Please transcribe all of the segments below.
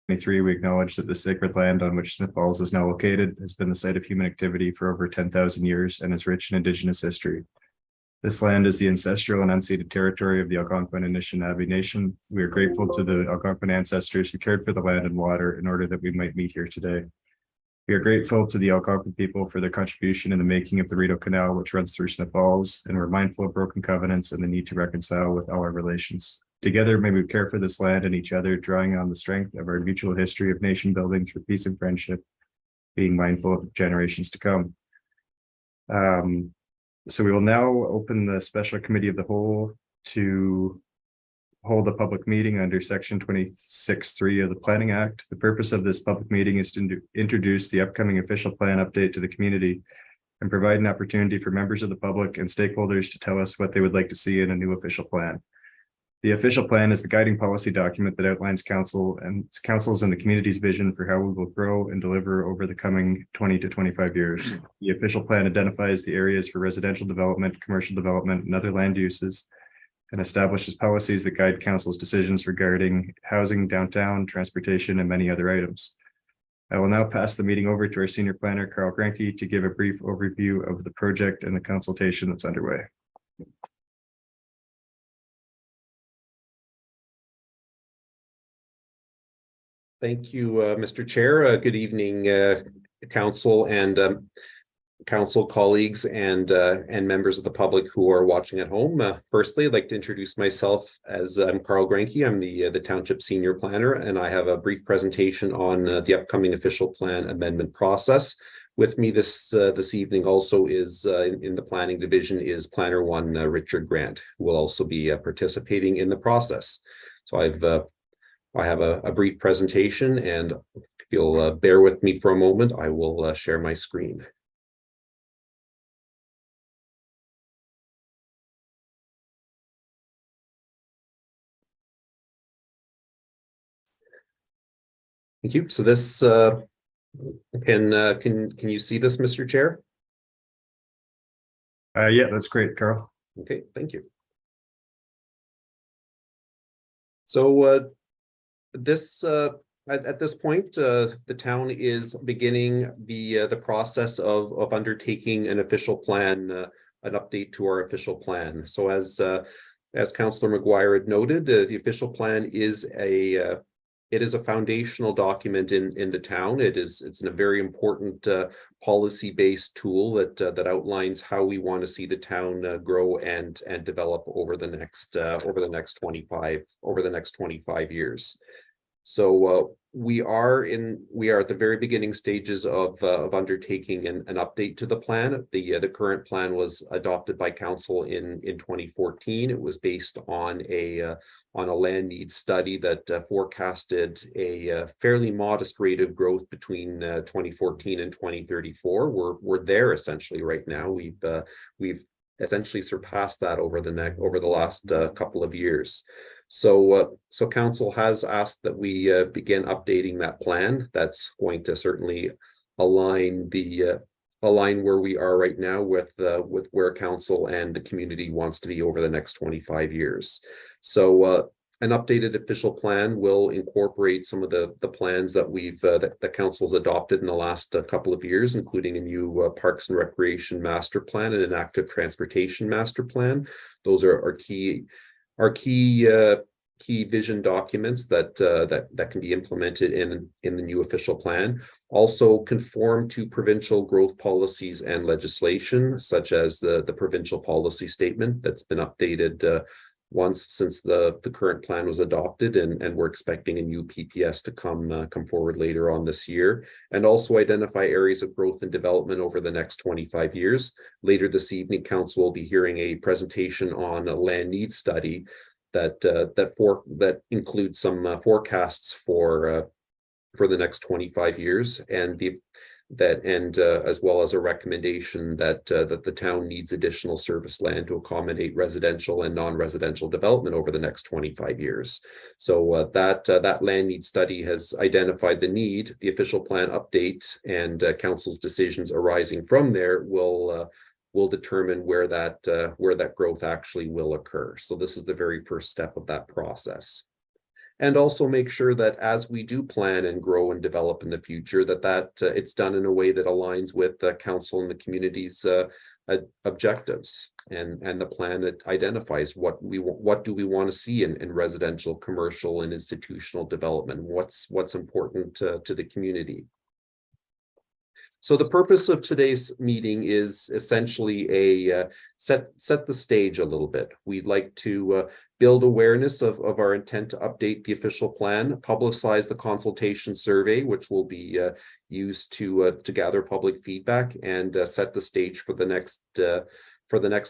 2023, we acknowledge that the sacred land on which Smith Falls is now located has been the site of human activity for over 10,000 years and is rich in Indigenous history. This land is the ancestral and unceded territory of the Algonquin and Anishinaabe Nation. We are grateful to the Algonquin ancestors who cared for the land and water in order that we might meet here today. We are grateful to the Algonquin people for their contribution in the making of the Rideau Canal, which runs through Smith Falls, and we're mindful of broken covenants and the need to reconcile with all our relations. Together, may we care for this land and each other, drawing on the strength of our mutual history of nation building through peace and friendship, being mindful of generations to come. So we will now open the special committee of the whole to hold a public meeting under section 26(3) of the Planning Act. The purpose of this public meeting is to introduce the upcoming official plan update to the community and provide an opportunity for members of the public and stakeholders to tell us what they would like to see in a new official plan. The official plan is the guiding policy document that outlines council's and the community's vision for how we will grow and deliver over the coming 20 to 25 years. The official plan identifies the areas for residential development, commercial development, and other land uses, and establishes policies that guide council's decisions regarding housing, downtown, transportation, and many other items. I will now pass the meeting over to our senior planner, Carl Granke, to give a brief overview of the project and the consultation that's underway. Thank you, Mr. Chair. Good evening, council and council colleagues and members of the public who are watching at home. Firstly, I'd like to introduce myself as I'm Carl Granke. I'm the Township Senior Planner, and I have a brief presentation on the upcoming official plan amendment process. With me this evening also is in the planning division is Planner 1 Richard Grant, who will also be participating in the process. So I have a brief presentation, and if you'll bear with me for a moment, I will share my screen. Thank you. So this can you see this, Mr. Chair? Yeah, that's great, Carl. Okay, thank you. So this at this point, the town is beginning the process of undertaking an official plan, an update to our official plan. So as Councillor McGuire had noted, the official plan is a foundational document in the town. It's a very important policy-based tool that outlines how we want to see the town grow and develop over the next 25 years. So we are at the very beginning stages of undertaking an update to the plan. The current plan was adopted by council in 2014. It was based on a land need study that forecasted a fairly modest rate of growth between 2014 and 2034. We're there essentially right now. We've essentially surpassed that over the last couple of years. So council has asked that we begin updating that plan. That's going to certainly align where we are right now with where council and the community wants to be over the next 25 years. So an updated official plan will incorporate some of the plans that the council's adopted in the last couple of years, including a new Parks and Recreation Master Plan and an Active Transportation Master Plan. Those are key vision documents that can be implemented in the new official plan. Also conform to provincial growth policies and legislation, such as the provincial policy statement that's been updated once since the current plan was adopted, and we're expecting a new PPS to come forward later on this year, and also identify areas of growth and development over the next 25 years. Later this evening, council will be hearing a presentation on a land need study that includes some forecasts for the next 25 years, and as well as a recommendation that the town needs additional service land to accommodate residential and non-residential development over the next 25 years. So that land need study has identified the need. The official plan update and council's decisions arising from there will determine where that growth actually will occur. So this is the very first step of that process. and also make sure that as we do plan and grow and develop in the future, that it's done in a way that aligns with the council and the community's objectives, and the plan that identifies what do we want to see in residential, commercial, and institutional development. What's important to the community. So the purpose of today's meeting is essentially a set the stage a little bit. We'd like to build awareness of our intent to update the official plan, publicize the consultation survey, which will be used to gather public feedback, and set the stage for the next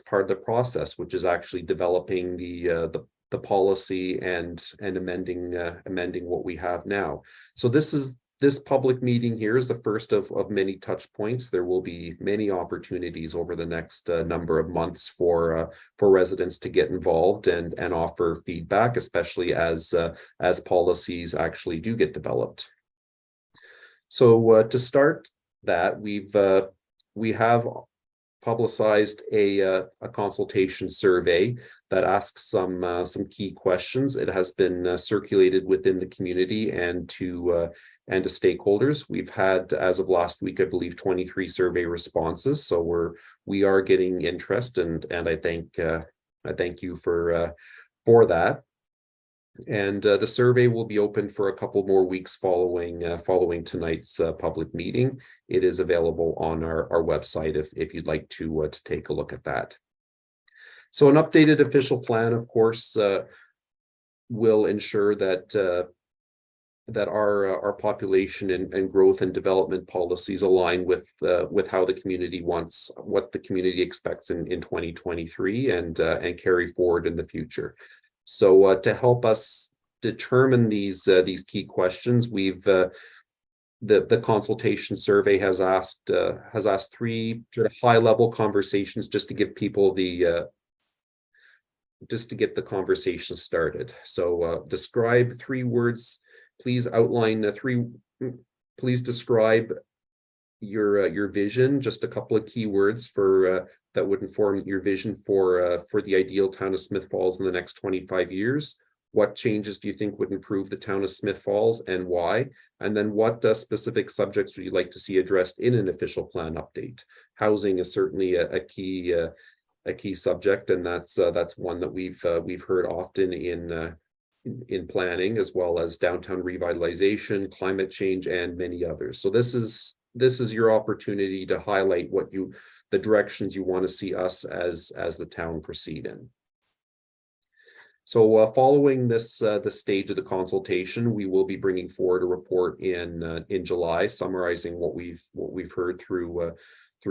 part of the process, which is actually developing the policy and amending what we have now. So this public meeting here is the first of many touch points. There will be many opportunities over the next number of months for residents to get involved and offer feedback, especially as policies actually do get developed. So to start that, we have publicized a consultation survey that asks some key questions. It has been circulated within the community and to stakeholders. We've had, as of last week, I believe, 23 survey responses. So we are getting interest, and I thank you for that. And the survey will be open for a couple more weeks following tonight's public meeting. It is available on our website if you'd like to take a look at that. So an updated official plan, of course, will ensure that our population and growth and development policies align with how the community wants, what the community expects in 2023 and carry forward in the future. So to help us determine these key questions, we've the consultation survey has asked 3 sort of high-level conversations just to give people just to get the conversation started. So describe 3 words. Please outline please describe your vision, just a couple of keywords for that would inform your vision for the ideal town of Smith Falls in the next 25 years. What changes do you think would improve the town of Smith Falls, and why? And then what specific subjects would you like to see addressed in an official plan update? Housing is certainly a key subject, and that's one that we've heard often in planning, as well as downtown revitalization, climate change, and many others. So this is your opportunity to highlight the directions you want to see us as the town proceed in. So following this stage of the consultation, we will be bringing forward a report in July, summarizing what we've heard through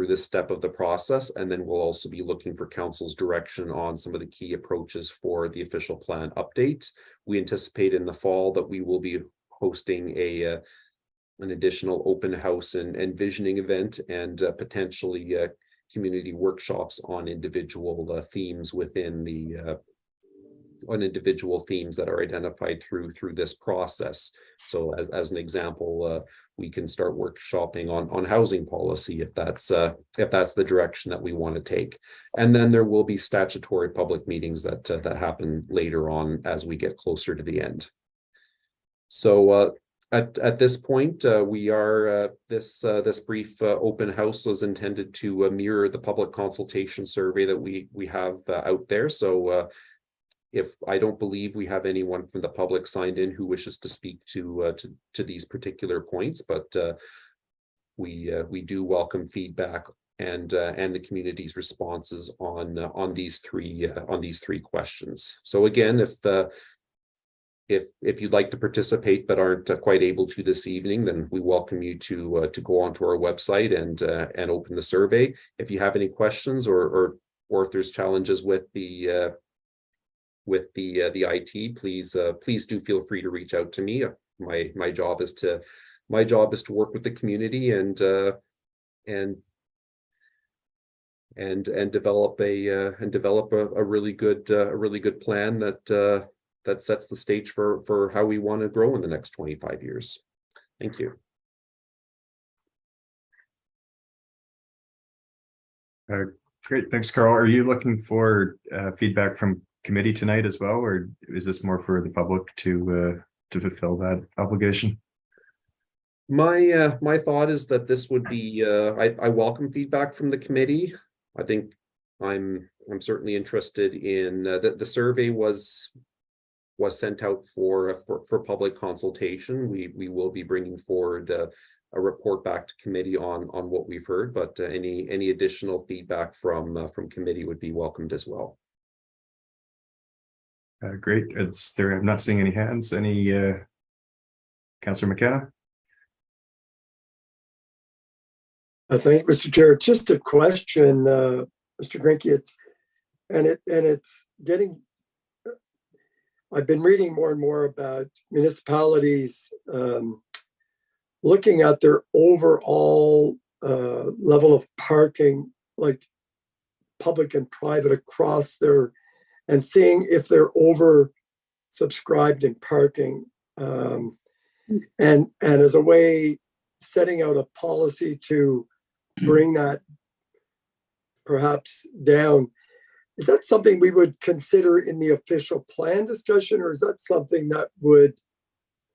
this step of the process, and then we'll also be looking for council's direction on some of the key approaches for the official plan update. We anticipate in the fall that we will be hosting an additional open house and visioning event, and potentially community workshops on individual themes within the on individual themes that are identified through this process. So as an example, we can start workshopping on housing policy if that's the direction that we want to take. And then there will be statutory public meetings that happen later on as we get closer to the end. So at this point, we are this brief open house was intended to mirror the public consultation survey that we have out there. So if I don't believe we have anyone from the public signed in who wishes to speak to these particular points, but we do welcome feedback and the community's responses on these three questions. So again, if you'd like to participate but aren't quite able to this evening, then we welcome you to go onto our website and open the survey. If you have any questions or if there's challenges with the IT, please do feel free to reach out to me. My job is to work with the community and develop a really good plan that sets the stage for how we want to grow in the next 25 years. Thank you. Great, thanks, Carl. Are you looking for feedback from committee tonight as well, or is this more for the public to fulfill that obligation? My thought is that this would be, I welcome feedback from the committee. I think I'm certainly interested in, the survey was sent out for public consultation. We will be bringing forward a report back to committee on what we've heard, but any additional feedback from committee would be welcomed as well. Great. I'm not seeing any hands. Any Councillor McKenna? Thank you, Mr. Chair. It's just a question, Mr. Grinke. It's getting. I've been reading more and more about municipalities looking at their overall level of parking, like public and private across their, and seeing if they're over subscribed in parking, and as a way setting out a policy to bring that perhaps down. Is that something we would consider in the official plan discussion, or is that something that would,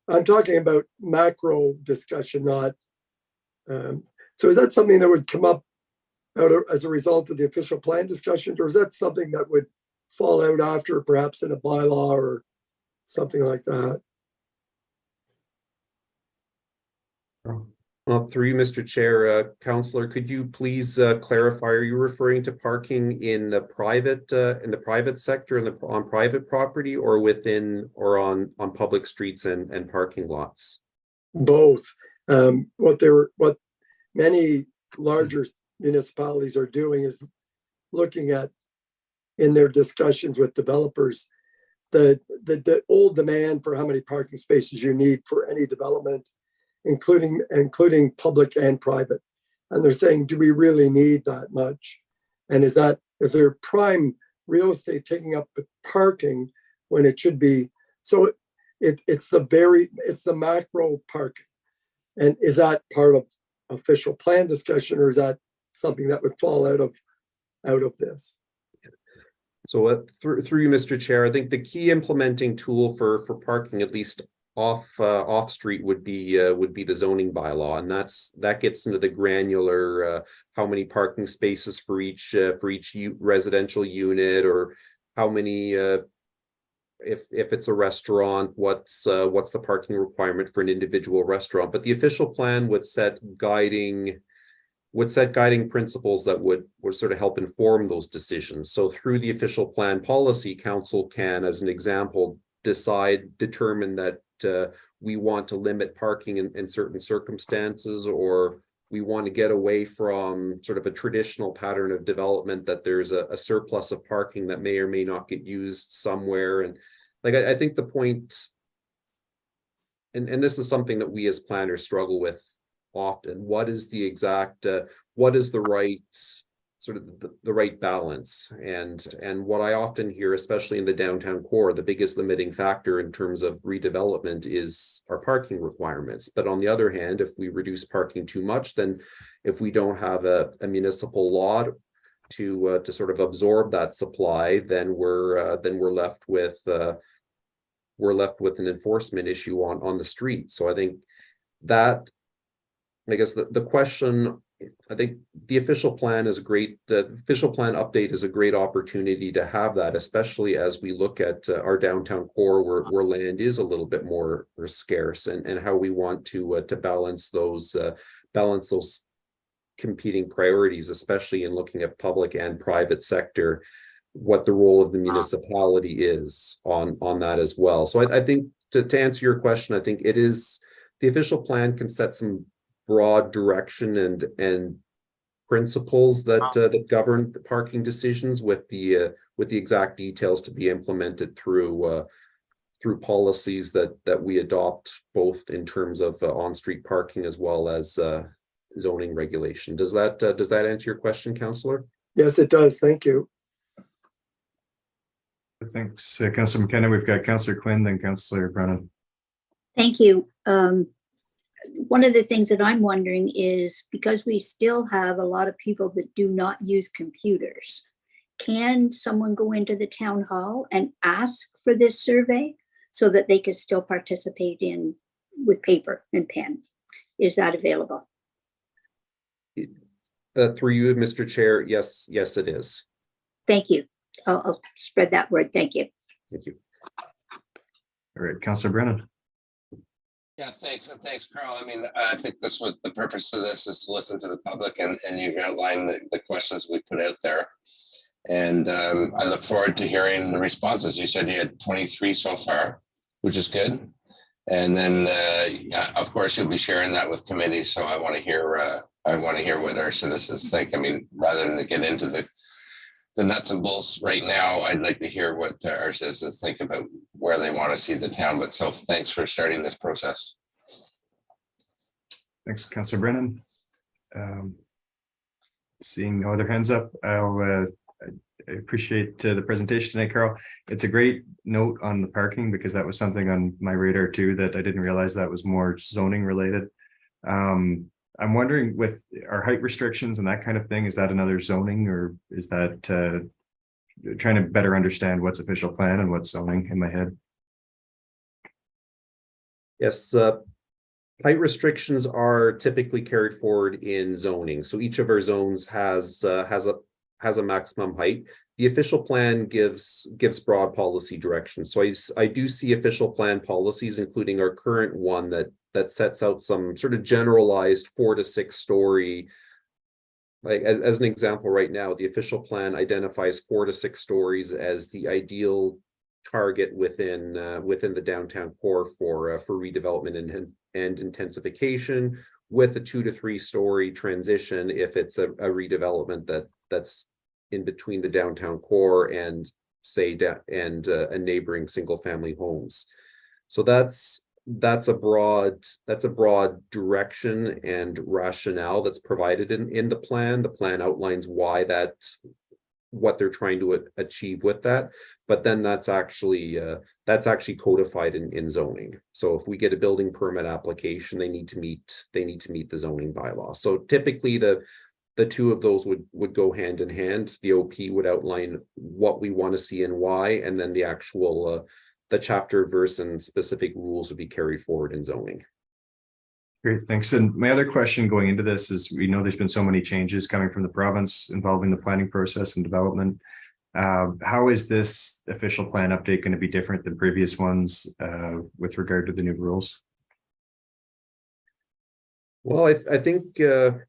I'm talking about macro discussion, not, so is that something that would come up as a result of the official plan discussion, or is that something that would fall out after, perhaps in a bylaw or something like that? Through you, Mr. Chair, Councillor, could you please clarify? Are you referring to parking in the private sector, on private property, or within or on public streets and parking lots? Both. What many larger municipalities are doing is looking at, in their discussions with developers, the old demand for how many parking spaces you need for any development, including public and private. And they're saying, do we really need that much? And is there prime real estate taking up parking when it should be? So it's the macro parking. And is that part of official plan discussion, or is that something that would fall out of this? So through you, Mr. Chair, I think the key implementing tool for parking, at least off street, would be the zoning bylaw, and that gets into the granular how many parking spaces for each residential unit, or how many if it's a restaurant, what's the parking requirement for an individual restaurant. But the official plan would set guiding principles that would sort of help inform those decisions. So through the official plan policy, council can, as an example, determine that we want to limit parking in certain circumstances, or we want to get away from sort of a traditional pattern of development, that there's a surplus of parking that may or may not get used somewhere. And like, I think the point, and this is something that we as planners struggle with often, what is the right sort of the right balance? And what I often hear, especially in the downtown core, the biggest limiting factor in terms of redevelopment is our parking requirements. But on the other hand, if we reduce parking too much, then if we don't have a municipal law to sort of absorb that supply, then we're left with an enforcement issue on the street. So I think that, I guess the question, I think the official plan is the official plan update is a great opportunity to have that, especially as we look at our downtown core, where land is a little bit more scarce, and how we want to balance those competing priorities, especially in looking at public and private sector, what the role of the municipality is on that as well. So I think to answer your question, I think it is, the official plan can set some broad direction and principles that govern the parking decisions, with the exact details to be implemented through policies that we adopt, both in terms of on-street parking as well as zoning regulation. Does that answer your question, Councillor? Yes, it does. Thank you. Thanks, Councillor McKenna. We've got Councillor Quinn, then Councillor Brennan. Thank you. One of the things that I'm wondering is, because we still have a lot of people that do not use computers, can someone go into the town hall and ask for this survey so that they could still participate in with paper and pen? Is that available? Through you, Mr. Chair, yes, it is. Thank you. I'll spread that word. Thank you. Thank you. All right, Councillor Brennan. Yeah, thanks. And thanks, Carl. I mean, I think this was the purpose of this, is to listen to the public, and you've outlined the questions we put out there. And I look forward to hearing the responses. You said you had 23 so far, which is good. And then, of course, you'll be sharing that with committees. So I want to hear what our citizens think. I mean, rather than to get into the nuts and bolts right now, I'd like to hear what our citizens think about where they want to see the town. But so thanks for starting this process. Thanks, Councillor Brennan. Seeing no other hands up, I appreciate the presentation tonight, Carl. It's a great note on the parking, because that was something on my radar too, that I didn't realize that was more zoning related. I'm wondering, with our height restrictions and that kind of thing, is that another zoning, or is that trying to better understand what's official plan and what's zoning in my head? Yes, height restrictions are typically carried forward in zoning. So each of our zones has a maximum height. The official plan gives broad policy direction. So I do see official plan policies, including our current one that sets out some sort of generalized 4 to 6 story. Like as an example, right now, the official plan identifies 4 to 6 stories as the ideal target within the downtown core for redevelopment and intensification, with a 2 to 3 story transition if it's a redevelopment that's in between the downtown core and a neighboring single family homes. So that's a broad direction and rationale that's provided in the plan. The plan outlines why what they're trying to achieve with that, but then that's actually codified in zoning. So if we get a building permit application, they need to meet the zoning bylaw. So typically the two of those would go hand in hand. The OP would outline what we want to see and why, and then the actual the chapter, verse, and specific rules would be carried forward in zoning. Great, thanks. And my other question going into this is, we know there's been so many changes coming from the province involving the planning process and development. How is this official plan update going to be different than previous ones with regard to the new rules? Well, I think the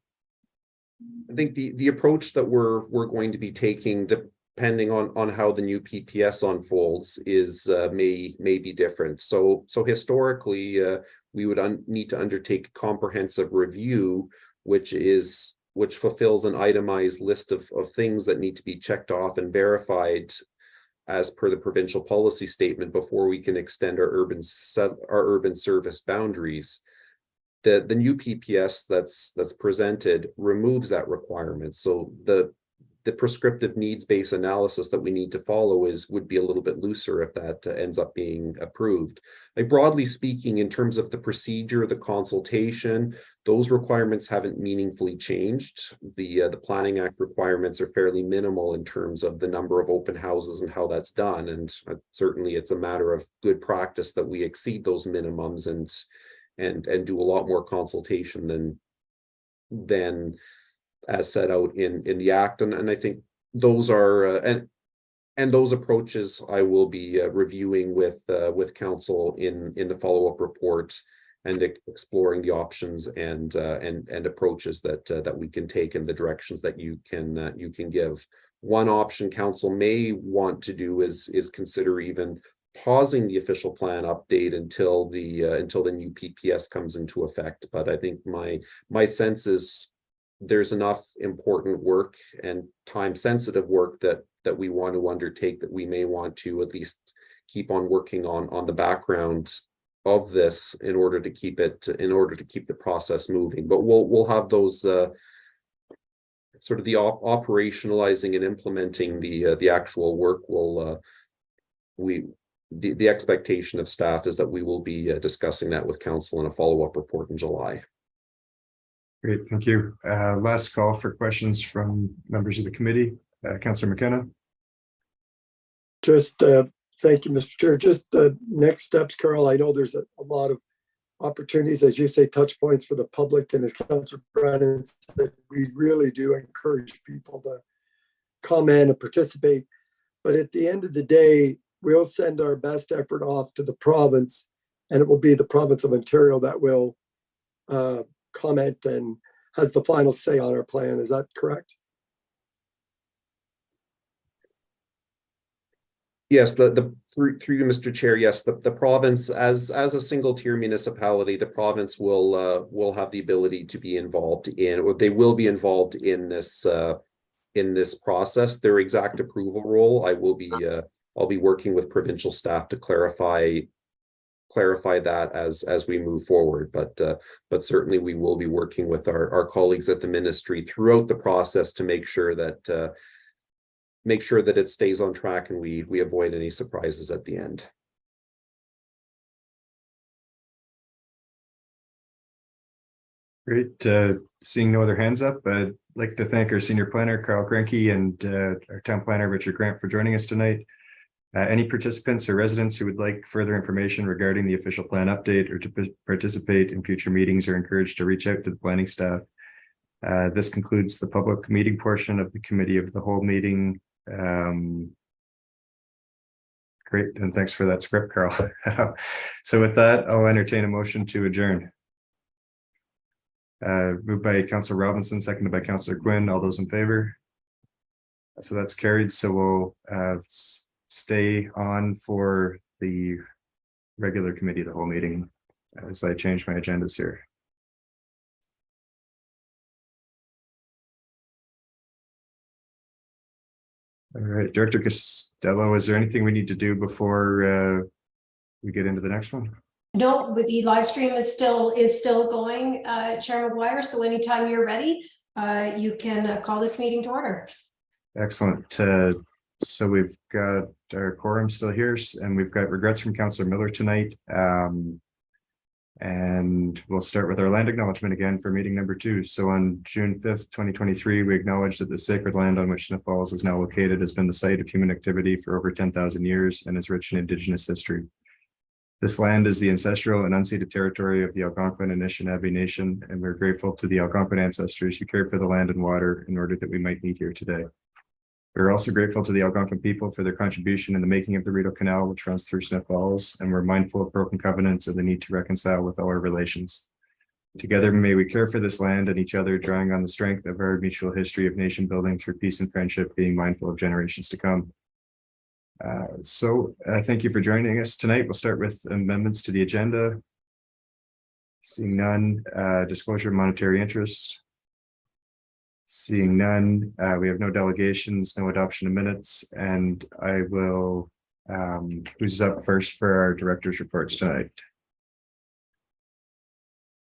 approach that we're going to be taking, depending on how the new PPS unfolds, is may be different. So historically, we would need to undertake a comprehensive review, which fulfills an itemized list of things that need to be checked off and verified as per the provincial policy statement before we can extend our urban service boundaries. The new PPS that's presented removes that requirement. So the prescriptive needs-based analysis that we need to follow would be a little bit looser if that ends up being approved. Like, broadly speaking, in terms of the procedure, the consultation, those requirements haven't meaningfully changed. The Planning Act requirements are fairly minimal in terms of the number of open houses and how that's done. And certainly it's a matter of good practice that we exceed those minimums and do a lot more consultation than as set out in the Act. And I think those are and those approaches I will be reviewing with council in the follow-up report, and exploring the options and approaches that we can take in the directions that you can give. One option council may want to do is consider even pausing the official plan update until the new PPS comes into effect. But I think my sense is there's enough important work and time-sensitive work that we want to undertake that we may want to at least keep on working on the background of this in order to keep the process moving. But we'll have those sort of the operationalizing and implementing the actual work. The expectation of staff is that we will be discussing that with council in a follow-up report in July. Great, thank you. Last call for questions from members of the committee. Councillor McKenna. Just, thank you, Mr. Chair. Just next steps, Carl. I know there's a lot of opportunities, as you say, touch points for the public, and as Councillor Brennan said, we really do encourage people to comment and participate. But at the end of the day, we'll send our best effort off to the province, and it will be the province of Ontario that will comment and has the final say on our plan. Is that correct? Yes, through you, Mr. Chair, yes, the province as a single tier municipality, the province will have the ability to be involved in, or they will be involved in this process. Their exact approval role, I'll be working with provincial staff to clarify that as we move forward. But certainly we will be working with our colleagues at the ministry throughout the process to make sure that it stays on track and we avoid any surprises at the end. Great. Seeing no other hands up, I'd like to thank our senior planner, Carl Grenke, and our town planner, Richard Grant, for joining us tonight. Any participants or residents who would like further information regarding the official plan update or to participate in future meetings are encouraged to reach out to the planning staff. This concludes the public meeting portion of the committee of the whole meeting. Great, and thanks for that script, Carl. So with that, I'll entertain a motion to adjourn. Moved by Councillor Robinson, seconded by Councillor Quinn. All those in favor? So that's carried. So we'll stay on for the regular committee of the whole meeting as I change my agendas here. All right, Director Costello, is there anything we need to do before we get into the next one? No, but the live stream is still going, Chair McGuire. So anytime you're ready, you can call this meeting to order. Excellent. So we've got our quorum still here, and we've got regrets from Councillor Miller tonight. And we'll start with our land acknowledgement again for meeting number 2. So on June 5th, 2023, we acknowledge that the sacred land on which Sniff Falls is now located has been the site of human activity for over 10,000 years and is rich in Indigenous history. This land is the ancestral and unceded territory of the Algonquin and Anishinaabe Nation, and we're grateful to the Algonquin ancestors who cared for the land and water in order that we might meet here today. We're also grateful to the Algonquin people for their contribution in the making of the Rideau Canal, which runs through Sniff Falls, and we're mindful of broken covenants and the need to reconcile with all our relations. Together, may we care for this land and each other, drawing on the strength of our mutual history of nation building through peace and friendship, being mindful of generations to come. Thank you for joining us tonight. We'll start with amendments to the agenda. Seeing none, disclosure of monetary interest. Seeing none, we have no delegations, no adoption of minutes, and I will, who's up first for our director's reports tonight?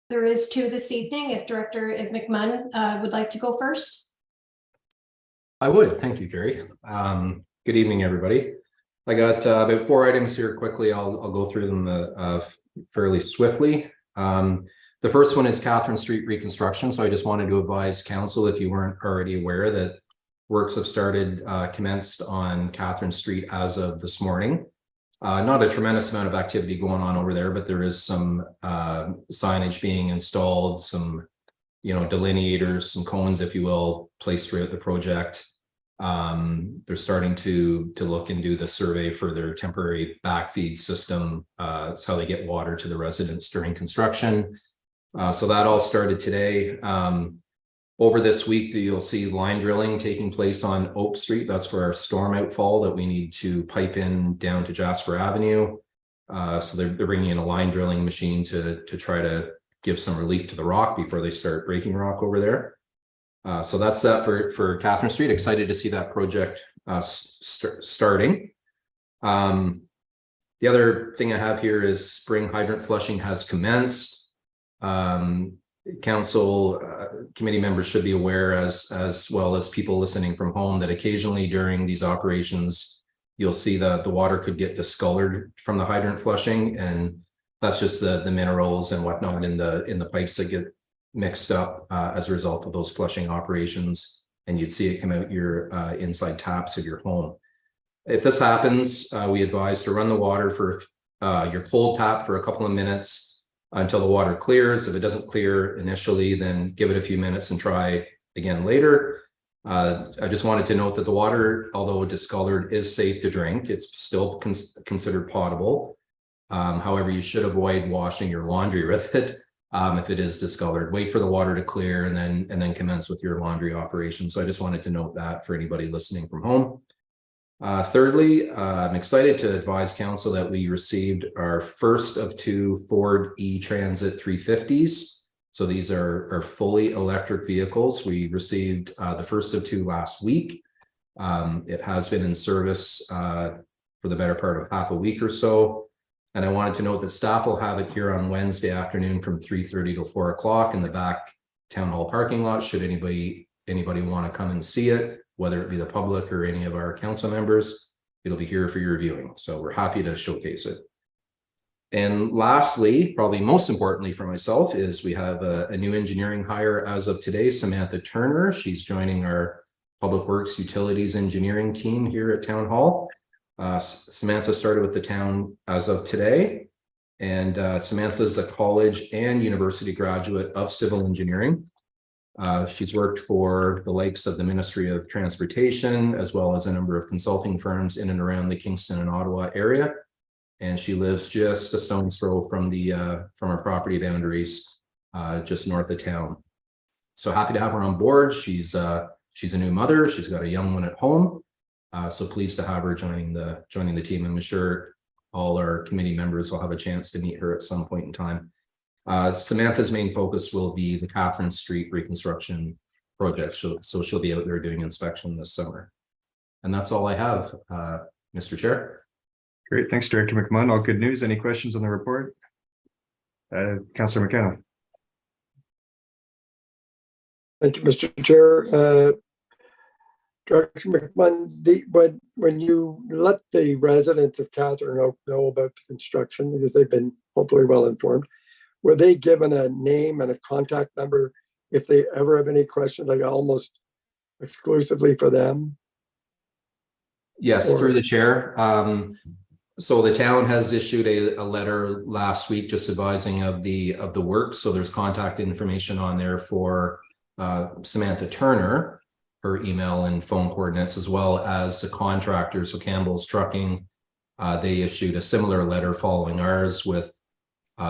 There is 2 this evening. If Director McMahon would like to go first. I would. Thank you, Carrie. Good evening, everybody. I got about 4 items here quickly. I'll go through them fairly swiftly. The first one is Catherine Street reconstruction. So I just wanted to advise council, if you weren't already aware, that works have started, commenced on Catherine Street as of this morning. Not a tremendous amount of activity going on over there, but there is some signage being installed, some, delineators, some cones, if you will, placed throughout the project. They're starting to look and do the survey for their temporary backfeed system. It's how they get water to the residents during construction. So that all started today. Over this week, you'll see line drilling taking place on Oak Street. That's for our storm outfall that we need to pipe in down to Jasper Avenue. So they're bringing in a line drilling machine to try to give some relief to the rock before they start breaking rock over there. So that's that for Catherine Street. Excited to see that project starting. The other thing I have here is spring hydrant flushing has commenced. Council committee members should be aware, as well as people listening from home, that occasionally during these operations you'll see that the water could get discolored from the hydrant flushing, and that's just the minerals and whatnot in the pipes that get mixed up as a result of those flushing operations, and you'd see it come out your inside taps of your home. If this happens, we advise to run the water for your cold tap for a couple of minutes until the water clears. If it doesn't clear initially, then give it a few minutes and try again later. I just wanted to note that the water, although discolored, is safe to drink. It's still considered potable. However, you should avoid washing your laundry with it if it is discolored. Wait for the water to clear and then commence with your laundry operation. So I just wanted to note that for anybody listening from home. Thirdly, I'm excited to advise council that we received our first of 2 Ford E-Transit 350s. So these are fully electric vehicles. We received the first of 2 last week. It has been in service for the better part of half a week or so. And I wanted to note that staff will have it here on Wednesday afternoon from 3:30 to 4 o'clock in the back town hall parking lot. Should anybody want to come and see it, whether it be the public or any of our council members, it'll be here for your viewing. So we're happy to showcase it. And lastly, probably most importantly for myself, is we have a new engineering hire as of today, Samantha Turner. She's joining our Public Works Utilities Engineering team here at Town Hall. Samantha started with the town as of today, and Samantha's a college and university graduate of civil engineering. She's worked for the likes of the Ministry of Transportation, as well as a number of consulting firms in and around the Kingston and Ottawa area. And she lives just a stone's throw from our property boundaries, just north of town. So happy to have her on board. She's a new mother. She's got a young one at home. So pleased to have her joining the team. I'm sure all our committee members will have a chance to meet her at some point in time. Samantha's main focus will be the Catherine Street reconstruction project. So she'll be out there doing inspection this summer. And that's all I have, Mr. Chair. Great, thanks, Director McMahon. All good news. Any questions on the report? Councillor McKenna. Thank you, Mr. Chair. Director McMahon, when you let the residents of Catherine know about the construction, because they've been hopefully well informed, were they given a name and a contact number if they ever have any questions, like almost exclusively for them? Yes, through the chair. So the town has issued a letter last week just advising of the work. So there's contact information on there for Samantha Turner, her email and phone coordinates, as well as the contractor. So Campbell's Trucking, they issued a similar letter following ours with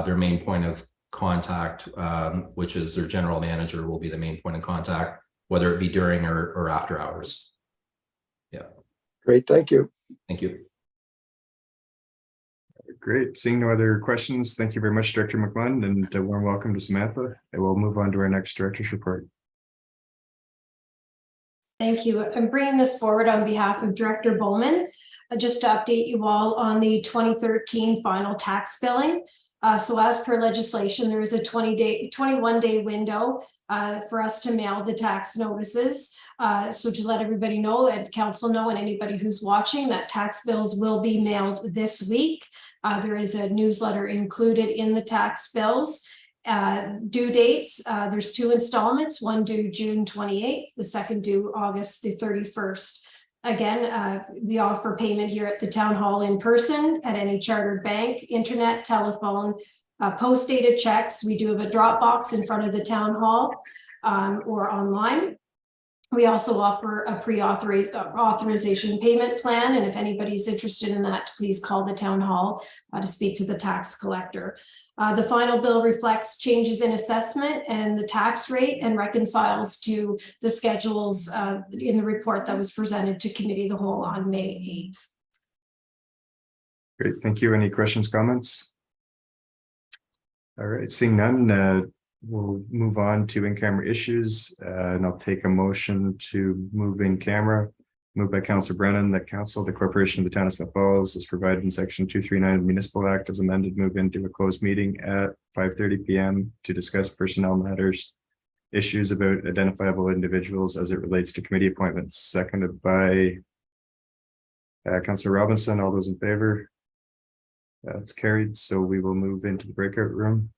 their main point of contact, which is their general manager will be the main point of contact, whether it be during or after hours. Yeah. Great, thank you. Thank you. Great. Seeing no other questions, thank you very much, Director McMahon, and a warm welcome to Samantha. And we'll move on to our next director's report. Thank you. I'm bringing this forward on behalf of Director Bowman, just to update you all on the 2013 final tax billing. So as per legislation, there is a 21-day window for us to mail the tax notices. So to let everybody know, and council know, and anybody who's watching, that tax bills will be mailed this week. There is a newsletter included in the tax bills. Due dates, there's 2 installments, one due June 28th, the second due August the 31st. Again, we offer payment here at the town hall in person, at any chartered bank, internet, telephone, post-dated checks. We do have a drop box in front of the town hall or online. We also offer a pre-authorization payment plan, and if anybody's interested in that, please call the town hall to speak to the tax collector. The final bill reflects changes in assessment and the tax rate and reconciles to the schedules in the report that was presented to Committee of the Whole on May 8th. Great, thank you. Any questions, comments? All right, seeing none, we'll move on to in-camera issues, and I'll take a motion to move in camera. Moved by Councillor Brennan that the Corporation of the Town of Smith Falls, as provided in Section 239 of the Municipal Act as amended, move into a closed meeting at 5:30 p.m. to discuss personnel matters, issues about identifiable individuals as it relates to committee appointments. Seconded by Councillor Robinson. All those in favor? That's carried. So we will move into the breakout room.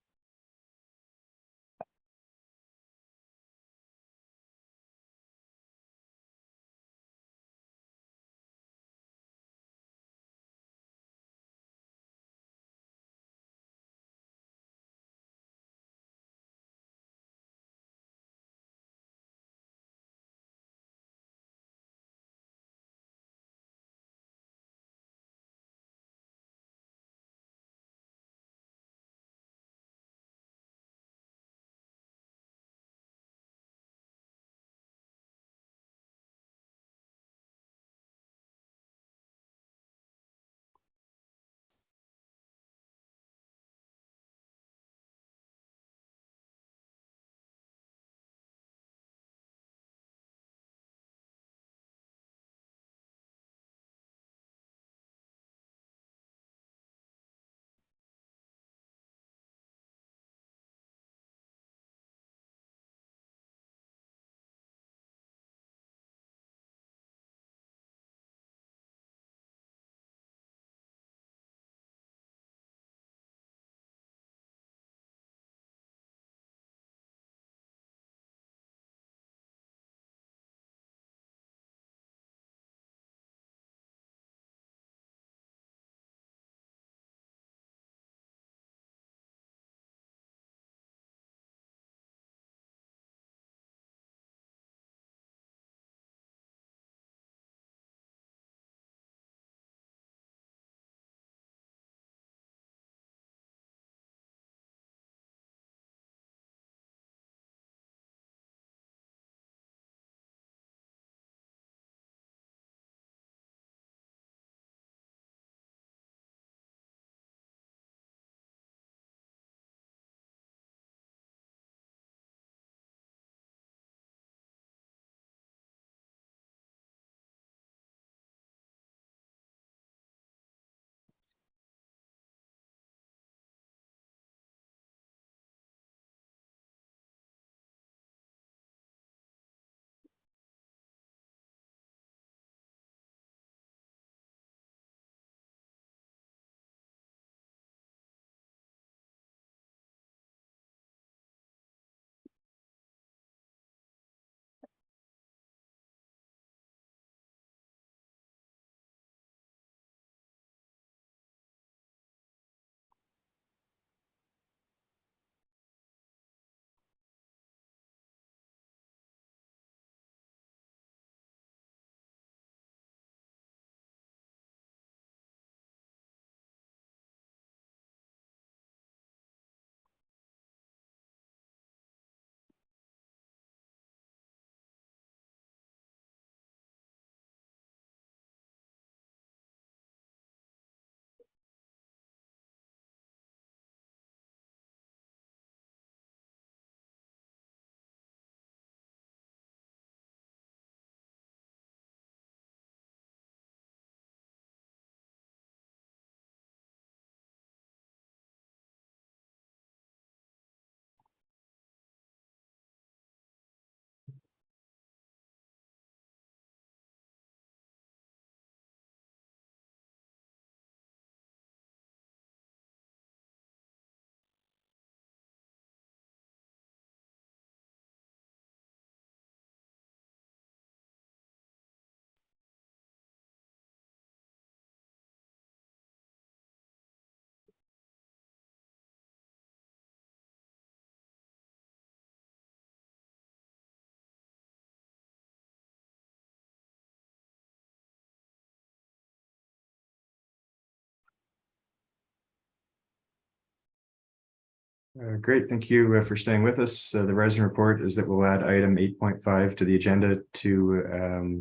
Great, thank you for staying with us. The resident report is that we'll add item 8.5 to the agenda to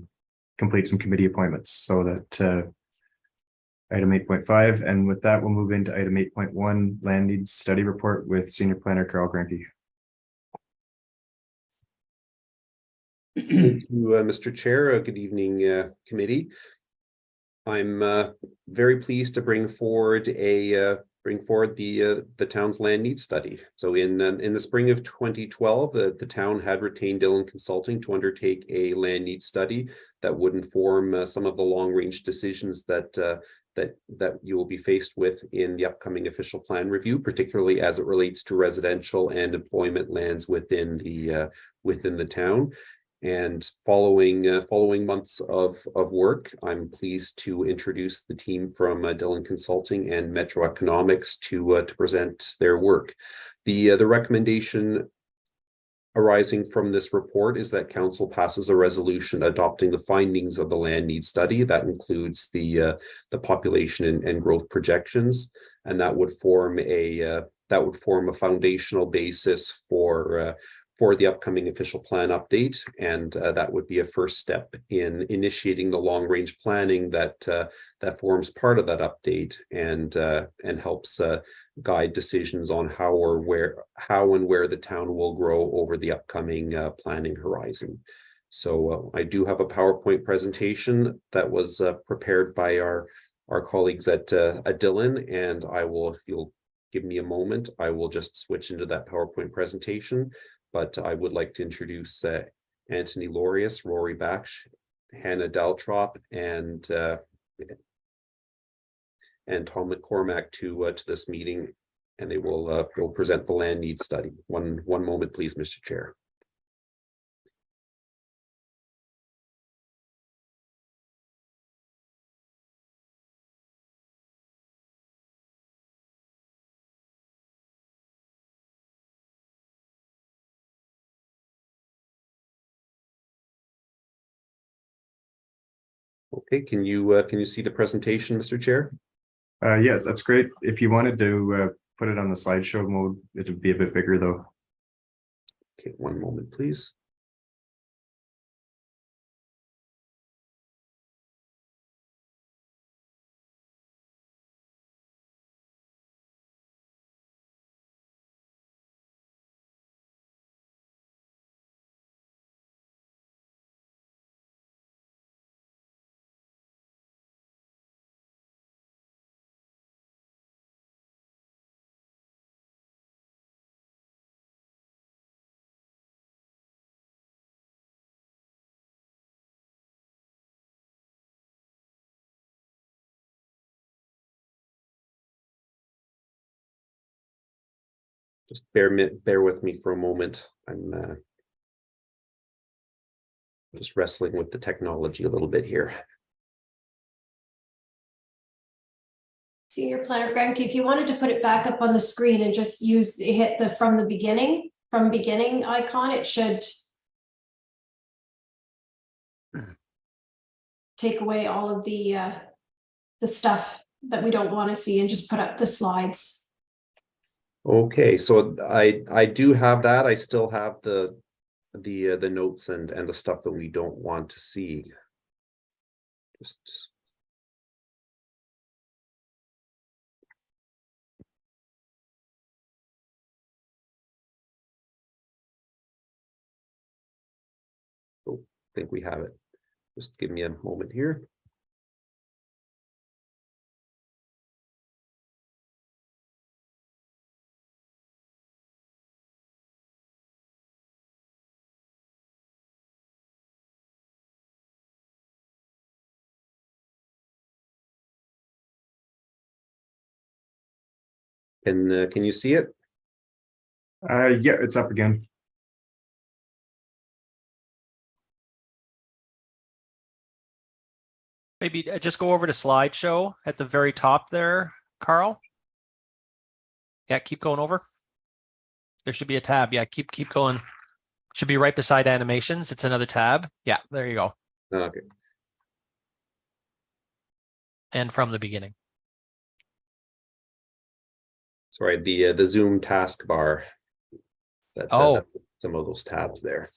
complete some committee appointments, so that item 8.5, and with that, we'll move into item 8.1, land needs study report with senior planner Carl Granke. Thank you, Mr. Chair. Good evening, committee. I'm very pleased to bring forward the town's land needs study. So in the spring of 2012, the town had retained Dillon Consulting to undertake a land needs study that would inform some of the long range decisions that you will be faced with in the upcoming official plan review, particularly as it relates to residential and employment lands within the town. And following months of work, I'm pleased to introduce the team from Dillon Consulting and Metro Economics to present their work. The recommendation arising from this report is that council passes a resolution adopting the findings of the land need study. That includes the population and growth projections, and that would form a foundational basis for the upcoming official plan update, and that would be a first step in initiating the long range planning that forms part of that update and helps guide decisions on how and where the town will grow over the upcoming planning horizon. So I do have a PowerPoint presentation that was prepared by our colleagues at Dillon, and if you'll give me a moment, I will just switch into that PowerPoint presentation. But I would like to introduce Anthony Lorius, Rory Baksh, Hannah Daltrop, and Tom McCormack to this meeting, and they will present the land needs study. One moment, please, Mr. Chair. Okay, can you see the presentation, Mr. Chair? Yeah, that's great. If you wanted to put it on the slideshow mode, it would be a bit bigger though. Okay, one moment, please. Just bear with me for a moment. I'm just wrestling with the technology a little bit here. Senior Planner Granke, if you wanted to put it back up on the screen and just hit the from beginning icon, it should take away all of the stuff that we don't want to see and just put up the slides. Okay, so I do have that. I still have the notes and the stuff that we don't want to see. Just I think we have it. Just give me a moment here. Can you see it? Yeah, it's up again. Maybe just go over to slideshow at the very top there, Carl. Yeah, keep going over. There should be a tab. Yeah, keep going. Should be right beside animations. It's another tab. Yeah, there you go. Okay. And from the beginning. Sorry, the Zoom taskbar. Oh. That's some of those tabs there.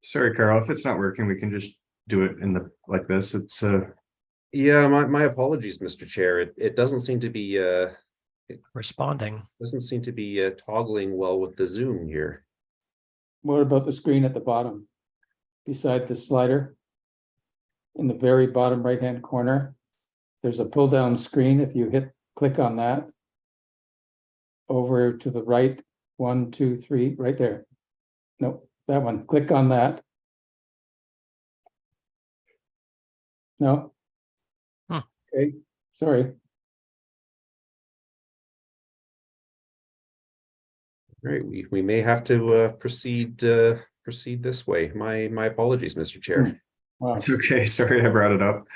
Sorry, Carl, if it's not working, we can just do it in the, like this. It's Yeah, my apologies, Mr. Chair. It doesn't seem to be Responding. toggling well with the Zoom here. What about the screen at the bottom? Beside the slider? In the very bottom right-hand corner, there's a pull-down screen. If you click on that. Over to the right, 1, 2, 3, right there. Nope, that one. Click on that. No? Huh. Okay, sorry. All right, we may have to proceed this way. My apologies, Mr. Chair. Wow. it's okay. Sorry, I brought it up.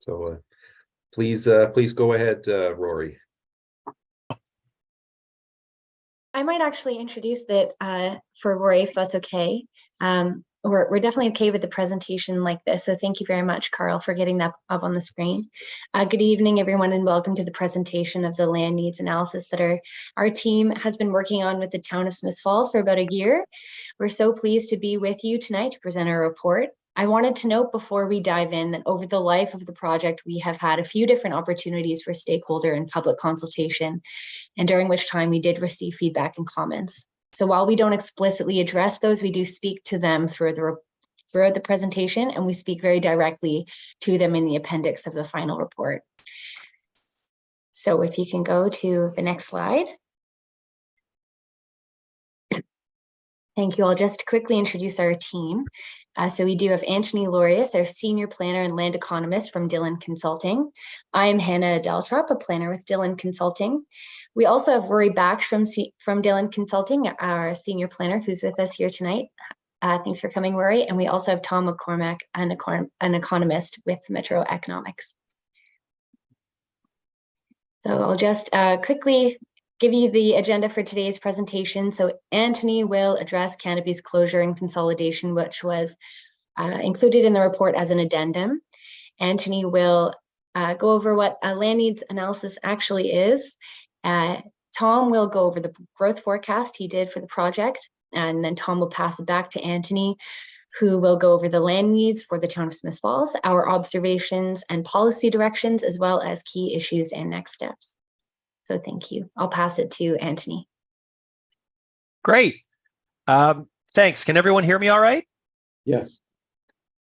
So please go ahead, Rory. I might actually introduce that for Rory, if that's okay. We're definitely okay with the presentation like this. So thank you very much, Carl, for getting that up on the screen. Good evening, everyone, and welcome to the presentation of the land needs analysis that our team has been working on with the town of Smiths Falls for about a year. We're so pleased to be with you tonight to present our report. I wanted to note before we dive in that over the life of the project, we have had a few different opportunities for stakeholder and public consultation, and during which time we did receive feedback and comments. So while we don't explicitly address those, we do speak to them throughout the presentation, and we speak very directly to them in the appendix of the final report. So if you can go to the next slide. Thank you. I'll just quickly introduce our team. So we do have Anthony Lorius, our senior planner and land economist from Dillon Consulting. I'm Hannah Deltrop, a planner with Dillon Consulting. We also have Rory Baksh from Dillon Consulting, our senior planner who's with us here tonight. Thanks for coming, Rory. And we also have Tom McCormack, an economist with Metro Economics. So I'll just quickly give you the agenda for today's presentation. So Anthony will address Canopy's closure and consolidation, which was included in the report as an addendum. Anthony will go over what a land needs analysis actually is. Tom will go over the growth forecast he did for the project, and then Tom will pass it back to Anthony, who will go over the land needs for the town of Smiths Falls, our observations and policy directions, as well as key issues and next steps. So thank you. I'll pass it to Anthony. Great. Thanks. Can everyone hear me all right? Yes.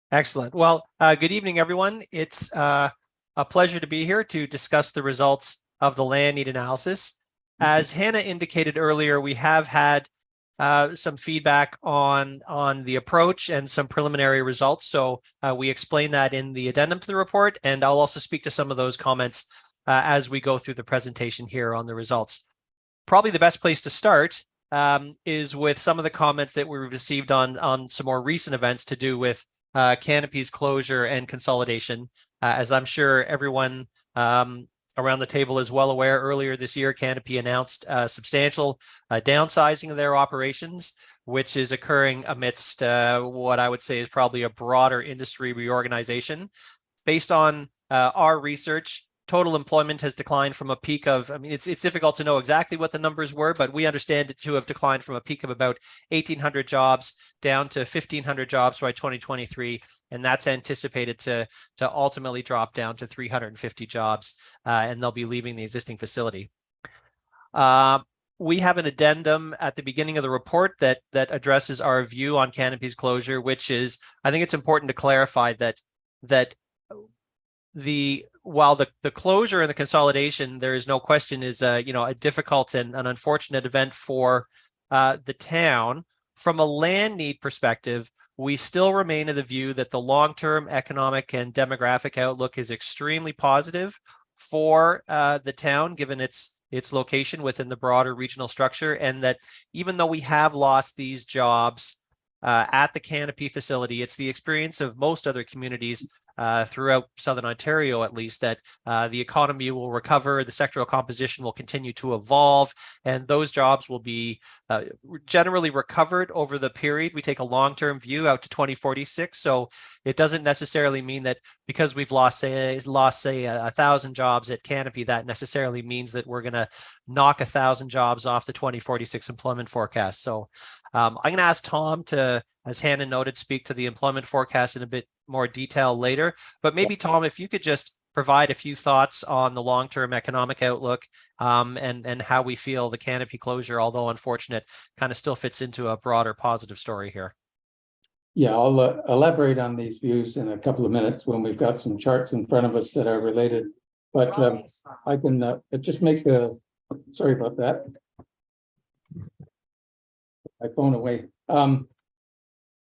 Excellent. Well, good evening, everyone. It's a pleasure to be here to discuss the results of the land need analysis. As Hannah indicated earlier, we have had some feedback on the approach and some preliminary results. So we explain that in the addendum to the report, and I'll also speak to some of those comments as we go through the presentation here on the results. Probably the best place to start is with some of the comments that we received on some more recent events to do with Canopy's closure and consolidation. As I'm sure everyone around the table is well aware, earlier this year, Canopy announced substantial downsizing of their operations, which is occurring amidst what I would say is probably a broader industry reorganization. Based on our research, total employment has declined from a peak of, I mean, it's difficult to know exactly what the numbers were, but we understand it to have declined from a peak of about 1,800 jobs down to 1,500 jobs by 2023. And that's anticipated to ultimately drop down to 350 jobs, and they'll be leaving the existing facility. We have an addendum at the beginning of the report that addresses our view on Canopy's closure, which is, I think it's important to clarify that while the closure and the consolidation, there is no question, is a difficult and an unfortunate event for the town. From a land need perspective, we still remain of the view that the long-term economic and demographic outlook is extremely positive for the town, given its location within the broader regional structure, and that even though we have lost these jobs at the Canopy facility, it's the experience of most other communities throughout Southern Ontario, at least, that the economy will recover, the sectoral composition will continue to evolve, and those jobs will be generally recovered over the period. We take a long-term view out to 2046, so it doesn't necessarily mean that because we've lost say 1,000 jobs at Canopy, that necessarily means that we're going to knock 1,000 jobs off the 2046 employment forecast. So I'm going to ask Tom to, as Hannah noted, speak to the employment forecast in a bit more detail later. But maybe, Tom, if you could just provide a few thoughts on the long-term economic outlook and how we feel the Canopy closure, although unfortunate, kind of still fits into a broader positive story here. Yeah, I'll elaborate on these views in a couple of minutes when we've got some charts in front of us that are related. But I can just make sorry about that. My phone away.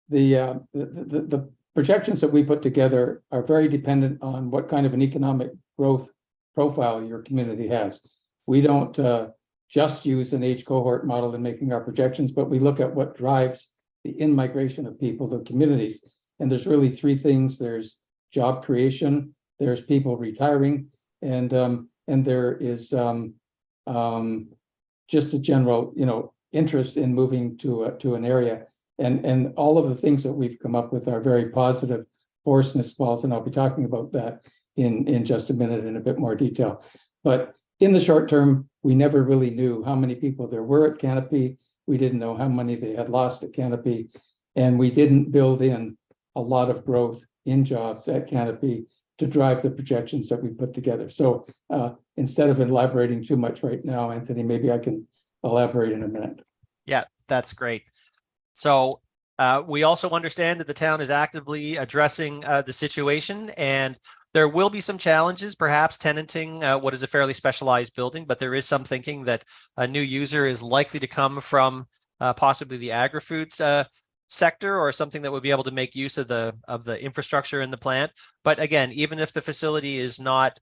The projections that we put together are very dependent on what kind of an economic growth profile your community has. We don't just use an age cohort model in making our projections, but we look at what drives the in-migration of people to communities. And there's really three things. There's job creation, there's people retiring, and there is just a general, interest in moving to an area. And all of the things that we've come up with are very positive for Smiths Falls, and I'll be talking about that in just a minute in a bit more detail. But in the short term, we never really knew how many people there were at Canopy. We didn't know how many they had lost at Canopy, and we didn't build in a lot of growth in jobs at Canopy to drive the projections that we put together. So instead of elaborating too much right now, Anthony, maybe I can elaborate in a minute. Yeah, that's great. So we also understand that the town is actively addressing the situation, and there will be some challenges, perhaps tenanting what is a fairly specialized building, but there is some thinking that a new user is likely to come from possibly the agri-food sector, or something that would be able to make use of the infrastructure in the plant. But again, even if the facility is not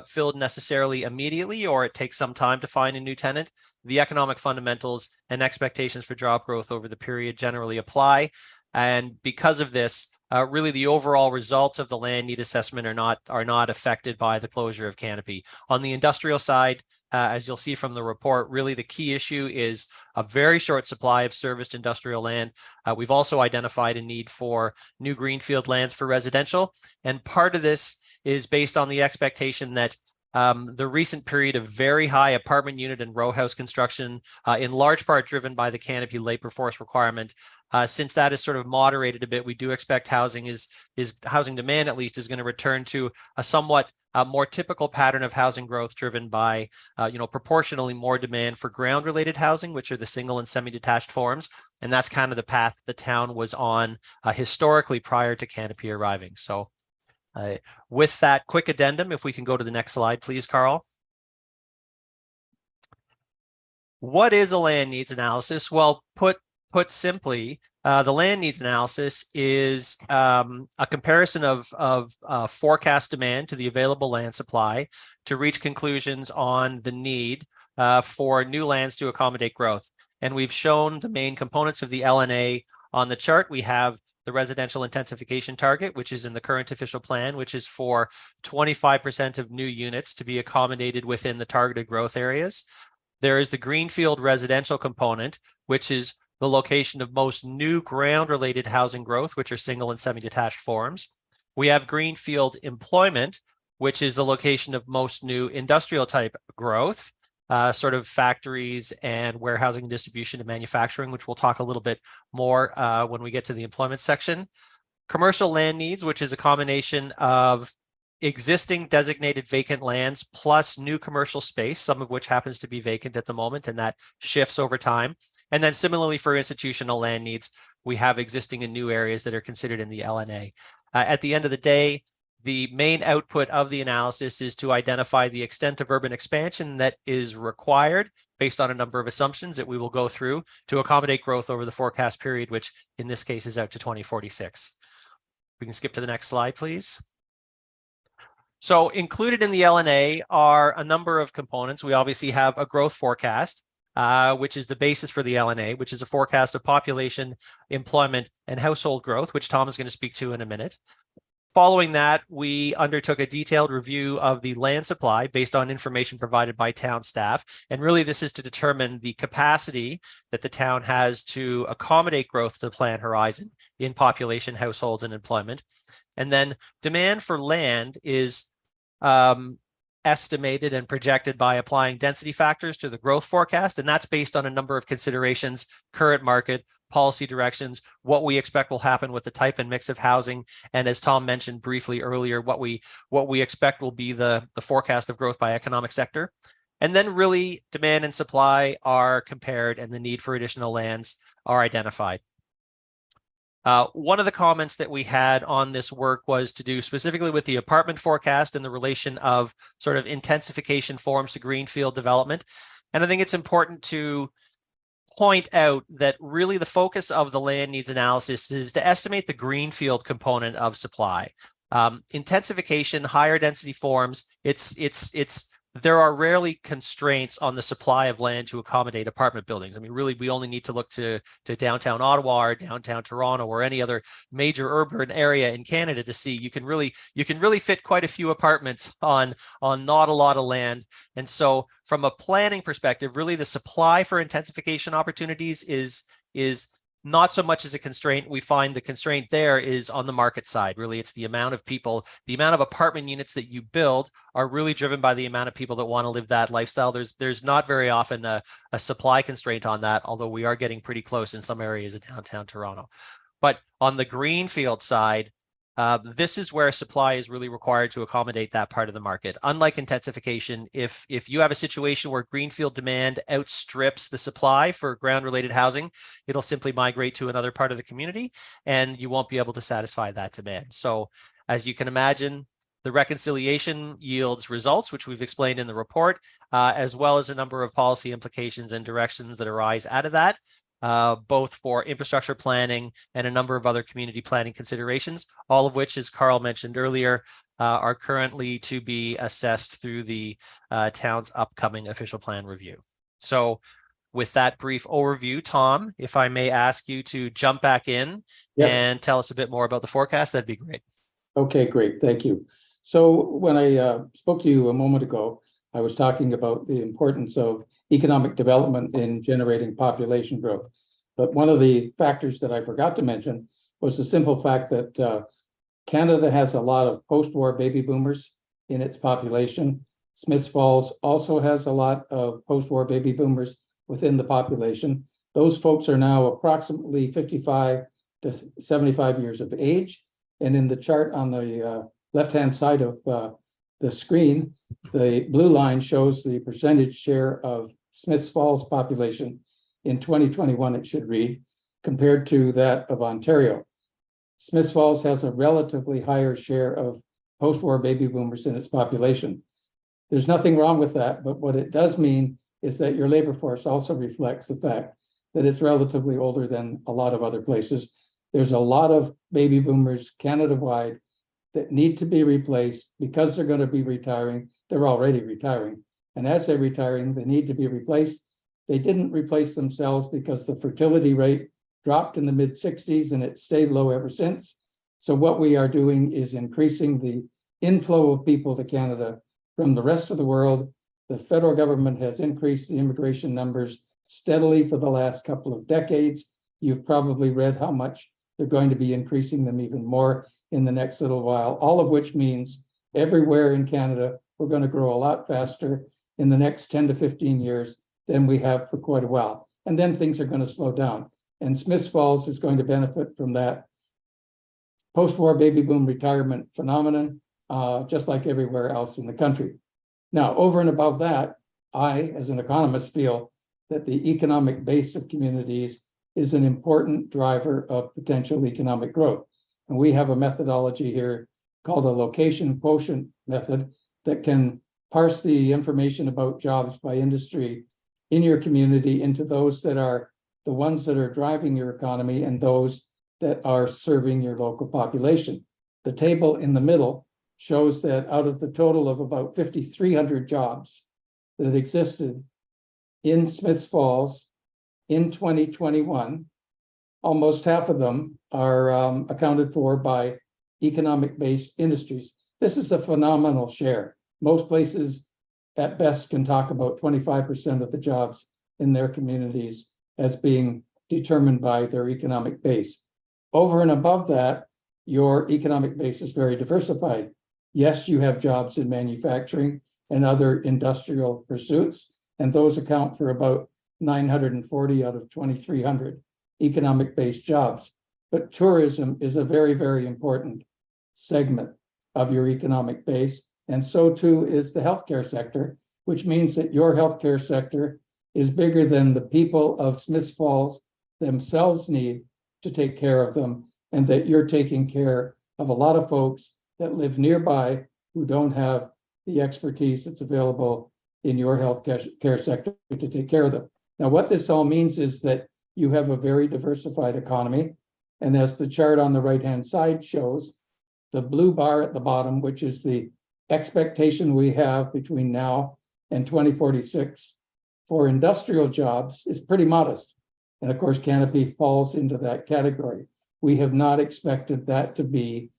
filled necessarily immediately, or it takes some time to find a new tenant, the economic fundamentals and expectations for job growth over the period generally apply. And because of this, really the overall results of the land need assessment are not affected by the closure of Canopy. On the industrial side, as you'll see from the report, really the key issue is a very short supply of serviced industrial land. We've also identified a need for new greenfield lands for residential, and part of this is based on the expectation that the recent period of very high apartment unit and row house construction, in large part driven by the Canopy labor force requirement, since that is sort of moderated a bit, we do expect housing demand at least is going to return to a somewhat more typical pattern of housing growth driven by proportionally more demand for ground related housing, which are the single and semi-detached forms. And that's kind of the path the town was on historically prior to Canopy arriving. So with that quick addendum, if we can go to the next slide, please, Carl. What is a land needs analysis? Well, put simply, the land needs analysis is a comparison of forecast demand to the available land supply to reach conclusions on the need for new lands to accommodate growth. And we've shown the main components of the LNA on the chart. We have the residential intensification target, which is in the current official plan, which is for 25% of new units to be accommodated within the targeted growth areas. There is the greenfield residential component, which is the location of most new ground-related housing growth, which are single and semi-detached forms. We have greenfield employment, which is the location of most new industrial type growth, sort of factories and warehousing and distribution and manufacturing, which we'll talk a little bit more when we get to the employment section. Commercial land needs, which is a combination of existing designated vacant lands plus new commercial space, some of which happens to be vacant at the moment, and that shifts over time. And then similarly for institutional land needs, we have existing and new areas that are considered in the LNA. At the end of the day, The main output of the analysis is to identify the extent of urban expansion that is required based on a number of assumptions that we will go through to accommodate growth over the forecast period, which in this case is out to 2046. We can skip to the next slide, please. So included in the LNA are a number of components. We obviously have a growth forecast, which is the basis for the LNA, which is a forecast of population, employment, and household growth, which Tom is going to speak to in a minute. Following that, we undertook a detailed review of the land supply based on information provided by town staff. And really, this is to determine the capacity that the town has to accommodate growth to the plan horizon in population, households, and employment. And then demand for land is estimated and projected by applying density factors to the growth forecast. And that's based on a number of considerations: current market, policy directions, what we expect will happen with the type and mix of housing, and as Tom mentioned briefly earlier, what we expect will be the forecast of growth by economic sector. And then really demand and supply are compared and the need for additional lands are identified. One of the comments that we had on this work was to do specifically with the apartment forecast and the relation of sort of intensification forms to greenfield development. And I think it's important to point out that really the focus of the land needs analysis is to estimate the greenfield component of supply. Intensification, higher density forms, there are rarely constraints on the supply of land to accommodate apartment buildings. I mean, really, we only need to look to downtown Ottawa or downtown Toronto or any other major urban area in Canada to see you can really fit quite a few apartments on not a lot of land. And so from a planning perspective, really the supply for intensification opportunities is not so much as a constraint. We find the constraint there is on the market side. Really, it's the amount of people, the amount of apartment units that you build are really driven by the amount of people that want to live that lifestyle. There's not very often a supply constraint on that, although we are getting pretty close in some areas of downtown Toronto. But on the greenfield side, this is where supply is really required to accommodate that part of the market. Unlike intensification, if you have a situation where greenfield demand outstrips the supply for ground-related housing, it'll simply migrate to another part of the community, and you won't be able to satisfy that demand. So as you can imagine, the reconciliation yields results, which we've explained in the report, as well as a number of policy implications and directions that arise out of that. Both for infrastructure planning and a number of other community planning considerations, all of which, as Carl mentioned earlier, are currently to be assessed through the town's upcoming official plan review. So with that brief overview, Tom, if I may ask you to jump back in and tell us a bit more about the forecast, that'd be great. Okay, great. Thank you. So when I spoke to you a moment ago, I was talking about the importance of economic development in generating population growth. But one of the factors that I forgot to mention was the simple fact that Canada has a lot of post-war baby boomers in its population. Smiths Falls also has a lot of post-war baby boomers within the population. Those folks are now approximately 55 to 75 years of age. And in the chart on the left-hand side of the screen, the blue line shows the percentage share of Smiths Falls population in 2021, it should read, compared to that of Ontario. Smiths Falls has a relatively higher share of post-war baby boomers in its population. There's nothing wrong with that, but what it does mean is that your labor force also reflects the fact that it's relatively older than a lot of other places. There's a lot of baby boomers Canada-wide that need to be replaced because they're going to be retiring. They're already retiring. And as they're retiring, they need to be replaced. They didn't replace themselves because the fertility rate dropped in the mid-60s and it stayed low ever since. So what we are doing is increasing the inflow of people to Canada from the rest of the world. The federal government has increased the immigration numbers steadily for the last couple of decades. You've probably read how much they're going to be increasing them even more in the next little while, all of which means everywhere in Canada, we're going to grow a lot faster in the next 10 to 15 years than we have for quite a while. And then things are going to slow down. And Smiths Falls is going to benefit from that post-war baby boom retirement phenomenon, just like everywhere else in the country. Now, over and above that, I, as an economist, feel that the economic base of communities is an important driver of potential economic growth. And we have a methodology here called a location quotient method that can parse the information about jobs by industry in your community into those that are the ones that are driving your economy and those that are serving your local population. The table in the middle shows that out of the total of about 5,300 jobs that existed in Smiths Falls in 2021, almost half of them are accounted for by economic-based industries. This is a phenomenal share. Most places at best can talk about 25% of the jobs in their communities as being determined by their economic base. Over and above that, your economic base is very diversified. Yes, you have jobs in manufacturing and other industrial pursuits, and those account for about 940 out of 2,300 economic-based jobs. But tourism is a very, very important segment of your economic base, and so too is the healthcare sector, which means that your healthcare sector is bigger than the people of Smiths Falls themselves need to take care of them, and that you're taking care of a lot of folks that live nearby who don't have the expertise that's available in your healthcare sector to take care of them. Now, what this all means is that you have a very diversified economy. And as the chart on the right-hand side shows, the blue bar at the bottom, which is the expectation we have between now and 2046 for industrial jobs, is pretty modest. And of course, Canopy falls into that category. We have not expected that to be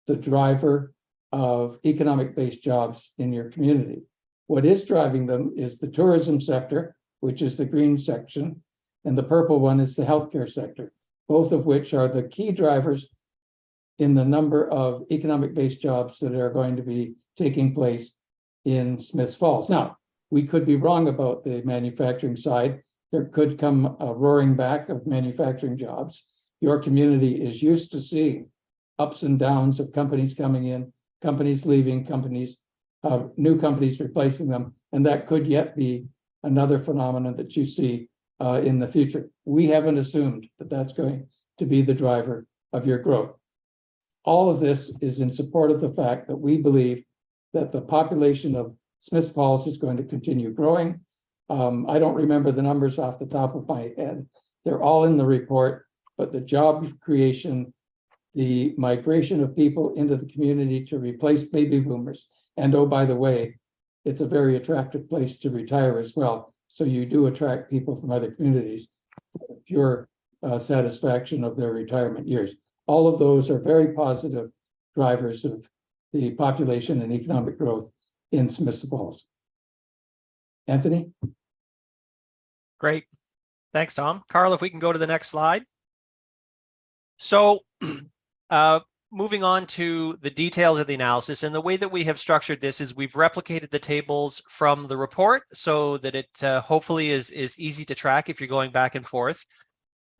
the driver of economic-based jobs in your community. What is driving them is the tourism sector, which is the green section, and the purple one is the healthcare sector, both of which are the key drivers in the number of economic-based jobs that are going to be taking place in Smiths Falls. Now, we could be wrong about the manufacturing side. There could come a roaring back of manufacturing jobs. Your community is used to seeing ups and downs of companies coming in, companies leaving, new companies replacing them, and that could yet be another phenomenon that you see in the future. We haven't assumed that that's going to be the driver of your growth. All of this is in support of the fact that we believe that the population of Smiths Falls is going to continue growing. I don't remember the numbers off the top of my head. They're all in the report, but the job creation, the migration of people into the community to replace baby boomers, and oh, by the way, it's a very attractive place to retire as well. So you do attract people from other communities for pure satisfaction of their retirement years. All of those are very positive drivers of the population and economic growth in Smiths Falls. Anthony? Great. Thanks, Tom. Carl, if we can go to the next slide. So moving on to the details of the analysis, and the way that we have structured this is we've replicated the tables from the report so that it hopefully is easy to track if you're going back and forth.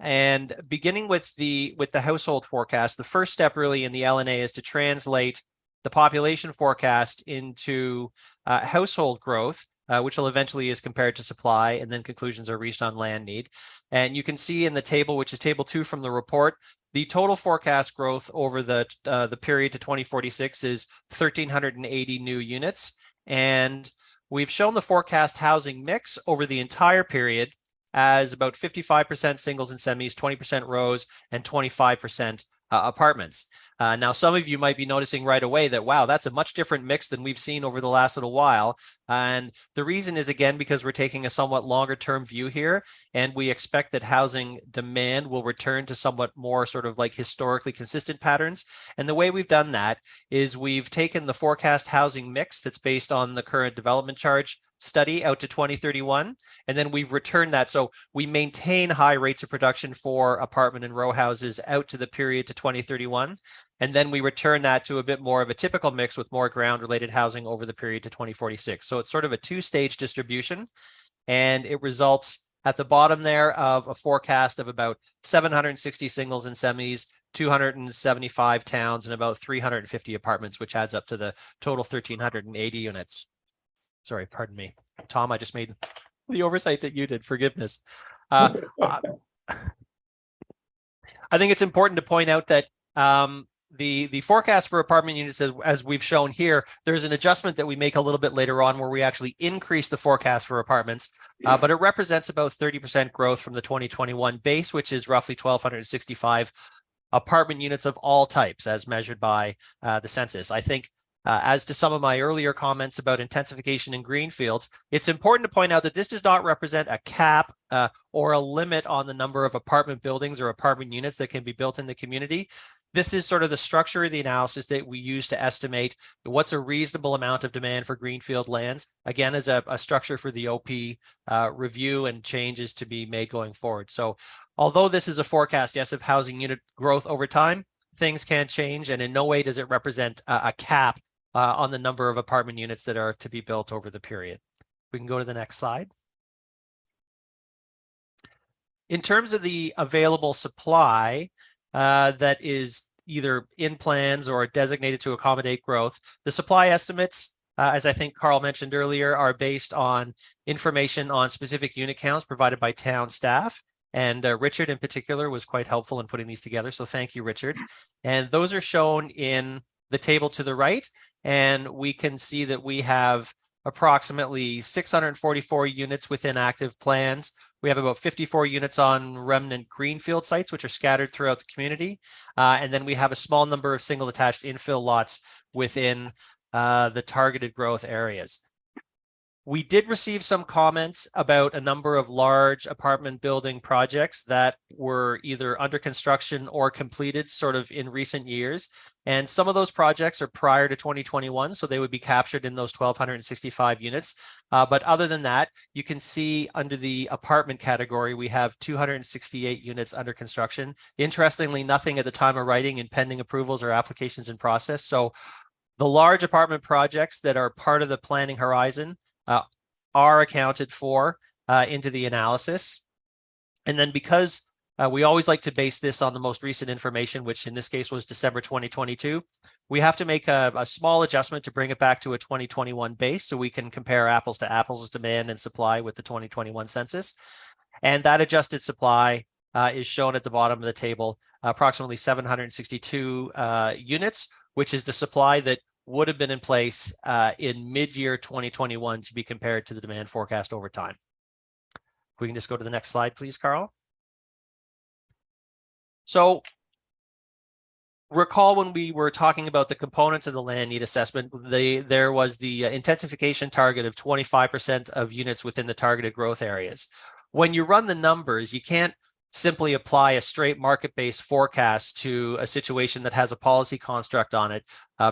And beginning with the household forecast, the first step really in the LNA is to translate the population forecast into household growth, which will eventually is compared to supply, and then conclusions are reached on land need. And you can see in the table, which is table 2 from the report, the total forecast growth over the period to 2046 is 1,380 new units. And we've shown the forecast housing mix over the entire period as about 55% singles and semis, 20% rows, and 25% apartments. Now, some of you might be noticing right away that, wow, that's a much different mix than we've seen over the last little while. And the reason is, again, because we're taking a somewhat longer term view here, and we expect that housing demand will return to somewhat more sort of like historically consistent patterns. And the way we've done that is we've taken the forecast housing mix that's based on the current development charge study out to 2031, and then we've returned that. So we maintain high rates of production for apartment and row houses out to the period to 2031. And then we return that to a bit more of a typical mix with more ground related housing over the period to 2046. So it's sort of a 2-stage distribution, and it results at the bottom there of a forecast of about 760 singles and semis, 275 towns, and about 350 apartments, which adds up to the total 1,380 units. Sorry, pardon me, Tom, I just made the oversight that you did. Forgiveness. I think it's important to point out that the forecast for apartment units, as we've shown here, there's an adjustment that we make a little bit later on where we actually increase the forecast for apartments, but it represents about 30% growth from the 2021 base, which is roughly 1,265 apartment units of all types as measured by the census. I think as to some of my earlier comments about intensification in greenfields, it's important to point out that this does not represent a cap or a limit on the number of apartment buildings or apartment units that can be built in the community. This is sort of the structure of the analysis that we use to estimate what's a reasonable amount of demand for greenfield lands, again, as a structure for the OP review and changes to be made going forward. So although this is a forecast, yes, of housing unit growth over time, things can change, and in no way does it represent a cap on the number of apartment units that are to be built over the period. We can go to the next slide. In terms of the available supply, that is either in plans or designated to accommodate growth. The supply estimates, as I think Carl mentioned earlier, are based on information on specific unit counts provided by town staff. And Richard in particular was quite helpful in putting these together. So thank you, Richard. And those are shown in the table to the right. And we can see that we have approximately 644 units within active plans. We have about 54 units on remnant greenfield sites, which are scattered throughout the community. And then we have a small number of single attached infill lots within the targeted growth areas. We did receive some comments about a number of large apartment building projects that were either under construction or completed sort of in recent years. And some of those projects are prior to 2021, so they would be captured in those 1,265 units. But other than that, you can see under the apartment category, we have 268 units under construction. Interestingly, nothing at the time of writing in pending approvals or applications in process. So the large apartment projects that are part of the planning horizon are accounted for into the analysis. And then because we always like to base this on the most recent information, which in this case was December 2022, we have to make a small adjustment to bring it back to a 2021 base so we can compare apples to apples demand and supply with the 2021 census. And that adjusted supply is shown at the bottom of the table, approximately 762 units, which is the supply that would have been in place in mid-year 2021 to be compared to the demand forecast over time. We can just go to the next slide, please, Carl. So recall when we were talking about the components of the land need assessment, there was the intensification target of 25% of units within the targeted growth areas. When you run the numbers, you can't simply apply a straight market-based forecast to a situation that has a policy construct on it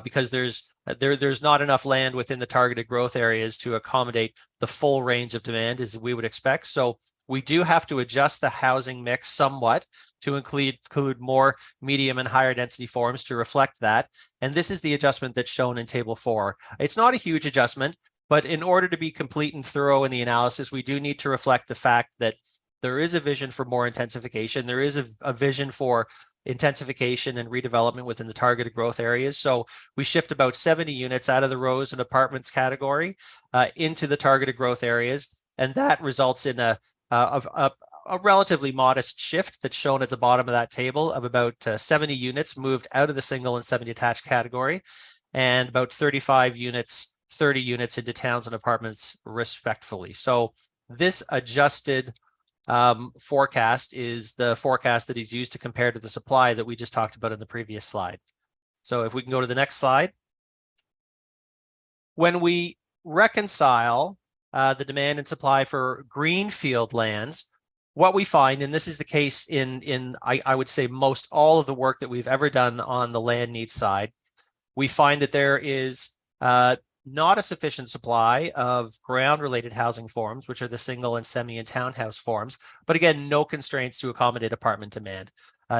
because there's not enough land within the targeted growth areas to accommodate the full range of demand as we would expect. So we do have to adjust the housing mix somewhat to include more medium and higher density forms to reflect that. And this is the adjustment that's shown in table 4. It's not a huge adjustment, but in order to be complete and thorough in the analysis, we do need to reflect the fact that there is a vision for more intensification. There is a vision for intensification and redevelopment within the targeted growth areas. So we shift about 70 units out of the rows and apartments category into the targeted growth areas. And that results in a relatively modest shift that's shown at the bottom of that table of about 70 units moved out of the single and semi-detached category and about 35 units, 30 units into towns and apartments respectively. So this adjusted forecast is the forecast that is used to compare to the supply that we just talked about in the previous slide. So if we can go to the next slide. When we reconcile the demand and supply for greenfield lands, what we find, and this is the case in I would say most all of the work that we've ever done on the land needs side, we find that there is not a sufficient supply of ground-related housing forms, which are the single and semi and townhouse forms, but again, no constraints to accommodate apartment demand.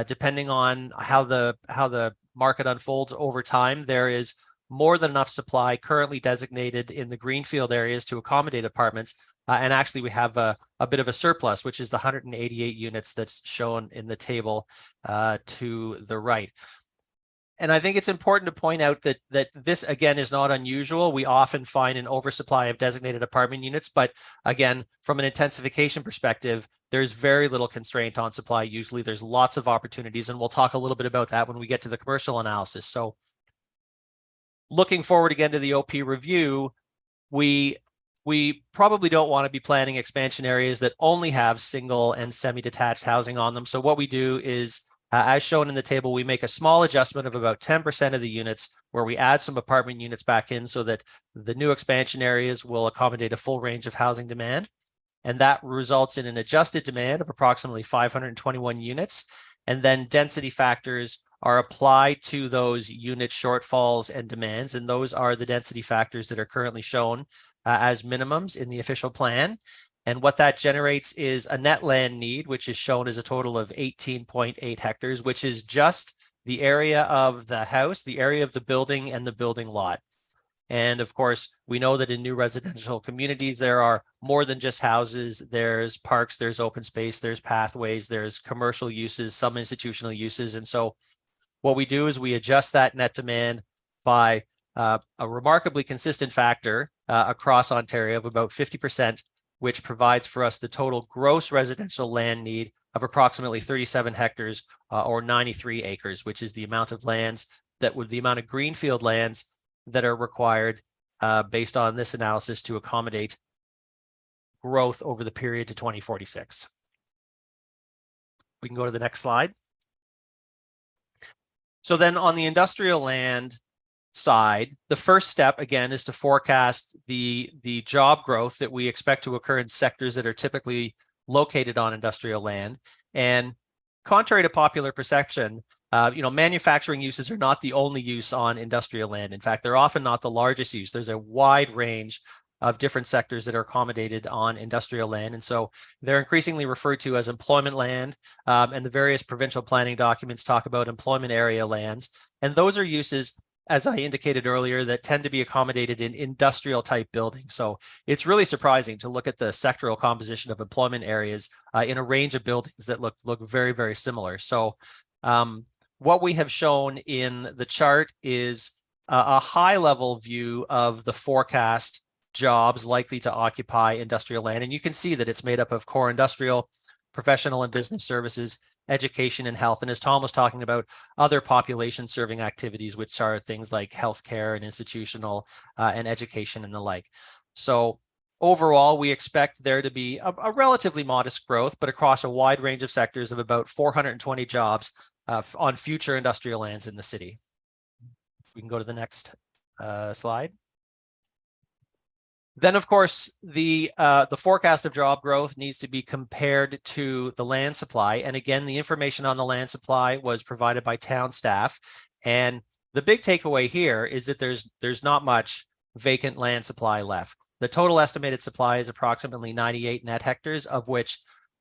Depending on how the market unfolds over time, there is more than enough supply currently designated in the greenfield areas to accommodate apartments. And actually, we have a bit of a surplus, which is the 188 units that's shown in the table to the right. I think it's important to point out that this, again, is not unusual. We often find an oversupply of designated apartment units, but again, from an intensification perspective, there's very little constraint on supply. Usually there's lots of opportunities, and we'll talk a little bit about that when we get to the commercial analysis. So looking forward again to the OP review, we probably don't want to be planning expansion areas that only have single and semi-detached housing on them. So what we do is, as shown in the table, we make a small adjustment of about 10% of the units where we add some apartment units back in so that the new expansion areas will accommodate a full range of housing demand. And that results in an adjusted demand of approximately 521 units. And then density factors are applied to those unit shortfalls and demands. And those are the density factors that are currently shown as minimums in the official plan. And what that generates is a net land need, which is shown as a total of 18.8 hectares, which is just the area of the house, the area of the building, and the building lot. And of course, we know that in new residential communities, there are more than just houses. There's parks, there's open space, there's pathways, there's commercial uses, some institutional uses. And so what we do is we adjust that net demand by a remarkably consistent factor across Ontario of about 50%, which provides for us the total gross residential land need of approximately 37 hectares or 93 acres, which is the amount of lands that would the amount of greenfield lands that are required based on this analysis to accommodate growth over the period to 2046. We can go to the next slide. So then on the industrial land side, the first step again is to forecast the job growth that we expect to occur in sectors that are typically located on industrial land. And contrary to popular perception, manufacturing uses are not the only use on industrial land. In fact, they're often not the largest use. There's a wide range of different sectors that are accommodated on industrial land. And so they're increasingly referred to as employment land, and the various provincial planning documents talk about employment area lands. And those are uses, as I indicated earlier, that tend to be accommodated in industrial type buildings. So it's really surprising to look at the sectoral composition of employment areas in a range of buildings that look very, very similar. So what we have shown in the chart is a high level view of the forecast jobs likely to occupy industrial land. And you can see that it's made up of core industrial, professional and business services, education and health. And as Tom was talking about, other population serving activities, which are things like healthcare and institutional and education and the like. So overall, we expect there to be a relatively modest growth, but across a wide range of sectors of about 420 jobs on future industrial lands in the city. We can go to the next slide. Then, of course, the forecast of job growth needs to be compared to the land supply. And again, the information on the land supply was provided by town staff. And the big takeaway here is that there's not much vacant land supply left. The total estimated supply is approximately 98 net hectares, of which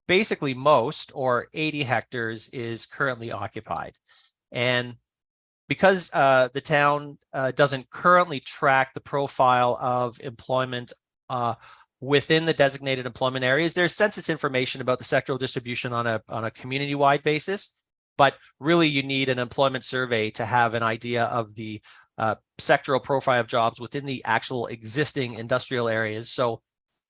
basically most, or 80 hectares, is currently occupied. And because the town doesn't currently track the profile of employment within the designated employment areas, there's census information about the sectoral distribution on a community-wide basis, but really you need an employment survey to have an idea of the sectoral profile of jobs within the actual existing industrial areas. So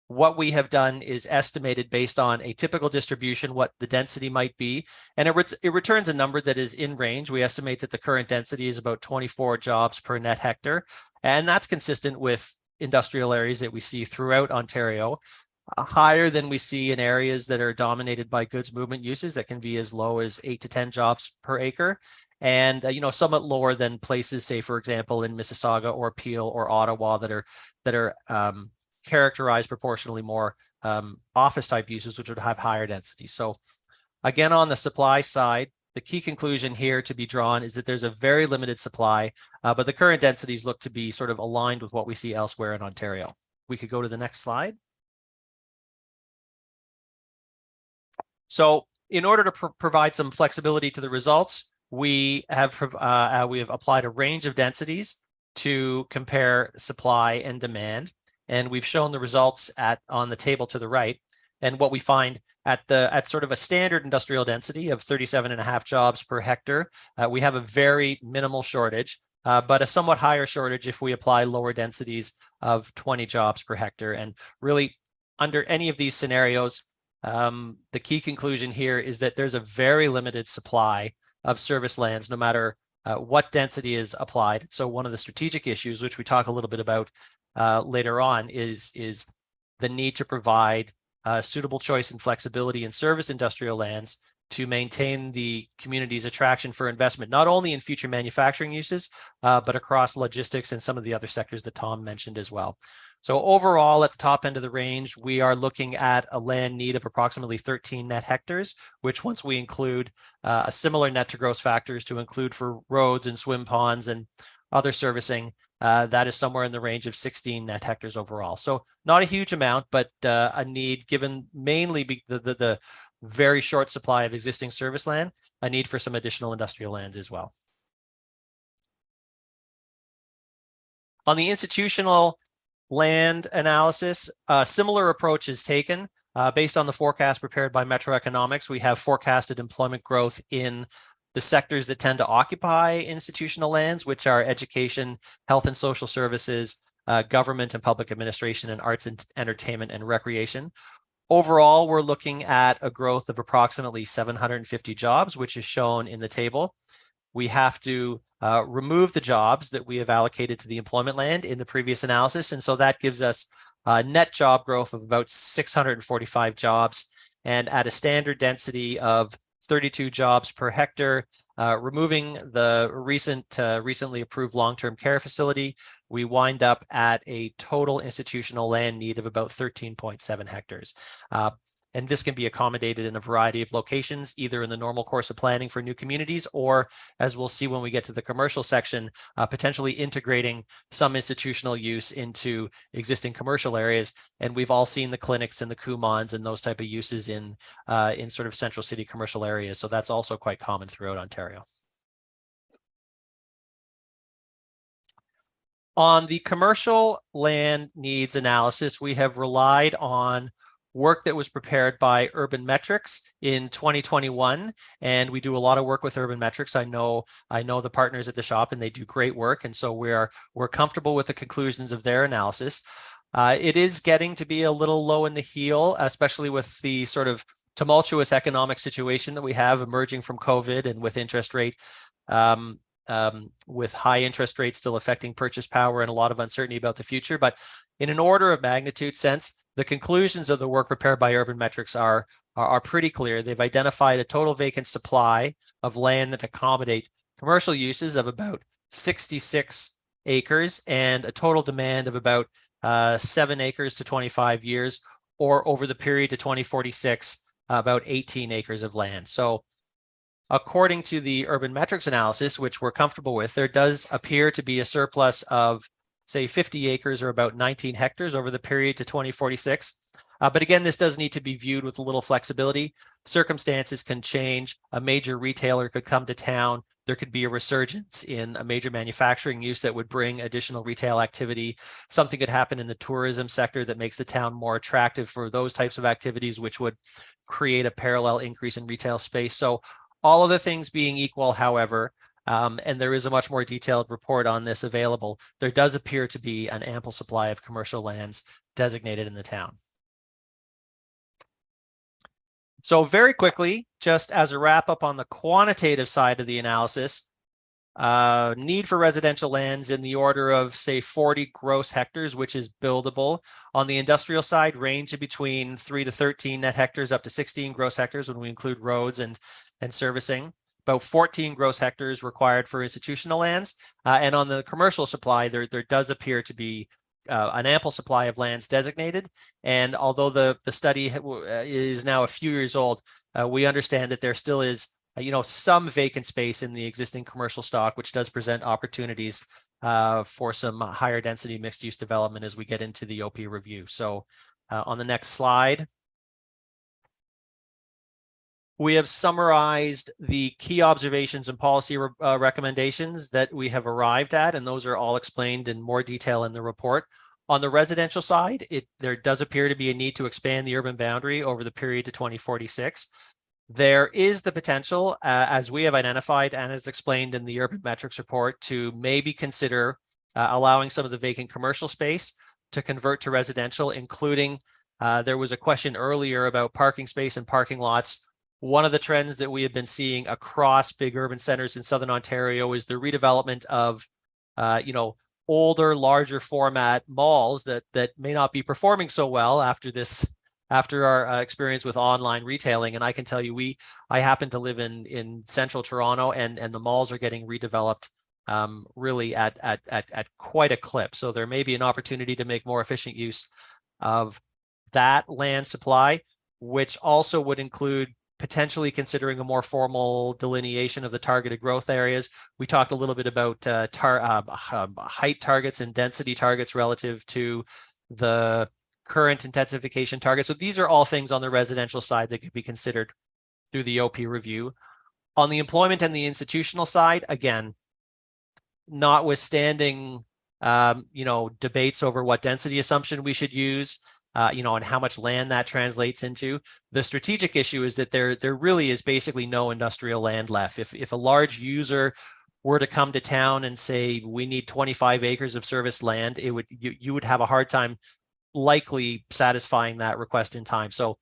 what we have done is estimated based on a typical distribution what the density might be, and it returns a number that is in range. We estimate that the current density is about 24 jobs per net hectare, and that's consistent with industrial areas that we see throughout Ontario, higher than we see in areas that are dominated by goods movement uses that can be as low as 8 to 10 jobs per acre, and somewhat lower than places, say for example in Mississauga or Peel or Ottawa that are characterized proportionally more office type uses, which would have higher density. So again, on the supply side, the key conclusion here to be drawn is that there's a very limited supply, but the current densities look to be sort of aligned with what we see elsewhere in Ontario. We could go to the next slide. So in order to provide some flexibility to the results, we have applied a range of densities to compare supply and demand. And we've shown the results on the table to the right. And what we find at sort of a standard industrial density of 37.5 jobs per hectare, we have a very minimal shortage, but a somewhat higher shortage if we apply lower densities of 20 jobs per hectare. And really, under any of these scenarios, the key conclusion here is that there's a very limited supply of service lands, no matter what density is applied. So one of the strategic issues, which we talk a little bit about later on, is the need to provide suitable choice and flexibility in service industrial lands to maintain the community's attraction for investment, not only in future manufacturing uses, but across logistics and some of the other sectors that Tom mentioned as well. So overall, at the top end of the range, we are looking at a land need of approximately 13 net hectares, which once we include a similar net to gross factors to include for roads and swim ponds and other servicing, that is somewhere in the range of 16 net hectares overall. So not a huge amount, but a need given mainly the very short supply of existing service land, a need for some additional industrial lands as well. On the institutional land analysis, a similar approach is taken based on the forecast prepared by Metro Economics. We have forecasted employment growth in the sectors that tend to occupy institutional lands, which are education, health and social services, government and public administration, and arts and entertainment and recreation. Overall, we're looking at a growth of approximately 750 jobs, which is shown in the table. We have to remove the jobs that we have allocated to the employment land in the previous analysis. And so that gives us net job growth of about 645 jobs. And at a standard density of 32 jobs per hectare, removing the recently approved long-term care facility, we wind up at a total institutional land need of about 13.7 hectares. And this can be accommodated in a variety of locations, either in the normal course of planning for new communities, or as we'll see when we get to the commercial section, potentially integrating some institutional use into existing commercial areas. And we've all seen the clinics and the Kumons and those type of uses in sort of central city commercial areas. So that's also quite common throughout Ontario. On the commercial land needs analysis, we have relied on work that was prepared by Urban Metrics in 2021, and we do a lot of work with Urban Metrics. I know the partners at the shop, and they do great work, and so we're comfortable with the conclusions of their analysis. It is getting to be a little low in the heel, especially with the sort of tumultuous economic situation that we have emerging from COVID, and with interest rate with high interest rates still affecting purchase power and a lot of uncertainty about the future. But in an order of magnitude sense, the conclusions of the work prepared by Urban Metrics are pretty clear. They've identified a total vacant supply of land that accommodate commercial uses of about 66 acres and a total demand of about 7 acres to 25 years, or over the period to 2046, about 18 acres of land. So according to the Urban Metrics analysis, which we're comfortable with, there does appear to be a surplus of, say, 50 acres or about 19 hectares over the period to 2046. But again, this does need to be viewed with a little flexibility. Circumstances can change. A major retailer could come to town. There could be a resurgence in a major manufacturing use that would bring additional retail activity. Something could happen in the tourism sector that makes the town more attractive for those types of activities, which would create a parallel increase in retail space. So all of the things being equal, however, and there is a much more detailed report on this available, there does appear to be an ample supply of commercial lands designated in the town. So very quickly, just as a wrap up on the quantitative side of the analysis, need for residential lands in the order of, say, 40 gross hectares, which is buildable. On the industrial side, range between 3 to 13 net hectares up to 16 gross hectares when we include roads and servicing. About 14 gross hectares required for institutional lands. And on the commercial supply, there does appear to be an ample supply of lands designated. And although the study is now a few years old, we understand that there still is some vacant space in the existing commercial stock, which does present opportunities for some higher density mixed use development as we get into the OP review. So on the next slide, we have summarized the key observations and policy recommendations that we have arrived at, and those are all explained in more detail in the report. On the residential side, there does appear to be a need to expand the urban boundary over the period to 2046. There is the potential, as we have identified and as explained in the urban metrics report, to maybe consider allowing some of the vacant commercial space to convert to residential, including there was a question earlier about parking space and parking lots. One of the trends that we have been seeing across big urban centers in Southern Ontario is the redevelopment of, older, larger format malls that may not be performing so well after our experience with online retailing. And I can tell you, I happen to live in central Toronto, and the malls are getting redeveloped really at quite a clip. So there may be an opportunity to make more efficient use of that land supply, which also would include potentially considering a more formal delineation of the targeted growth areas. We talked a little bit about height targets and density targets relative to the current intensification targets. So these are all things on the residential side that could be considered through the OP review. On the employment and the institutional side, again, notwithstanding debates over what density assumption we should use, and how much land that translates into. The strategic issue is that there really is basically no industrial land left. If a large user were to come to town and say, we need 25 acres of service land, you would have a hard time likely satisfying that request in time. So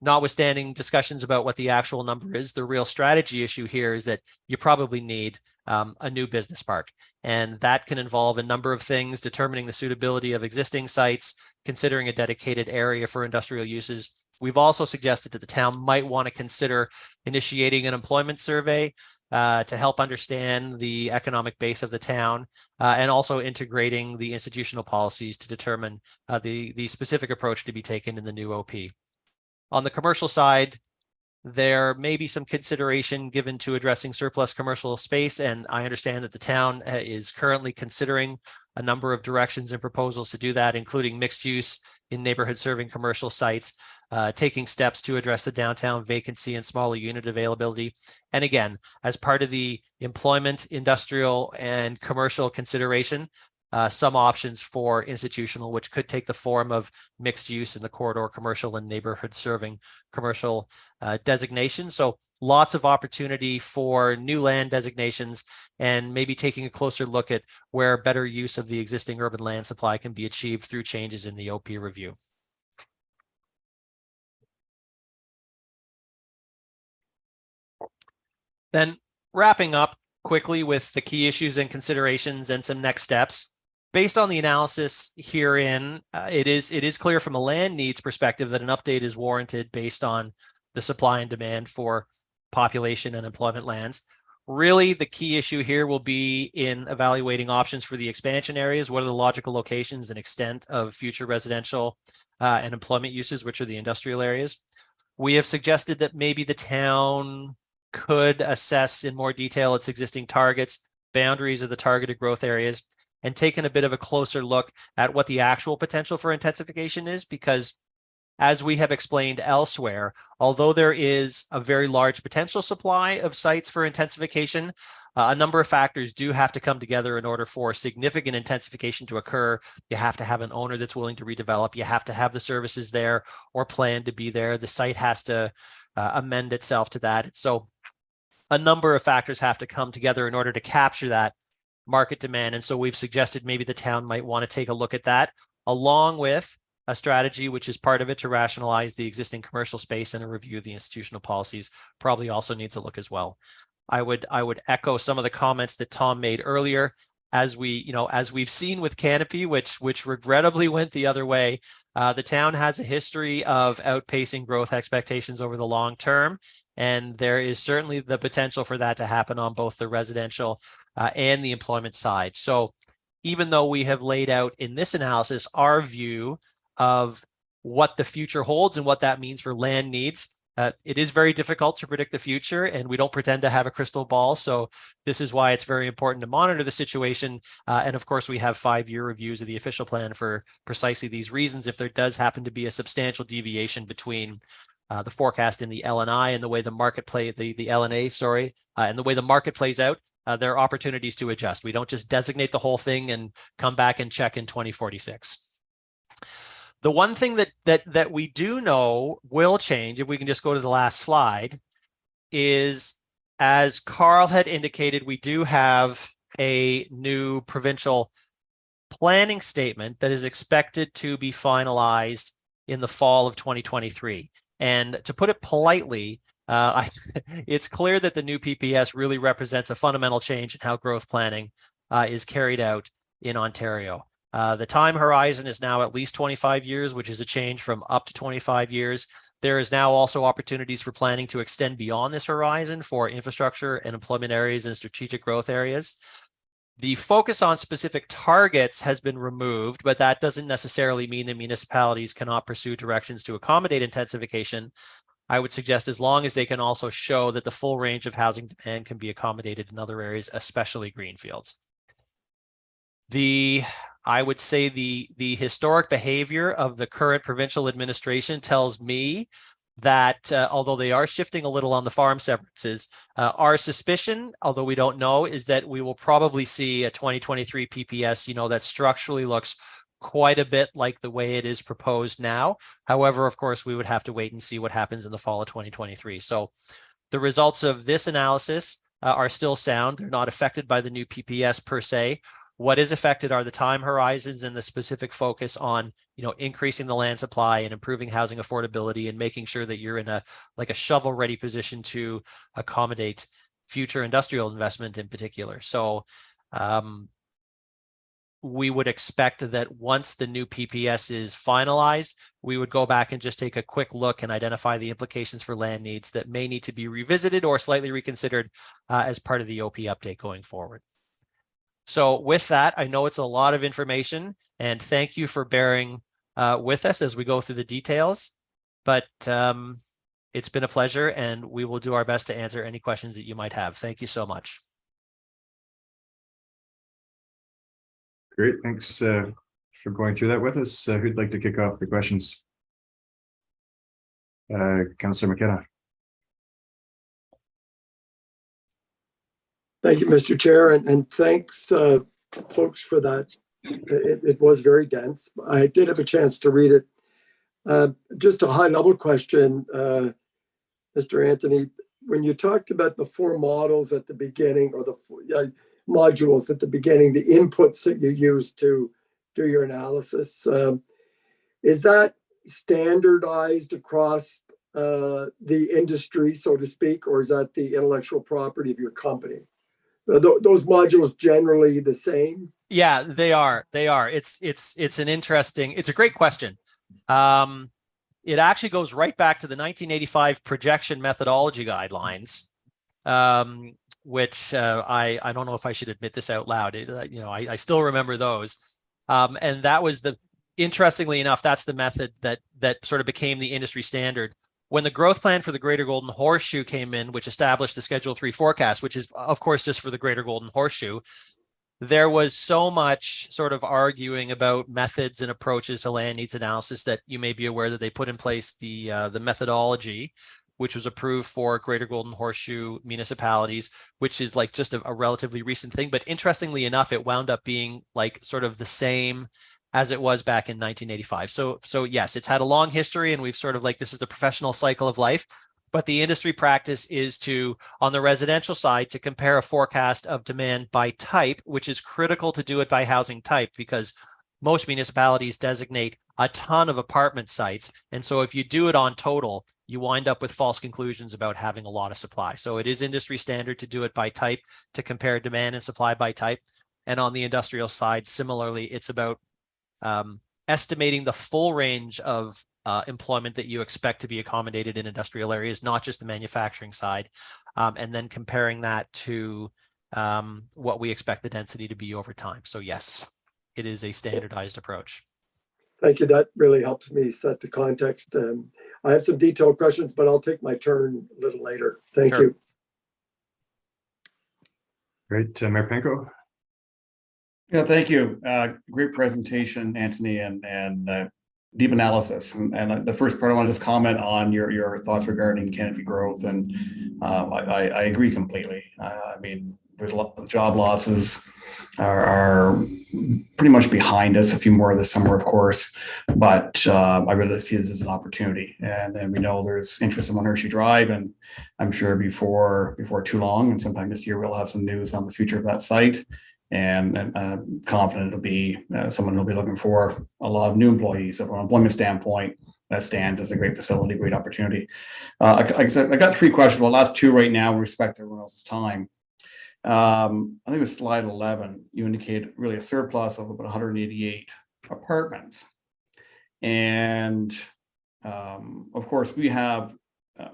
notwithstanding discussions about what the actual number is, the real strategy issue here is that you probably need a new business park. And that can involve a number of things: determining the suitability of existing sites, considering a dedicated area for industrial uses. We've also suggested that the town might want to consider initiating an employment survey to help understand the economic base of the town, and also integrating the institutional policies to determine the specific approach to be taken in the new OP. On the commercial side, there may be some consideration given to addressing surplus commercial space, and I understand that the town is currently considering a number of directions and proposals to do that, including mixed use in neighborhood serving commercial sites, taking steps to address the downtown vacancy and smaller unit availability. And again, as part of the employment, industrial, and commercial consideration, some options for institutional, which could take the form of mixed use in the corridor commercial and neighborhood serving commercial designation. So lots of opportunity for new land designations, and maybe taking a closer look at where better use of the existing urban land supply can be achieved through changes in the OP review. Then wrapping up quickly with the key issues and considerations and some next steps. Based on the analysis herein, it is clear from a land needs perspective that an update is warranted based on the supply and demand for population and employment lands. Really, the key issue here will be in evaluating options for the expansion areas. What are the logical locations and extent of future residential and employment uses, which are the industrial areas? We have suggested that maybe the town could assess in more detail its existing targets, boundaries of the targeted growth areas, and taken a bit of a closer look at what the actual potential for intensification is, because as we have explained elsewhere, although there is a very large potential supply of sites for intensification, a number of factors do have to come together in order for significant intensification to occur. You have to have an owner that's willing to redevelop. You have to have the services there or plan to be there. The site has to amend itself to that. So a number of factors have to come together in order to capture that market demand. And so we've suggested maybe the town might want to take a look at that, along with a strategy, which is part of it, to rationalize the existing commercial space, and a review of the institutional policies probably also needs a look as well. I would echo some of the comments that Tom made earlier. As we've seen with Canopy, which regrettably went the other way, the town has a history of outpacing growth expectations over the long term. And there is certainly the potential for that to happen on both the residential and the employment side. So even though we have laid out in this analysis our view of what the future holds and what that means for land needs, it is very difficult to predict the future, and we don't pretend to have a crystal ball. So this is why it's very important to monitor the situation. And of course, we have 5-year reviews of the official plan for precisely these reasons. If there does happen to be a substantial deviation between the forecast in the LNI and the way the market the LNA, sorry, and the way the market plays out, there are opportunities to adjust. We don't just designate the whole thing and come back and check in 2046. The one thing that we do know will change, if we can just go to the last slide, is, as Carl had indicated, we do have a new provincial planning statement that is expected to be finalized in the fall of 2023. And to put it politely, it's clear that the new PPS really represents a fundamental change in how growth planning is carried out in Ontario. The time horizon is now at least 25 years, which is a change from up to 25 years. There is now also opportunities for planning to extend beyond this horizon for infrastructure and employment areas and strategic growth areas. The focus on specific targets has been removed, but that doesn't necessarily mean that municipalities cannot pursue directions to accommodate intensification. I would suggest, as long as they can also show that the full range of housing demand can be accommodated in other areas, especially greenfields. I would say the historic behavior of the current provincial administration tells me that although they are shifting a little on the farm severances, our suspicion, although we don't know, is that we will probably see a 2023 PPS, that structurally looks quite a bit like the way it is proposed now. However, of course, we would have to wait and see what happens in the fall of 2023. So the results of this analysis are still sound. They're not affected by the new PPS per se. What is affected are the time horizons and the specific focus on, increasing the land supply and improving housing affordability and making sure that you're in a shovel-ready position to accommodate future industrial investment in particular. So we would expect that once the new PPS is finalized, we would go back and just take a quick look and identify the implications for land needs that may need to be revisited or slightly reconsidered as part of the OP update going forward. So with that, I know it's a lot of information, and thank you for bearing with us as we go through the details, but it's been a pleasure, and we will do our best to answer any questions that you might have. Thank you so much. Great, thanks for going through that with us. Who'd like to kick off the questions? Councillor McKenna. Thank you, Mr. Chair, and thanks, folks, for that. It was very dense. I did have a chance to read it. Just a high-level question, Mr. Anthony. When you talked about the 4 models at the beginning, or the 4 modules at the beginning, the inputs that you use to do your analysis, is that standardized across the industry, so to speak, or is that the intellectual property of your company? Those modules generally the same? Yeah, they are. It's a great question. It actually goes right back to the 1985 projection methodology guidelines, which I don't know if I should admit this out loud. I still remember those. And that was interestingly enough, that's the method that sort of became the industry standard. When the growth plan for the Greater Golden Horseshoe came in, which established the Schedule 3 forecast, which is, of course, just for the Greater Golden Horseshoe, there was so much sort of arguing about methods and approaches to land needs analysis that you may be aware that they put in place the methodology, which was approved for Greater Golden Horseshoe municipalities, which is like just a relatively recent thing. But interestingly enough, it wound up being like sort of the same as it was back in 1985. So yes, it's had a long history, and we've sort of this is the professional cycle of life. But the industry practice is to, on the residential side, to compare a forecast of demand by type, which is critical to do it by housing type, because most municipalities designate a ton of apartment sites. And so if you do it on total, you wind up with false conclusions about having a lot of supply. So it is industry standard to do it by type, to compare demand and supply by type. And on the industrial side, similarly, it's about estimating the full range of employment that you expect to be accommodated in industrial areas, not just the manufacturing side, and then comparing that to what we expect the density to be over time. So yes, it is a standardized approach. Thank you. That really helps me set the context. I have some detailed questions, but I'll take my turn a little later. Thank Sure. you. Great, Mayor Penko. Yeah, thank you. Great presentation, Anthony, and deep analysis. And the first part, I want to just comment on your thoughts regarding canopy growth. And I agree completely. I mean, there's a lot of job losses are pretty much behind us. A few more this summer, of course, but I really see this as an opportunity. And we know there's interest in One Hershey Drive, and I'm sure before too long, and sometime this year, we'll have some news on the future of that site. And I'm confident it'll be someone who'll be looking for a lot of new employees. So from an employment standpoint, that stands as a great facility, great opportunity. I got 3 questions. Well, last 2 right now with respect to everyone else's time. I think it was slide 11. You indicated really a surplus of about 188 apartments. And of course, we have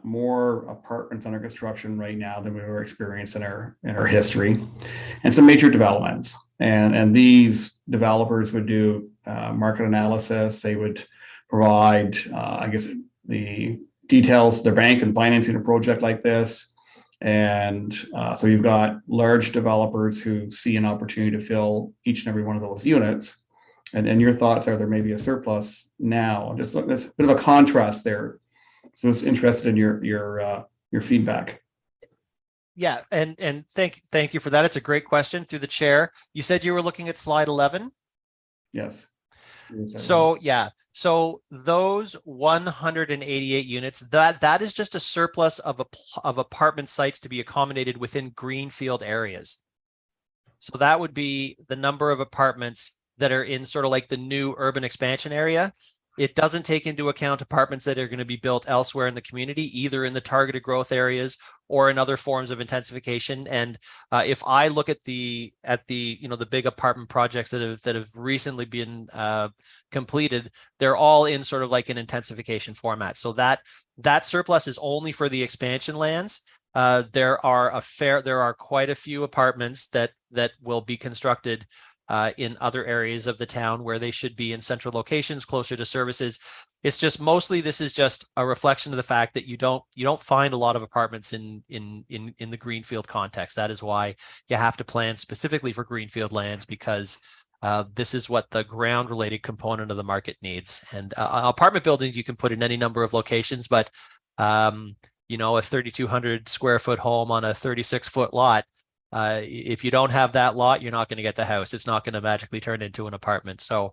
more apartments under construction right now than we were experiencing in our history, and some major developments. And these developers would do market analysis. They would provide, I guess, the details, their bank and financing a project like this. And so you've got large developers who see an opportunity to fill each and every one of those units. And your thoughts are there may be a surplus now? Just there's a bit of a contrast there. So it's interested in your feedback. Yeah, and thank you for that. It's a great question through the chair. You said you were looking at slide 11. Yes. So yeah, so those 188 units, that is just a surplus of apartment sites to be accommodated within greenfield areas. So that would be the number of apartments that are in sort of like the new urban expansion area. It doesn't take into account apartments that are going to be built elsewhere in the community, either in the targeted growth areas or in other forms of intensification. And if I look at the the big apartment projects that have recently been completed, they're all in sort of like an intensification format. So that surplus is only for the expansion lands. There are quite a few apartments that will be constructed in other areas of the town where they should be in central locations closer to services. It's just mostly this is just a reflection of the fact that you don't find a lot of apartments in the greenfield context. That is why you have to plan specifically for greenfield lands, because this is what the ground related component of the market needs. And apartment buildings you can put in any number of locations, but a 3,200 square foot home on a 36-foot lot, if you don't have that lot, you're not going to get the house. It's not going to magically turn into an apartment. So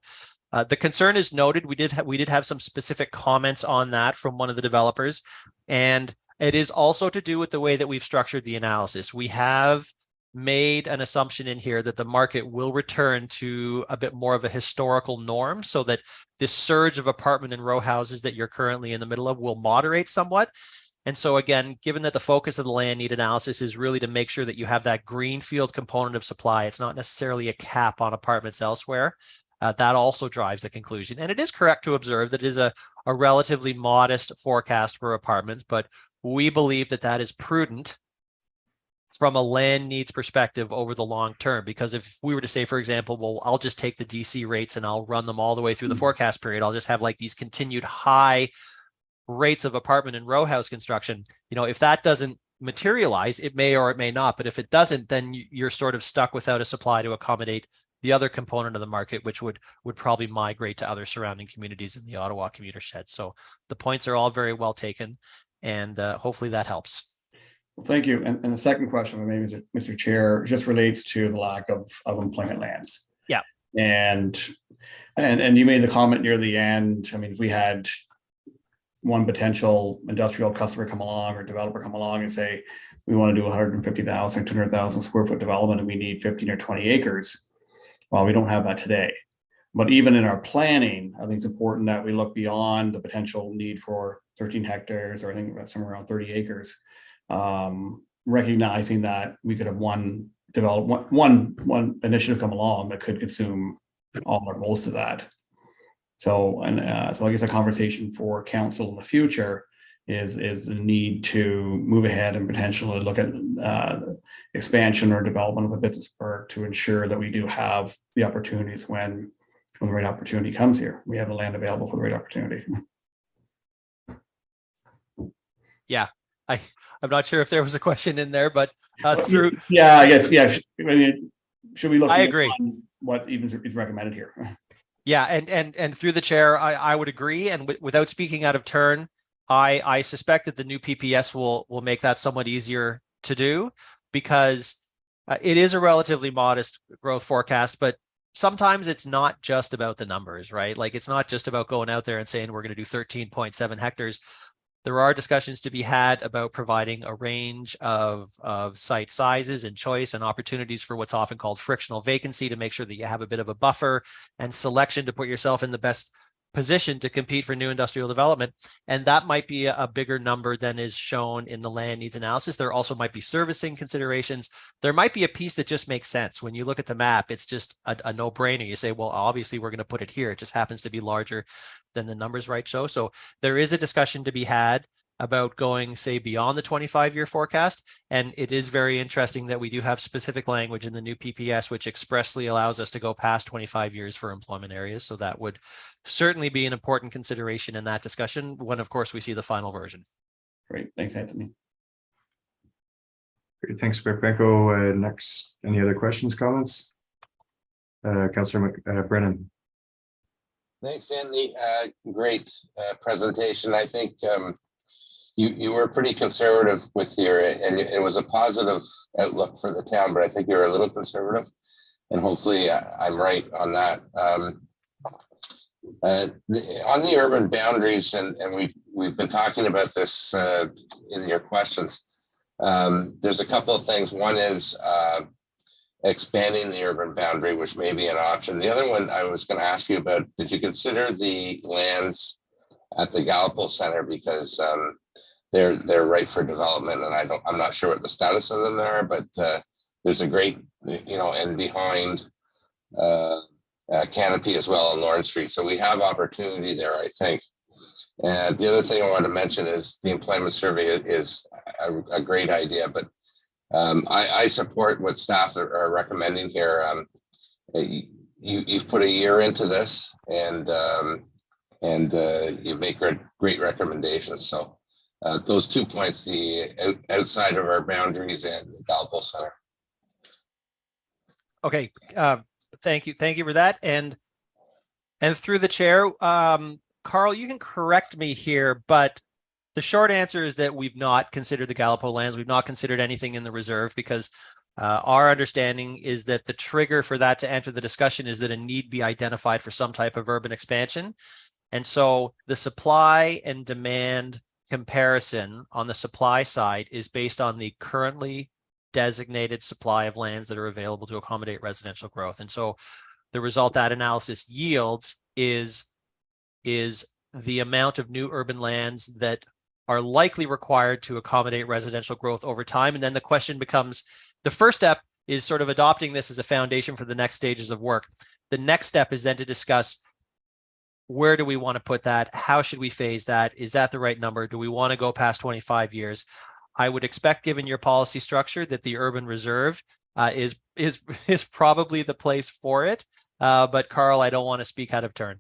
the concern is noted. We did have some specific comments on that from one of the developers, and it is also to do with the way that we've structured the analysis. We have made an assumption in here that the market will return to a bit more of a historical norm, so that this surge of apartment and row houses that you're currently in the middle of will moderate somewhat. And so again, given that the focus of the land need analysis is really to make sure that you have that greenfield component of supply, it's not necessarily a cap on apartments elsewhere. That also drives the conclusion. And it is correct to observe that it is a relatively modest forecast for apartments, but we believe that is prudent from a land needs perspective over the long term. Because if we were to say, for example, well, I'll just take the DC rates and I'll run them all the way through the forecast period, I'll just have like these continued high rates of apartment and row house construction, if that doesn't materialize, it may or it may not. But if it doesn't, then you're sort of stuck without a supply to accommodate the other component of the market, which would probably migrate to other surrounding communities in the Ottawa commuter shed. So the points are all very well taken, and hopefully that helps. Well, thank you. And the second question, maybe, Mr. Chair, just relates to the lack of employment lands. Yeah. And you made the comment near the end. I mean, if we had one potential industrial customer come along or developer come along and say, we want to do 150,000, 200,000 square foot development and we need 15 or 20 acres. Well, we don't have that today. But even in our planning, I think it's important that we look beyond the potential need for 13 hectares, or I think somewhere around 30 acres, recognizing that we could have one initiative come along that could consume all or most of that. So I guess a conversation for council in the future is the need to move ahead and potentially look at expansion or development of a business park to ensure that we do have the opportunities when the right opportunity comes here. We have the land available for the right opportunity. Yeah, I'm not sure if there was a question in there, but through. Yeah, I guess, yeah. Should we look? I agree. What even is recommended here? Yeah, and through the chair, I would agree. And without speaking out of turn, I suspect that the new PPS will make that somewhat easier to do, because it is a relatively modest growth forecast, but sometimes it's not just about the numbers, right? Like it's not just about going out there and saying we're going to do 13.7 hectares. There are discussions to be had about providing a range of site sizes and choice and opportunities for what's often called frictional vacancy to make sure that you have a bit of a buffer and selection to put yourself in the best position to compete for new industrial development. And that might be a bigger number than is shown in the land needs analysis. There also might be servicing considerations. There might be a piece that just makes sense. When you look at the map, it's just a no-brainer. You say, well, obviously we're going to put it here. It just happens to be larger than the numbers right show. So there is a discussion to be had about going, say, beyond the 25-year forecast. And it is very interesting that we do have specific language in the new PPS, which expressly allows us to go past 25 years for employment areas. So that would certainly be an important consideration in that discussion when, of course, we see the final version. Great, thanks, Anthony. Great, thanks, Mayor Penko. Next, any other questions, comments? Councillor Brennan. Thanks, Anthony. Great presentation. I think you were pretty conservative with your, and it was a positive outlook for the town, but I think you're a little conservative, and hopefully I'm right on that. On the urban boundaries, and we've been talking about this in your questions. There's a couple of things. One is expanding the urban boundary, which may be an option. The other one I was going to ask you about, did you consider the lands at the Gallipo Center, because they're right for development, and I'm not sure what the status of them are, but there's a great, and behind Canopy as well on Lawrence Street. So we have opportunity there, I think. And the other thing I want to mention is the employment survey is a great idea, but I support what staff are recommending here. You've put a year into this, and you make great recommendations. So those 2 points, the outside of our boundaries and the Gallipo Center. Okay, thank you for that. And through the chair, Carl, you can correct me here, but the short answer is that we've not considered the Gallipo lands. We've not considered anything in the reserve, because our understanding is that the trigger for that to enter the discussion is that a need be identified for some type of urban expansion. And so the supply and demand comparison on the supply side is based on the currently designated supply of lands that are available to accommodate residential growth. And so the result that analysis yields is the amount of new urban lands that are likely required to accommodate residential growth over time. And then the question becomes, the first step is sort of adopting this as a foundation for the next stages of work. The next step is then to discuss, where do we want to put that? How should we phase that? Is that the right number? Do we want to go past 25 years? I would expect, given your policy structure, that the urban reserve is probably the place for it. But Carl, I don't want to speak out of turn.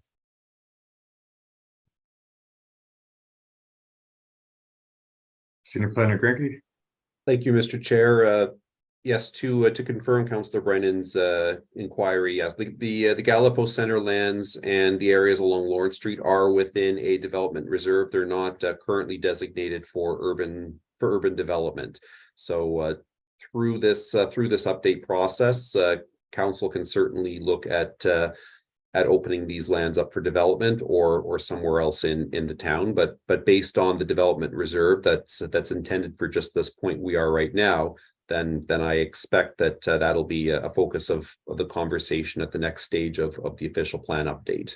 Senior Planner Grinke. Thank you, Mr. Chair. Yes, to confirm Councillor Brennan's inquiry, yes, the Gallipo Center lands and the areas along Lawrence Street are within a development reserve. They're not currently designated for urban development. So through this update process, council can certainly look at opening these lands up for development or somewhere else in the town, but based on the development reserve that's intended for just this point we are right now, then I expect that that'll be a focus of the conversation at the next stage of the official plan update.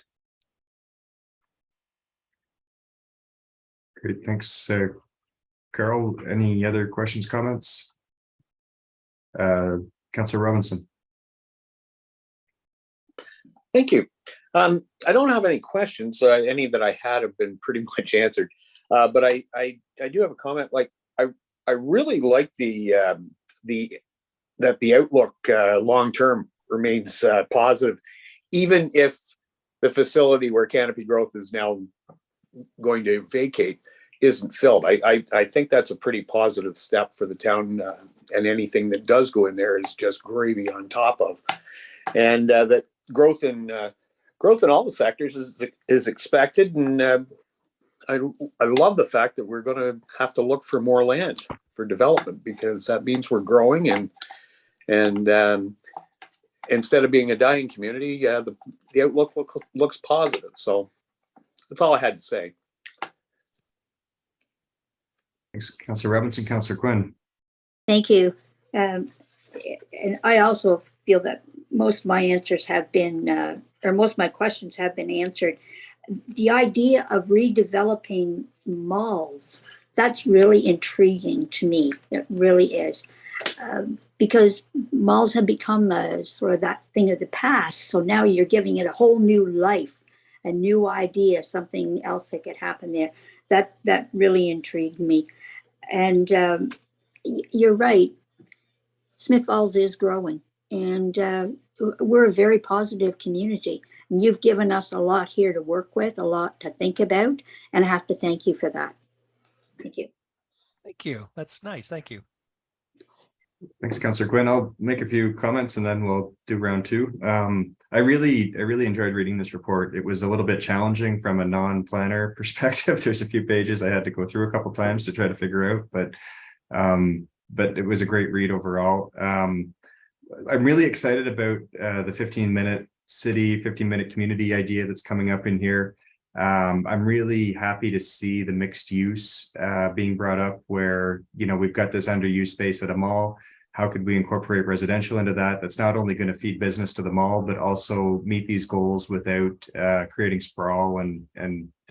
Great, thanks, Carl. Any other questions, comments? Councillor Robinson. Thank you. I don't have any questions. Any that I had have been pretty much answered. But I do have a comment. Like I really like that the outlook long term remains positive, even if the facility where Canopy Growth is now going to vacate isn't filled. I think that's a pretty positive step for the town, and anything that does go in there is just gravy on top of. And that growth in all the sectors is expected, and I love the fact that we're going to have to look for more land for development, because that means we're growing, And instead of being a dying community, the outlook looks positive. So that's all I had to say. Thanks, Councillor Robinson. Councillor Quinn. Thank you. And I also feel that most of my answers have been, or most of my questions have been answered. The idea of redeveloping malls, that's really intriguing to me. It really is. Because malls have become a, sort of that thing of the past. So now you're giving it a whole new life, a new idea, something else that could happen there. That really intrigued me. And you're right. Smith Falls is growing, and we're a very positive community. And you've given us a lot here to work with, a lot to think about, and I have to thank you for that. Thank you. Thank you. That's nice. Thank you. Thanks, Councillor Quinn. I'll make a few comments and then we'll do round two. I really enjoyed reading this report. It was a little bit challenging from a non-planner perspective. There's a few pages I had to go through a couple times to try to figure out, but it was a great read overall. I'm really excited about the 15-minute city, 15-minute community idea that's coming up in here. I'm really happy to see the mixed use being brought up where, you know, we've got this underused space at a mall. How could we incorporate residential into that? That's not only going to feed business to the mall, but also meet these goals without creating sprawl and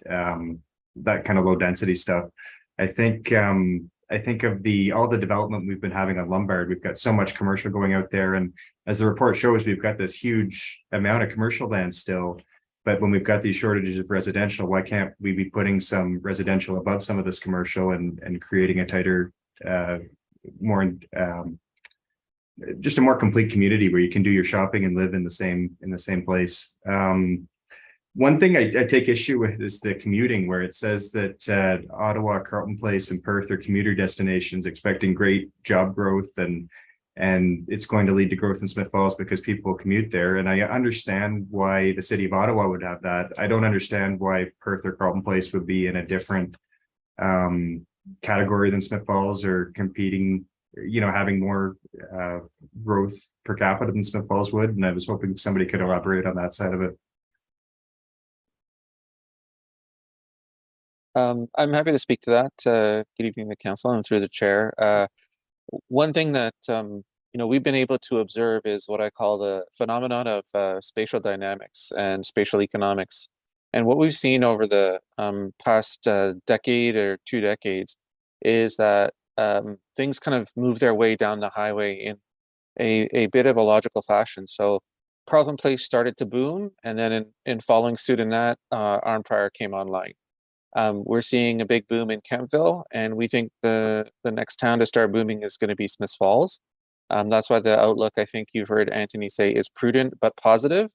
that kind of low density stuff. I think of all the development we've been having on Lombard. We've got so much commercial going out there, and as the report shows, we've got this huge amount of commercial land still. But when we've got these shortages of residential, why can't we be putting some residential above some of this commercial and creating a tighter, just a more complete community where you can do your shopping and live in the same place. One thing I take issue with is the commuting, where it says that Ottawa, Carleton Place, and Perth are commuter destinations, expecting great job growth, and it's going to lead to growth in Smith Falls because people commute there. And I understand why the city of Ottawa would have that. I don't understand why Perth or Carleton Place would be in a different category than Smith Falls, or competing, you know, having more growth per capita than Smith Falls would. And I was hoping somebody could elaborate on that side of it. I'm happy to speak to that. Good evening, the council, and through the chair. One thing that we've been able to observe is what I call the phenomenon of spatial dynamics and spatial economics. And what we've seen over the past decade or 2 decades is that things kind of move their way down the highway in a bit of a logical fashion. So Carleton Place started to boom, and then in following suit in that, Arnprior came online. We're seeing a big boom in Kentville, and we think the next town to start booming is going to be Smith Falls. That's why the outlook, I think you've heard Anthony say, is prudent but positive.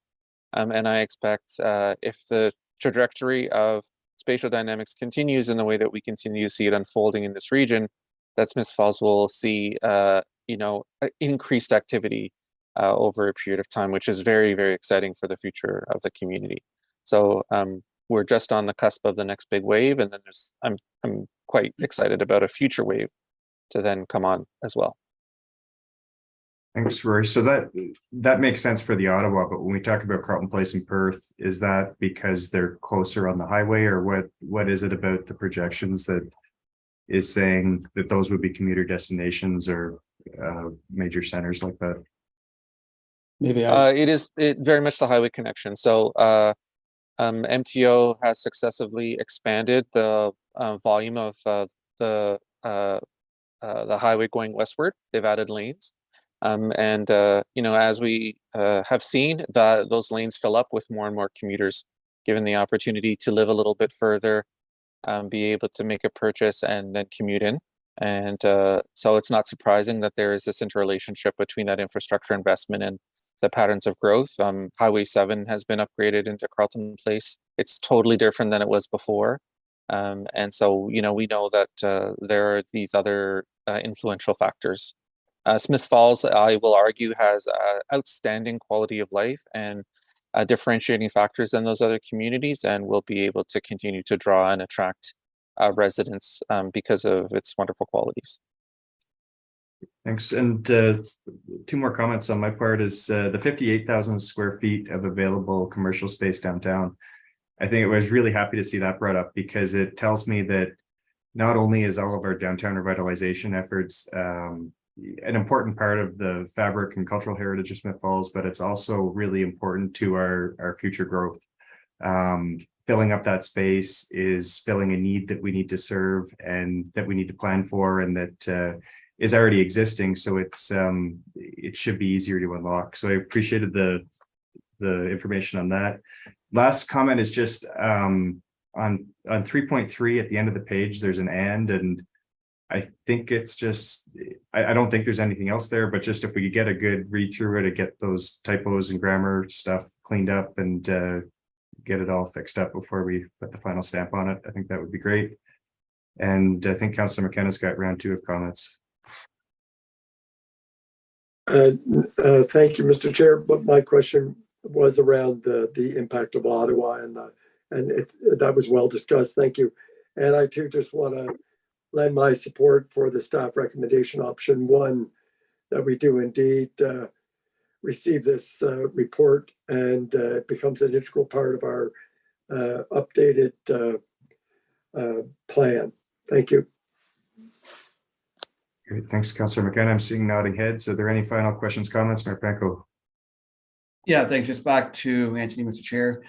And I expect if the trajectory of spatial dynamics continues in the way that we continue to see it unfolding in this region, that Smith Falls will see increased activity over a period of time, which is very, very exciting for the future of the community. So we're just on the cusp of the next big wave, and then I'm quite excited about a future wave to then come on as well. Thanks, Rory. So that makes sense for the Ottawa, but when we talk about Carleton Place and Perth, is that because they're closer on the highway, or what is it about the projections that is saying that those would be commuter destinations or major centers like that? Maybe it is very much the highway connection. So MTO has successively expanded the volume of the highway going westward. They've added lanes. As we have seen, those lanes fill up with more and more commuters, given the opportunity to live a little bit further, be able to make a purchase and then commute in. And so it's not surprising that there is this interrelationship between that infrastructure investment and the patterns of growth. Highway 7 has been upgraded into Carleton Place. It's totally different than it was before. And so, we know that there are these other influential factors. Smith Falls, I will argue, has outstanding quality of life and differentiating factors than those other communities, and will be able to continue to draw and attract residents because of its wonderful qualities. Thanks. And two more comments on my part is the 58,000 square feet of available commercial space downtown. I think I was really happy to see that brought up because it tells me that not only is all of our downtown revitalization efforts an important part of the fabric and cultural heritage of Smith Falls, but it's also really important to our future growth. Filling up that space is filling a need that we need to serve and that we need to plan for, and that is already existing. So it should be easier to unlock. So I appreciated the information on that. Last comment is just on 3.3 at the end of the page, there's an and I think it's just, I don't think there's anything else there, but just if we could get a good read through it to get those typos and grammar stuff cleaned up and get it all fixed up before we put the final stamp on it, I think that would be great. And I think Councillor McKenna's got round 2 of comments. Thank you, Mr. Chair, but my question was around the impact of Ottawa, and that was well discussed. Thank you. And I too just want to lend my support for the staff recommendation option 1, that we do indeed receive this report, and it becomes an integral part of our updated plan. Thank you. Great, thanks, Councillor McKenna. I'm seeing nodding heads. Are there any final questions, comments, Mayor Panko? Yeah, thanks. Just back to Anthony, Mr. Chair.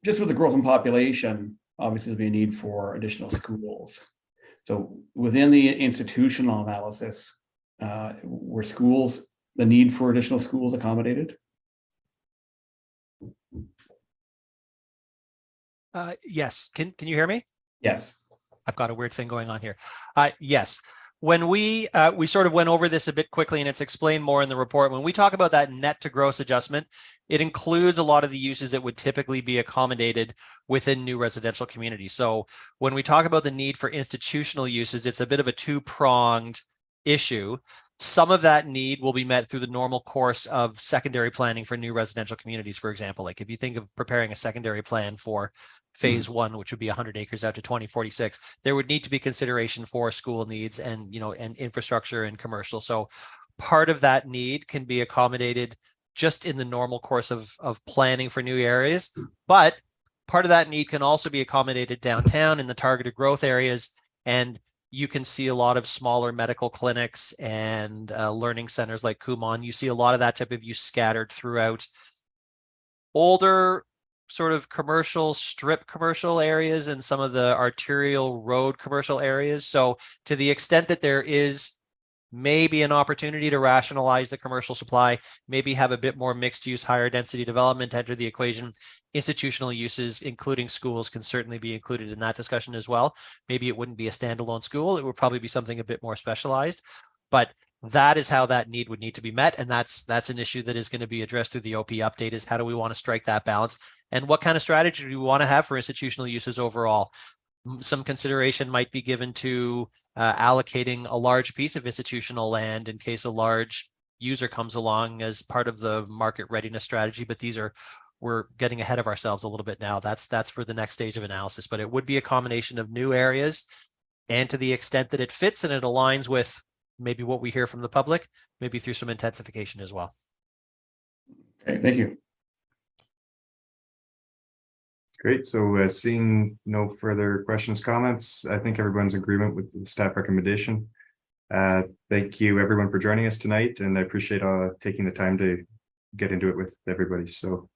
Just with the growth in population, obviously there'll be a need for additional schools. So within the institutional analysis, were schools, the need for additional schools accommodated? Yes. Can you hear me? Yes. I've got a weird thing going on here. Yes. When we sort of went over this a bit quickly, and it's explained more in the report, when we talk about that net to gross adjustment, it includes a lot of the uses that would typically be accommodated within new residential communities. So when we talk about the need for institutional uses, it's a bit of a two-pronged issue. Some of that need will be met through the normal course of secondary planning for new residential communities, for example. Like if you think of preparing a secondary plan for phase 1, which would be 100 acres out to 2046, there would need to be consideration for school needs and, and infrastructure and commercial. So part of that need can be accommodated just in the normal course of planning for new areas. But part of that need can also be accommodated downtown in the targeted growth areas. And you can see a lot of smaller medical clinics and learning centers like Kumon. You see a lot of that type of use scattered throughout older sort of strip commercial areas and some of the arterial road commercial areas. So to the extent that there is maybe an opportunity to rationalize the commercial supply, maybe have a bit more mixed use, higher density development enter the equation, institutional uses, including schools, can certainly be included in that discussion as well. Maybe it wouldn't be a standalone school. It would probably be something a bit more specialized, but that is how that need would need to be met. And that's an issue that is going to be addressed through the OP update, is how do we want to strike that balance? And what kind of strategy do we want to have for institutional uses overall? Some consideration might be given to allocating a large piece of institutional land in case a large user comes along as part of the market readiness strategy. But we're getting ahead of ourselves a little bit now. That's for the next stage of analysis, but it would be a combination of new areas, and to the extent that it fits and it aligns with maybe what we hear from the public, maybe through some intensification as well. Okay, thank you. Great. So seeing no further questions, comments, I think everyone's in agreement with the staff recommendation. Thank you everyone for joining us tonight, and I appreciate taking the time to get into it with everybody. So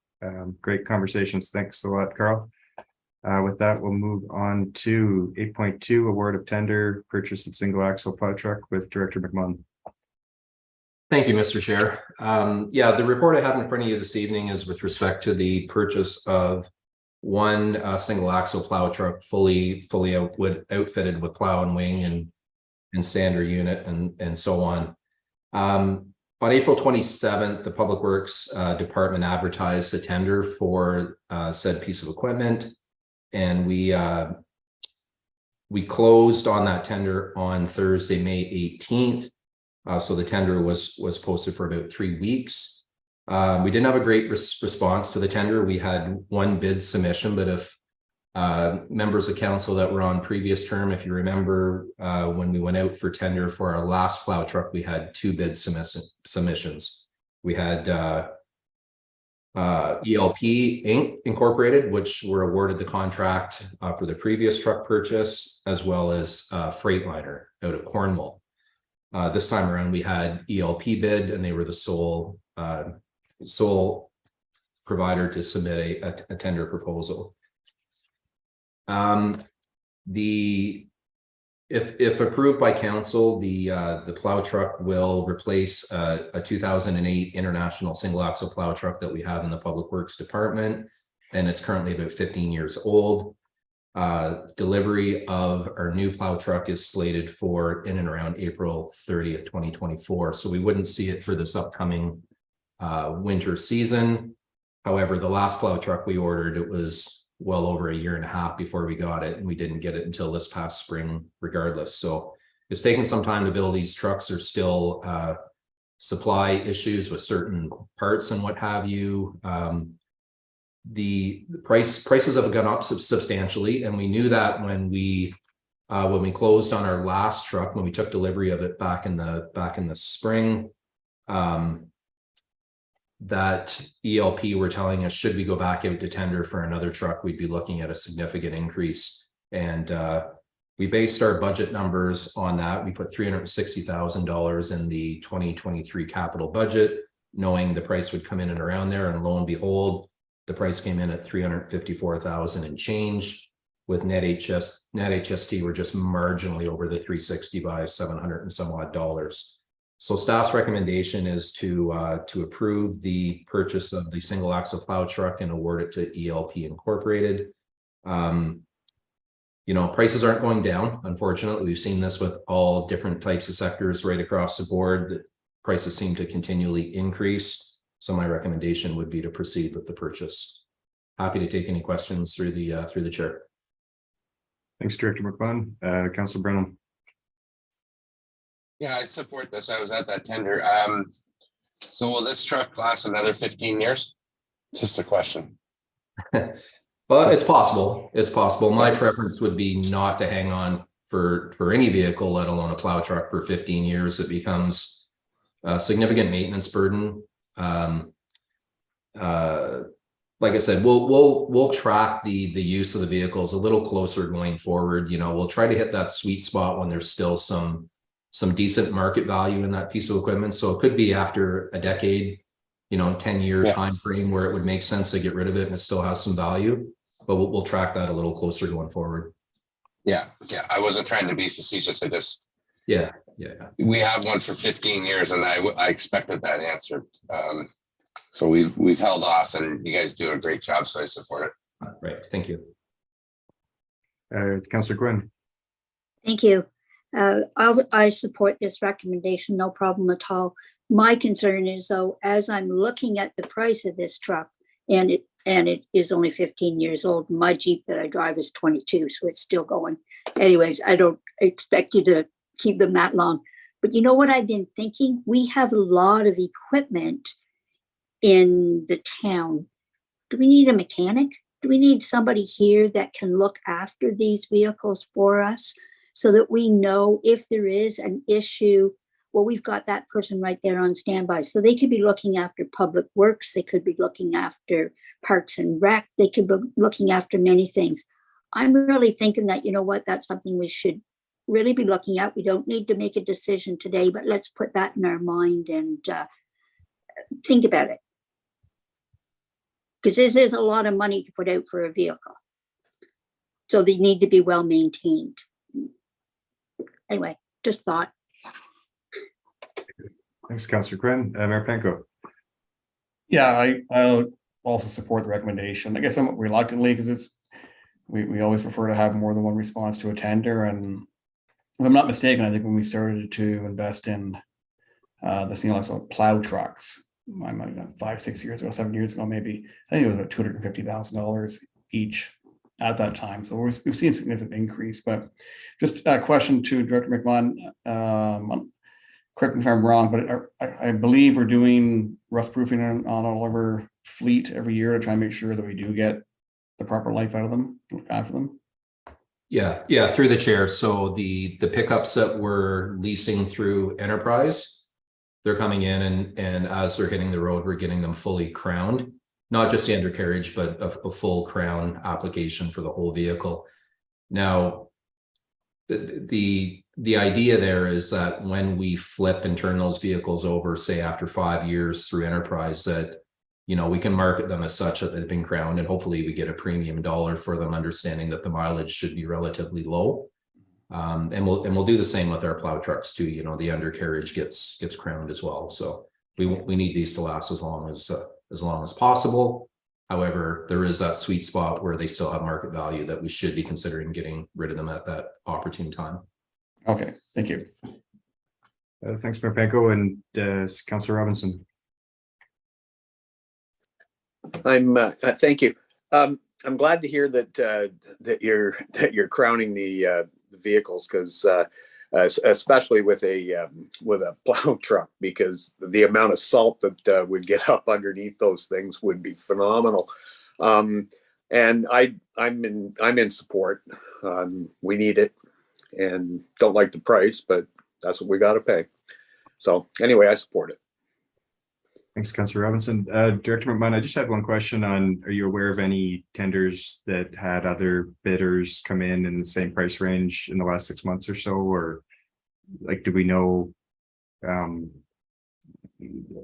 great conversations. Thanks a lot, Carl. With that, we'll move on to 8.2, award of tender, purchase of single axle plow truck with Director McMahon. Thank you, Mr. Chair. Yeah, the report I have in front of you this evening is with respect to the purchase of one single axle plow truck, fully outfitted with plow and wing and sander unit and so on. On April 27th, the Public Works Department advertised a tender for said piece of equipment, and we closed on that tender on Thursday, May 18th. So the tender was posted for about 3 weeks. We didn't have a great response to the tender. We had one bid submission, but if members of council that were on previous term, if you remember, when we went out for tender for our last plow truck, we had 2 bid submissions. We had ELP Inc. Incorporated, which were awarded the contract for the previous truck purchase, as well as Freightliner out of Cornwall. This time around, we had ELP bid, and they were the sole provider to submit a tender proposal. If approved by council, the plow truck will replace a 2008 International single axle plow truck that we have in the Public Works Department, and it's currently about 15 years old. Delivery of our new plow truck is slated for in and around April 30th, 2024. So we wouldn't see it for this upcoming winter season. However, the last plow truck we ordered, it was well over 1.5 years before we got it, and we didn't get it until this past spring regardless. So it's taken some time to build these trucks. There's still supply issues with certain parts and what have you. The prices have gone up substantially, and we knew that when we closed on our last truck, when we took delivery of it back in the spring. That ELP were telling us, should we go back out to tender for another truck, we'd be looking at a significant increase. And we based our budget numbers on that. We put $360,000 in the 2023 capital budget, knowing the price would come in and around there. And lo and behold, the price came in at $354,000 and change. With net HST, we're just marginally over the 360 by 700 and some odd dollars. So staff's recommendation is to approve the purchase of the single axle plow truck and award it to ELP Incorporated. Prices aren't going down. Unfortunately, we've seen this with all different types of sectors right across the board, that prices seem to continually increase. So my recommendation would be to proceed with the purchase. Happy to take any questions through the chair. Thanks, Director McMahon. Councilor Brennan. Yeah, I support this. I was at that tender. So will this truck last another 15 years? Just a question. But it's possible. It's possible. My preference would be not to hang on for any vehicle, let alone a plow truck, for 15 years. It becomes a significant maintenance burden. Like I said, we'll track the use of the vehicles a little closer going forward. We'll try to hit that sweet spot when there's still some decent market value in that piece of equipment. So it could be after a decade, 10-year time frame where it would make sense to get rid of it and it still has some value, but we'll track that a little closer going forward. Yeah. I wasn't trying to be facetious. I just, yeah. We have one for 15 years and I expected that answer. So we've held off, and you guys do a great job. So I support it. Right. Thank you. Councilor Quinn. Thank you. I support this recommendation, no problem at all. My concern is, though, as I'm looking at the price of this truck, and it is only 15 years old. My Jeep that I drive is 22, so it's still going. Anyways, I don't expect you to keep them that long. But you know what I've been thinking? We have a lot of equipment in the town. Do we need a mechanic? Do we need somebody here that can look after these vehicles for us, so that we know if there is an issue? Well, we've got that person right there on standby. So they could be looking after public works. They could be looking after parks and rec. They could be looking after many things. I'm really thinking that, that's something we should really be looking at. We don't need to make a decision today, but let's put that in our mind and think about it. Because this is a lot of money to put out for a vehicle. So they need to be well maintained. Anyway, just thought. Thanks, Councilor Quinn. Mayor Penko. Yeah, I'll also support the recommendation. I guess somewhat reluctantly, because we always prefer to have more than one response to a tender. And if I'm not mistaken, I think when we started to invest in the single axle plow trucks, I might have 5, 6 years ago, 7 years ago, maybe, I think it was about $250,000 each at that time. So we've seen a significant increase. But just a question to Director McMahon. Correct me if I'm wrong, but I believe we're doing rust proofing on all of our fleet every year to try and make sure that we do get the proper life out of them, look after them? Yeah, through the chair. So the pickups that we're leasing through Enterprise, they're coming in and as they're hitting the road, we're getting them fully crowned. Not just the undercarriage, but a full crown application for the whole vehicle. Now, the idea there is that when we flip and turn those vehicles over, say after 5 years through Enterprise, that we can market them as such that they've been crowned, and hopefully we get a premium dollar for them, understanding that the mileage should be relatively low. And we'll do the same with our plow trucks too. The undercarriage gets crowned as well. So we need these to last as long as possible. However, there is that sweet spot where they still have market value that we should be considering getting rid of them at that opportune time. Okay, thank you. Thanks, Mayor Panko, and Councillor Robinson. Thank you. I'm glad to hear that you're crowning the vehicles, because especially with a plow truck, because the amount of salt that would get up underneath those things would be phenomenal. And I'm in support. We need it, and don't like the price, but that's what we got to pay. So anyway, I support it. Thanks, Councillor Robinson. Director McMahon, I just had one question on, are you aware of any tenders that had other bidders come in the same price range in the last 6 months or so? Or like, do we know,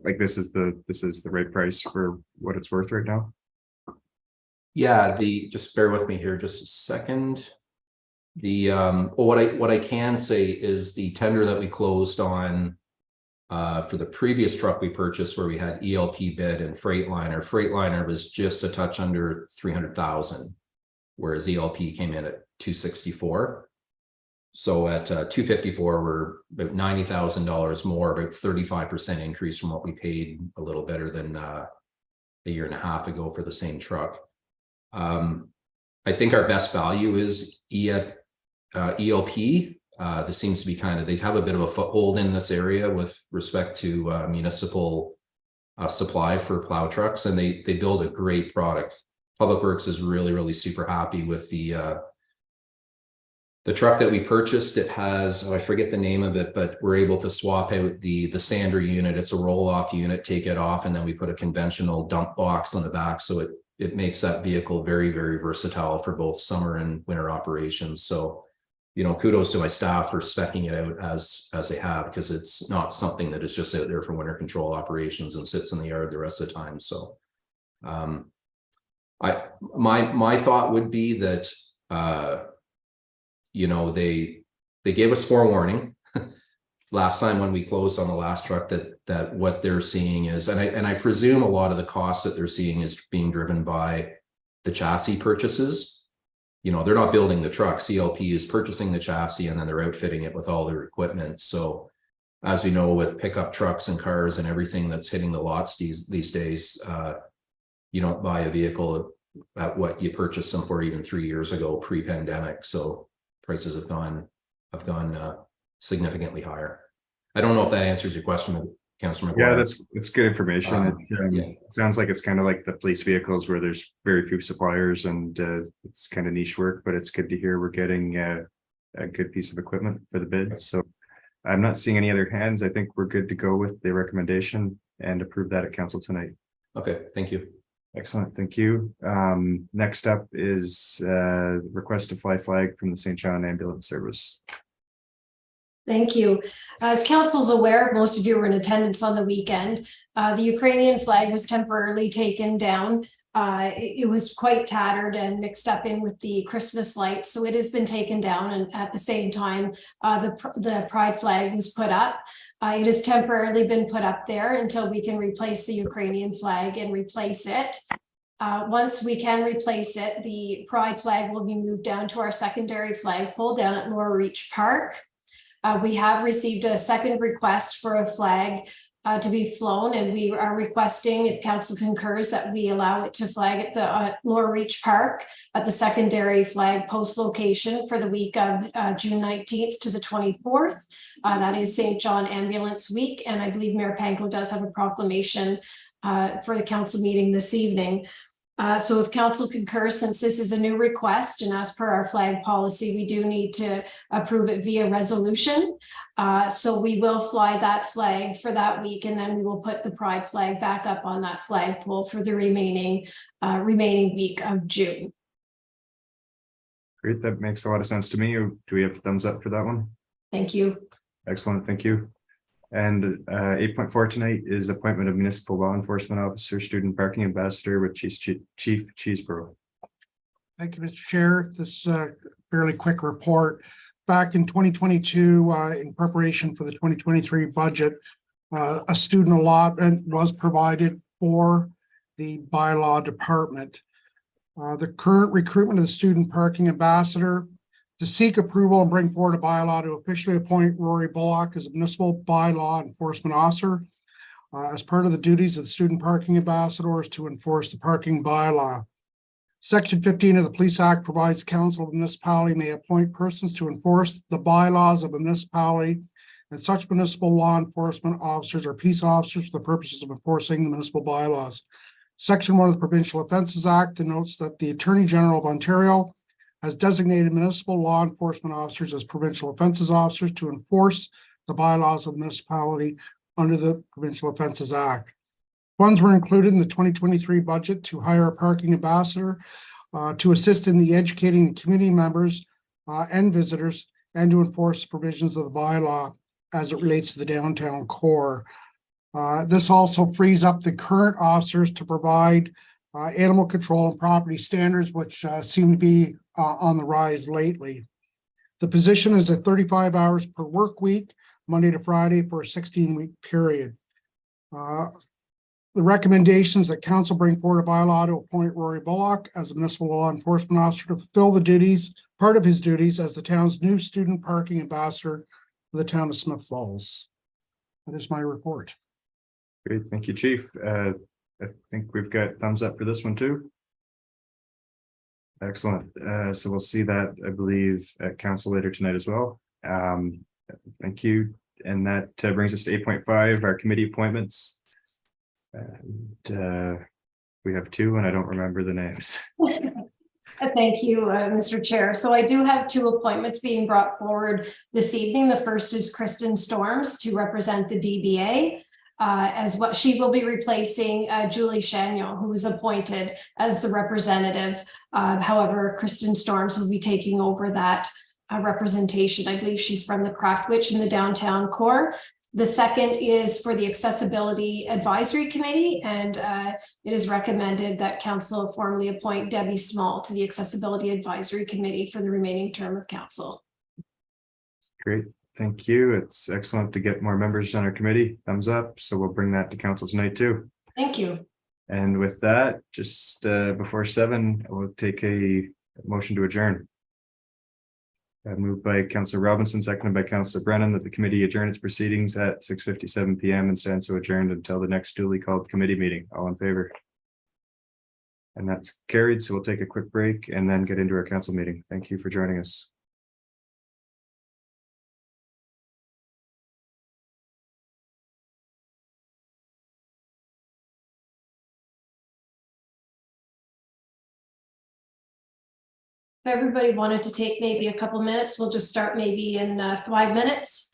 like this is the right price for what it's worth right now? Yeah, just bear with me here just a second. What I can say is the tender that we closed on for the previous truck we purchased, where we had ELP bid and Freightliner was just a touch under 300,000, whereas ELP came in at 264. So at 254, we're about $90,000 more, about 35% increase from what we paid a little better than a year and a half ago for the same truck. I think our best value is ELP. This seems to be they have a bit of a foothold in this area with respect to municipal supply for plow trucks, and they build a great product. Public Works is really super happy with the truck that we purchased. It has, I forget the name of it, but we're able to swap out the sander unit. It's a roll-off unit, take it off, and then we put a conventional dump box on the back. So it makes that vehicle very versatile for both summer and winter operations. So kudos to my staff for speccing it out as they have, because it's not something that is just out there for winter control operations and sits in the yard the rest of the time. So my thought would be that they gave us forewarning last time when we closed on the last truck that what they're seeing is, and I presume a lot of the costs that they're seeing is being driven by the chassis purchases. They're not building the truck. CLP is purchasing the chassis and then they're outfitting it with all their equipment. So as we know, with pickup trucks and cars and everything that's hitting the lots these days, you don't buy a vehicle at what you purchased them for even 3 years ago, pre-pandemic. So prices have gone significantly higher. I don't know if that answers your question, Councillor McGuire. Yeah, that's good information. It sounds like it's kind of like the police vehicles where there's very few suppliers and it's kind of niche work, but it's good to hear we're getting a good piece of equipment for the bid. So I'm not seeing any other hands. I think we're good to go with the recommendation and approve that at council tonight. Okay, thank you. Excellent, thank you. Next up is request to fly flag from the St. John Ambulance Service. Thank you. As council's aware, most of you were in attendance on the weekend. The Ukrainian flag was temporarily taken down. It was quite tattered and mixed up in with the Christmas lights. So it has been taken down, and at the same time, the pride flag was put up. It has temporarily been put up there until we can replace the Ukrainian flag and replace it. Once we can replace it, the pride flag will be moved down to our secondary flagpole down at Laurel Reach Park. We have received a second request for a flag to be flown, and we are requesting, if council concurs, that we allow it to flag at the Laurel Reach Park at the secondary flag post location for the week of June 19th to the 24th. That is St. John Ambulance Week, and I believe Mayor Panko does have a proclamation for the council meeting this evening. So if council concurs, since this is a new request and as per our flag policy, we do need to approve it via resolution. So we will fly that flag for that week, and then we will put the pride flag back up on that flagpole for the remaining week of June. Great, that makes a lot of sense to me. Do we have thumbs up for that one? Thank you. Excellent, thank you. And 8.4 tonight is appointment of municipal law enforcement officer, student parking ambassador with Chief Cheeseborough. Thank you, Mr. Chair. This fairly quick report. Back in 2022, in preparation for the 2023 budget, a student allotment was provided for the bylaw department. The current recruitment of the student parking ambassador to seek approval and bring forward a bylaw to officially appoint Rory Bullock as a municipal bylaw enforcement officer. As part of the duties of the student parking ambassador is to enforce the parking bylaw. Section 15 of the Police Act provides council of a municipality may appoint persons to enforce the bylaws of a municipality, and such municipal law enforcement officers are peace officers for the purposes of enforcing the municipal bylaws. Section 1 of the Provincial Offences Act denotes that the Attorney General of Ontario has designated municipal law enforcement officers as provincial offences officers to enforce the bylaws of the municipality under the Provincial Offences Act. Funds were included in the 2023 budget to hire a parking ambassador to assist in the educating community members and visitors and to enforce the provisions of the bylaw as it relates to the downtown core. This also frees up the current officers to provide animal control and property standards, which seem to be on the rise lately. The position is at 35 hours per work week, Monday to Friday, for a 16-week period. The recommendations that council bring forward a bylaw to appoint Rory Bullock as a municipal law enforcement officer to fulfill the duties, part of his duties as the town's new student parking ambassador for the town of Smith Falls. That is my report. Great, thank you, Chief. I think we've got thumbs up for this one too. Excellent. So we'll see that, I believe, at council later tonight as well. Thank you. And that brings us to 8.5, our committee appointments. And we have two, and I don't remember the names. Thank you, Mr. Chair. So I do have two appointments being brought forward this evening. The first is Kristen Storms to represent the DBA. As what she will be replacing Julie Chagnon, who was appointed as the representative. However, Kristen Storms will be taking over that representation. I believe she's from the Craft Witch in the downtown core. The second is for the Accessibility Advisory Committee, and it is recommended that council formally appoint Debbie Small to the Accessibility Advisory Committee for the remaining term of council. Great. Thank you. It's excellent to get more members on our committee. Thumbs up. So we'll bring that to council tonight too. Thank you. And with that, just before 7, we'll take a motion to adjourn. Moved by Councillor Robinson, seconded by Councillor Brennan, that the committee adjourn its proceedings at 6:57 p.m. and stand so adjourned until the next duly called committee meeting. All in favor? And that's carried. So we'll take a quick break and then get into our council meeting. Thank you for joining us. If everybody wanted to take maybe a couple minutes, we'll just start maybe in 5 minutes.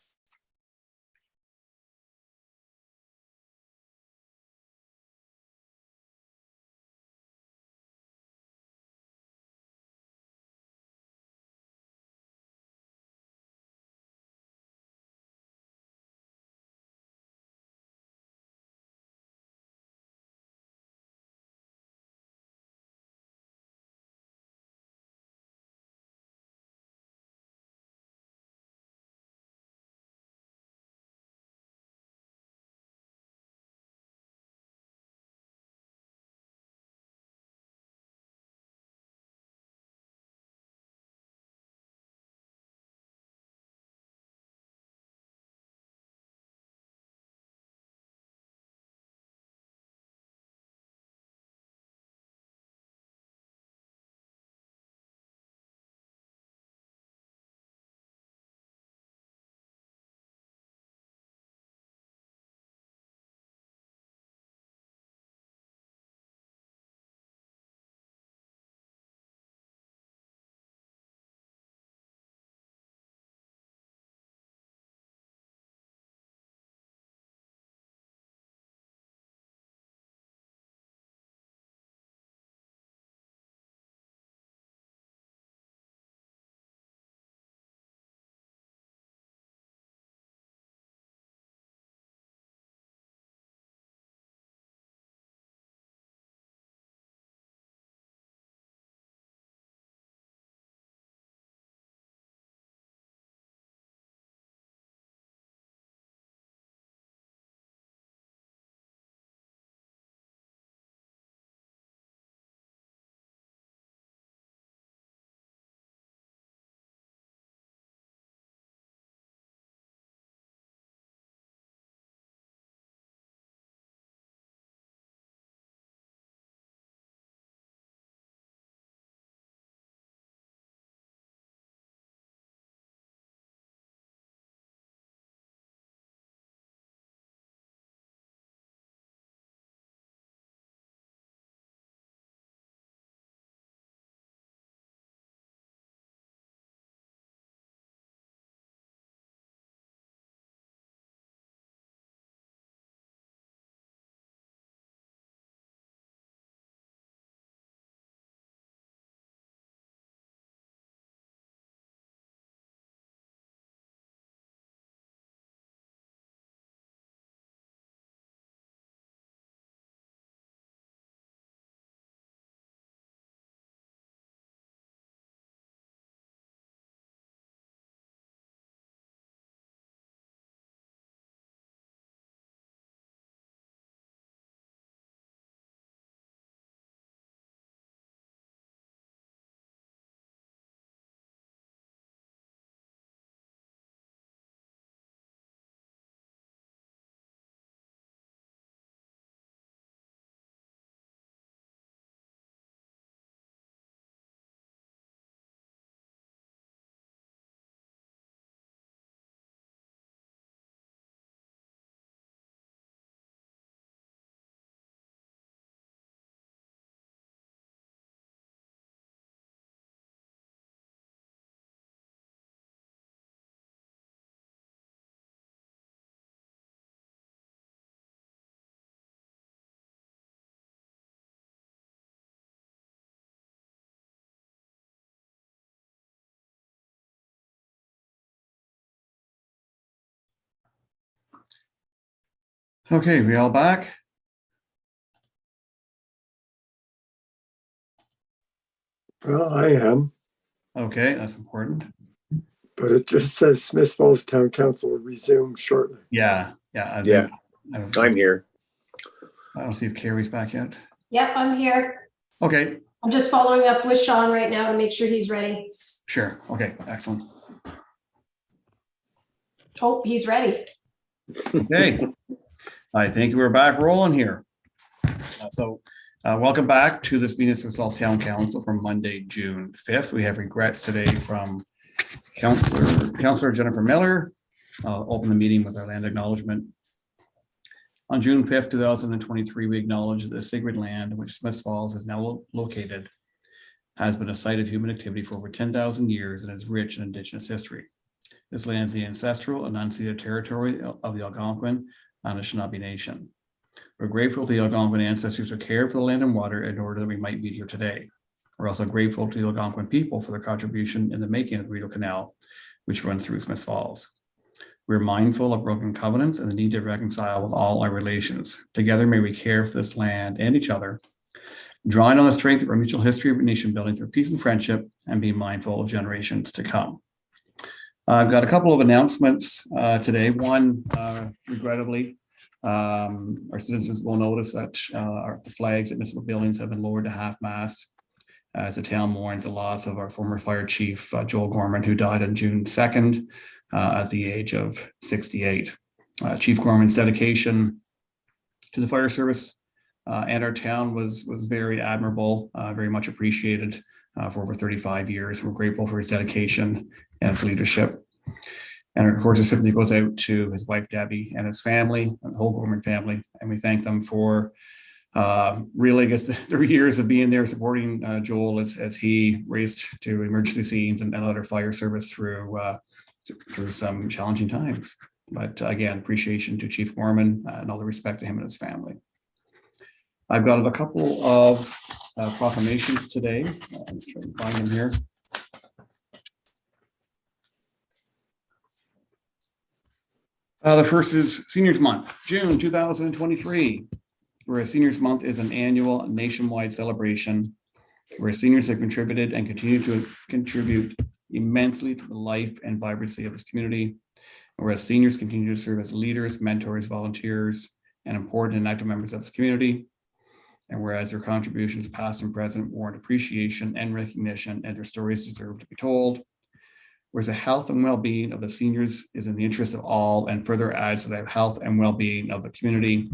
Okay, we all back? Well, I am, Okay, that's important. but it just says Smith Falls Town Council will resume shortly. Yeah. Yeah, I'm here. I don't see if Carrie's back yet. Yep, I'm here. Okay, I'm just following up with Sean right now to make sure he's ready. sure. Okay, excellent. Oh, he's ready. Okay. I think we're back rolling here. Welcome back to this meeting of Smith Falls Town Council from Monday, June 5th. We have regrets today from Councillor Jennifer Miller. I'll open the meeting with our land acknowledgement. On June 5th, 2023, we acknowledge that the sacred land in which Smith Falls is now located has been a site of human activity for over 10,000 years and is rich in Indigenous history. This land is the ancestral and unceded territory of the Algonquin and Anishinaabe Nation. We're grateful to the Algonquin ancestors who cared for the land and water in order that we might be here today. We're also grateful to the Algonquin people for their contribution in the making of the Rideau Canal, which runs through Smith Falls. We're mindful of broken covenants and the need to reconcile with all our relations. Together, may we care for this land and each other, drawing on the strength of our mutual history of nation building through peace and friendship, and be mindful of generations to come. I've got a couple of announcements today. One, regrettably, our citizens will notice that the flags at municipal buildings have been lowered to half-mast as the town mourns the loss of our former fire chief, Joel Gorman, who died on June 2nd at the age of 68. Chief Gorman's dedication to the fire service and our town was very admirable, very much appreciated for over 35 years. We're grateful for his dedication and his leadership. And of course, the sympathy goes out to his wife, Debbie, and his family, and the whole Gorman family. And we thank them for really, I guess, their years of being there supporting Joel as he raced to emergency scenes and other fire service through some challenging times. But again, appreciation to Chief Gorman and all the respect to him and his family. I've got a couple of proclamations today. Let's try to find them here. The first is Seniors Month, June 2023, where Seniors Month is an annual nationwide celebration where seniors have contributed and continue to contribute immensely to the life and vibrancy of this community, whereas seniors continue to serve as leaders, mentors, volunteers, and important and active members of this community, and whereas their contributions past and present warrant appreciation and recognition, and their stories deserve to be told, whereas the health and well-being of the seniors is in the interest of all and further adds to the health and well-being of the community,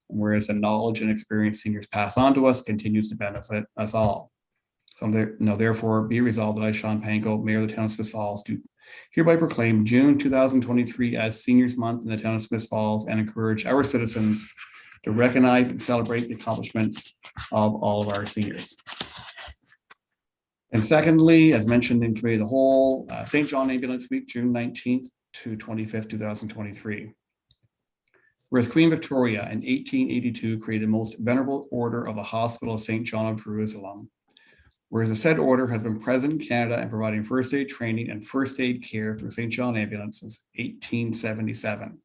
whereas the knowledge and experience seniors pass on to us continues to benefit us all. So therefore be resolved that I, Sean Panko, Mayor of the Town of Smith Falls, do hereby proclaim June 2023 as Seniors Month in the Town of Smith Falls and encourage our citizens to recognize and celebrate the accomplishments of all of our seniors. And secondly, as mentioned in Committee of the Whole, St. John Ambulance Week, June 19th to 25th, 2023. Whereas Queen Victoria in 1882 created the most venerable order of the Hospital of St. John of Jerusalem, whereas the said order has been present in Canada and providing first aid training and first aid care through St. John Ambulance since 1877.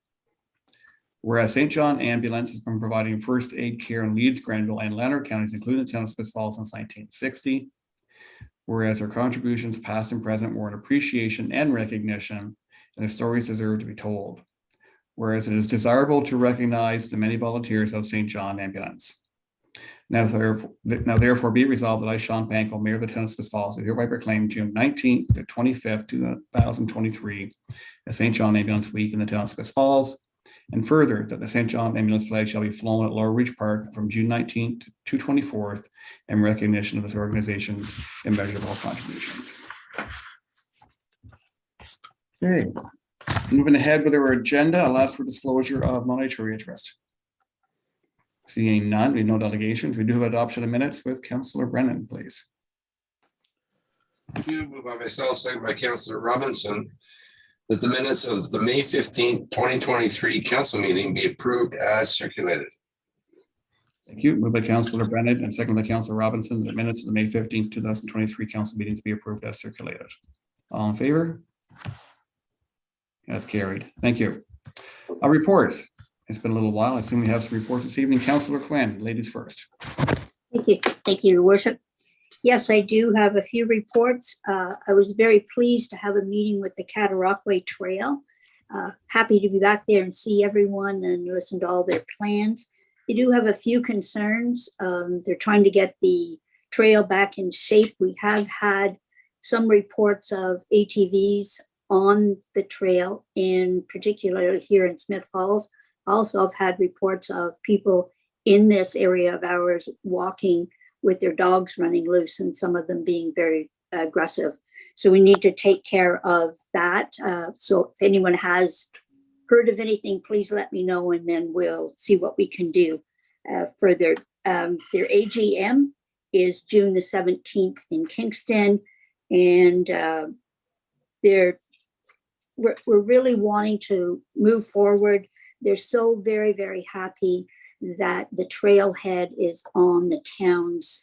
Whereas St. John Ambulance has been providing first aid care in Leeds, Grenville, and Leonard counties, including the Town of Smith Falls, since 1960. Whereas their contributions past and present warrant appreciation and recognition, and their stories deserve to be told. Whereas it is desirable to recognize the many volunteers of St. John Ambulance. Now therefore be resolved that I, Sean Panko, Mayor of the Town of Smith Falls, do hereby proclaim June 19th to 25th, 2023 as St. John Ambulance Week in the Town of Smith Falls. And further, that the St. John Ambulance flag shall be flown at Laurel Ridge Park from June 19th to 24th in recognition of this organization's immeasurable contributions. Okay, moving ahead with our agenda, I'll ask for disclosure of monetary interest. Seeing none, we have no delegations. We do have adoption of minutes with Councillor Brennan, please. Moved by myself, second by Councillor Robinson, that the minutes of the May 15th, 2023 council meeting be approved as circulated. Thank you. Moved by Councillor Brennan and second by Councillor Robinson, that minutes of the May 15th, 2023 council meetings be approved as circulated. All in favor? That's carried. Thank you. Reports. It's been a little while. I assume we have some reports this evening. Councillor Quinn, ladies first. Thank you. Thank you, Your Worship. Yes, I do have a few reports. I was very pleased to have a meeting with the Cataraqui Trail. Happy to be back there and see everyone and listen to all their plans. They do have a few concerns. They're trying to get the trail back in shape. We have had some reports of ATVs on the trail, in particular here in Smith Falls. Also, I've had reports of people in this area of ours walking with their dogs running loose, and some of them being very aggressive. So we need to take care of that. So if anyone has heard of anything, please let me know, and then we'll see what we can do further. Their AGM is June the 17th in Kingston, and we're really wanting to move forward. They're so very, very happy that the trailhead is on the town's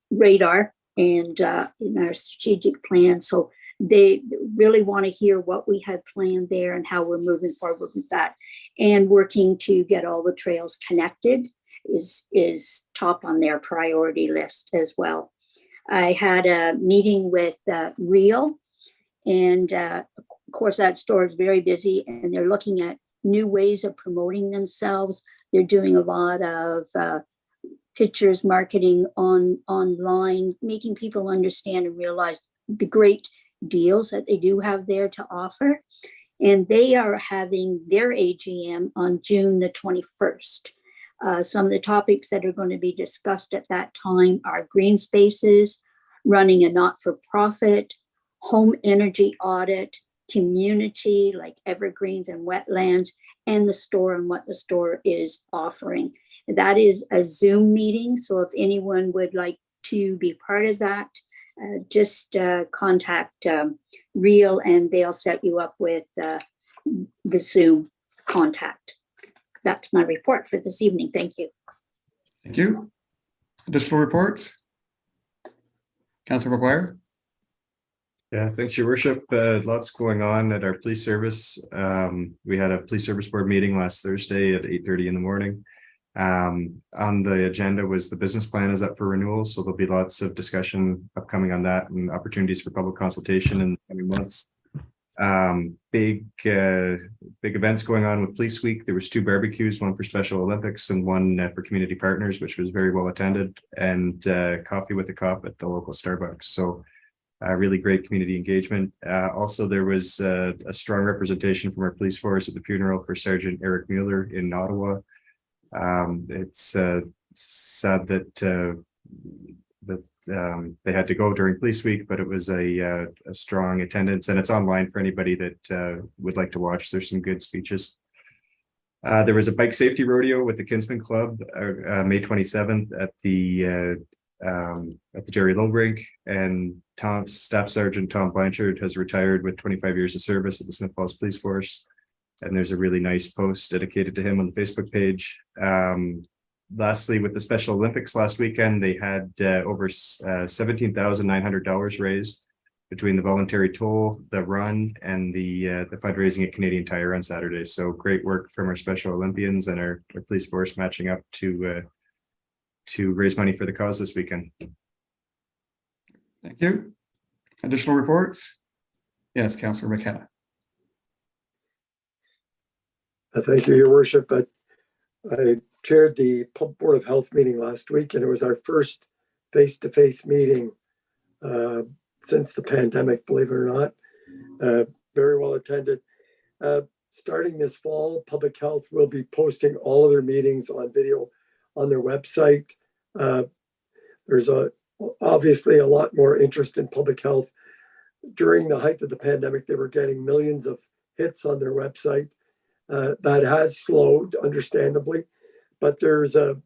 radar and in our strategic plan. So they really want to hear what we had planned there and how we're moving forward with that. And working to get all the trails connected is top on their priority list as well. I had a meeting with Real, and of course that store is very busy, and they're looking at new ways of promoting themselves. They're doing a lot of pictures, marketing online, making people understand and realize the great deals that they do have there to offer. And they are having their AGM on June the 21st. Some of the topics that are going to be discussed at that time are green spaces, running a not-for-profit, home energy audit, community like evergreens and wetlands, and the store and what the store is offering. That is a Zoom meeting, so if anyone would like to be part of that, just contact Real and they'll set you up with the Zoom contact. That's my report for this evening. Thank you. Thank you. Additional reports? Councillor McGuire? Yeah, thanks, Your Worship. Lots going on at our police service. We had a police service board meeting last Thursday at 8:30 in the morning. On the agenda was the business plan is up for renewal, so there'll be lots of discussion upcoming on that and opportunities for public consultation in the coming months. Big events going on with Police Week. There was 2 barbecues, one for Special Olympics and one for community partners, which was very well attended, and coffee with a cop at the local Starbucks. So really great community engagement. Also, there was a strong representation from our police force at the funeral for Sergeant Eric Mueller in Ottawa. It's sad that they had to go during Police Week, but it was a strong attendance, and it's online for anybody that would like to watch. There's some good speeches. There was a bike safety rodeo with the Kinsman Club May 27th at the Jerry Low Rink, and Staff Sergeant Tom Blanchard has retired with 25 years of service at the Smith Falls Police Force. And there's a really nice post dedicated to him on the Facebook page. Lastly, with the Special Olympics last weekend, they had over $17,900 raised between the voluntary toll, the run, and the fundraising at Canadian Tire on Saturday. So great work from our Special Olympians and our police force matching up to raise money for the cause this weekend. Thank you. Additional reports? Yes, Councillor McKenna. Thank you, Your Worship. I chaired the Board of Health meeting last week, and it was our first face-to-face meeting since the pandemic, believe it or not. Very well attended. Starting this fall, Public Health will be posting all of their meetings on video on their website. There's obviously a lot more interest in public health. During the height of the pandemic, they were getting millions of hits on their website. That has slowed, understandably, but there's a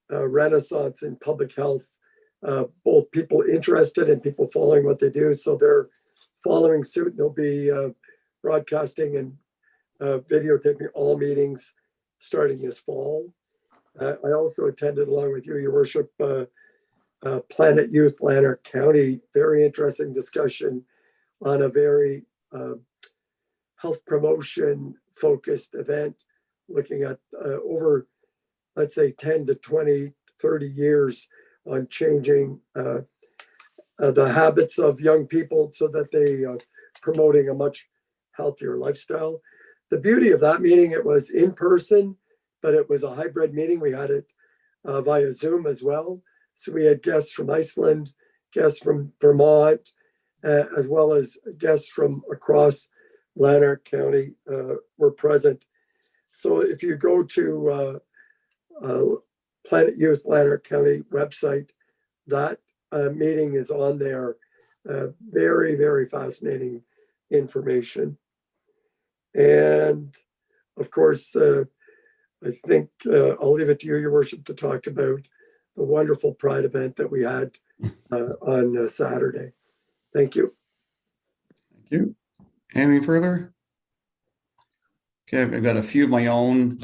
renaissance in public health, both people interested and people following what they do. So they're following suit, and they'll be broadcasting and videotaping all meetings starting this fall. I also attended, along with you, Your Worship, Planet Youth Lanark County, very interesting discussion on a very health promotion focused event, looking at over, let's say, 10 to 20, 30 years on changing the habits of young people so that they promoting a much healthier lifestyle. The beauty of that meeting, it was in person, but it was a hybrid meeting. We had it via Zoom as well. So we had guests from Iceland, guests from Vermont, as well as guests from across Lanark County were present. So if you go to Planet Youth Lanark County website, that meeting is on there. Very, very fascinating information. And of course, I think I'll leave it to you, Your Worship, to talk about the wonderful Pride event that we had on Saturday. Thank you. Thank you. Anything further? Okay, I've got a few of my own.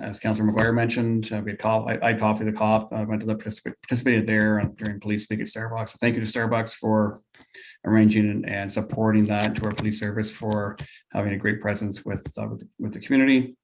As Councillor McGuire mentioned, we had I Coffee the Cop. I went to participated there during Police Week at Starbucks. So thank you to Starbucks for arranging and supporting that, to our police service for having a great presence with the community.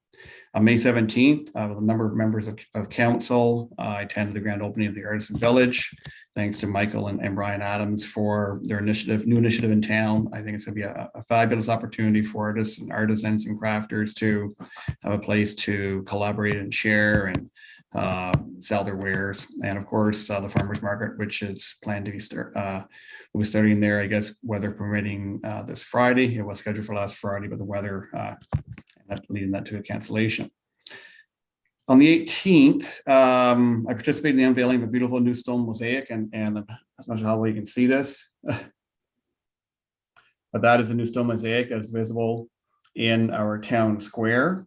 On May 17th, with a number of members of council, I attended the grand opening of the Artisan Village. Thanks to Michael and Brian Adams for their new initiative in town. I think it's going to be a fabulous opportunity for artists and artisans and crafters to have a place to collaborate and share and sell their wares. And of course, the farmers market, which is planned to be will be starting there, I guess, weather permitting, this Friday. It was scheduled for last Friday, but the weather leading that to a cancellation. On the 18th, I participated in the unveiling of a beautiful new stone mosaic, and I'm not sure how well you can see this, but that is a new stone mosaic that is visible in our town square.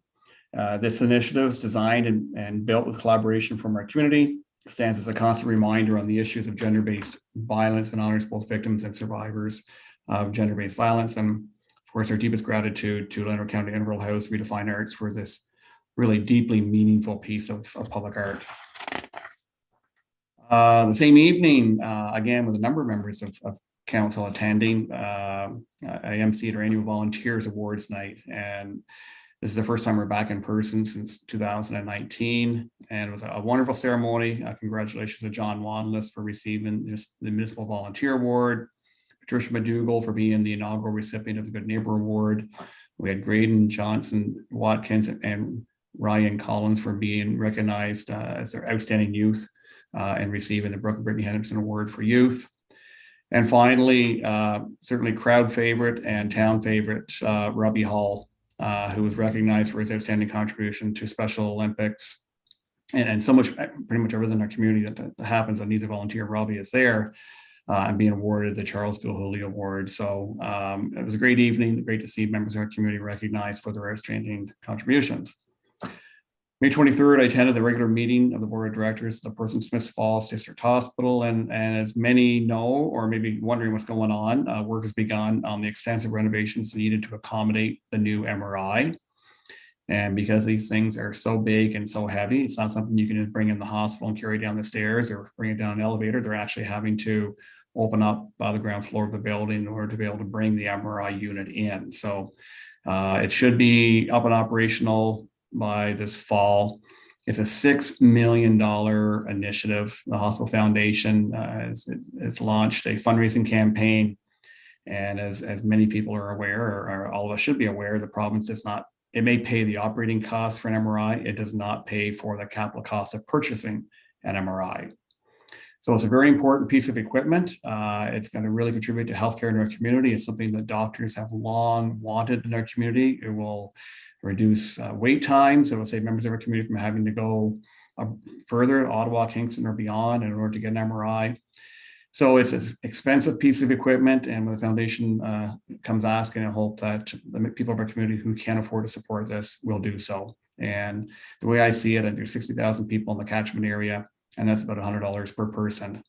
This initiative is designed and built with collaboration from our community. It stands as a constant reminder on the issues of gender-based violence and honors both victims and survivors of gender-based violence. And of course, our deepest gratitude to Lanark County and Rural House Redefine Arts for this really deeply meaningful piece of public art. The same evening, again, with a number of members of council attending, I emceed our annual Volunteers Awards night. And this is the first time we're back in person since 2019. And it was a wonderful ceremony. Congratulations to John Wanless for receiving the Municipal Volunteer Award, Patricia McDougall for being the inaugural recipient of the Good Neighbor Award. We had Graydon Johnson Watkins and Ryan Collins for being recognized as their outstanding youth and receiving the Brooke and Brittany Henderson Award for Youth. And finally, certainly crowd favorite and town favorite, Robbie Hall, who was recognized for his outstanding contribution to Special Olympics and so much, pretty much everything in our community that happens that needs a volunteer. Robbie is there and being awarded the Charles Gilhooly Award. So it was a great evening, great to see members of our community recognized for their outstanding contributions. May 23rd, I attended the regular meeting of the Board of Directors of the Portsmouth Smiths Falls District Hospital. And as many know, or maybe wondering what's going on, work has begun on the extensive renovations needed to accommodate the new MRI. And because these things are so big and so heavy, it's not something you can just bring in the hospital and carry down the stairs or bring it down an elevator. They're actually having to open up the ground floor of the building in order to be able to bring the MRI unit in. So it should be up and operational by this fall. It's a $6 million initiative. The Hospital Foundation has launched a fundraising campaign. And as many people are aware, or all of us should be aware, the province does not, it may pay the operating costs for an MRI. It does not pay for the capital cost of purchasing an MRI. So it's a very important piece of equipment. It's going to really contribute to healthcare in our community. It's something that doctors have long wanted in our community. It will reduce wait times. It will save members of our community from having to go further, Ottawa, Kingston, or beyond in order to get an MRI. So it's an expensive piece of equipment, and when the foundation comes asking, I hope that the people of our community who can afford to support this will do so. And the way I see it, there's 60,000 people in the catchment area, and that's about $100 per person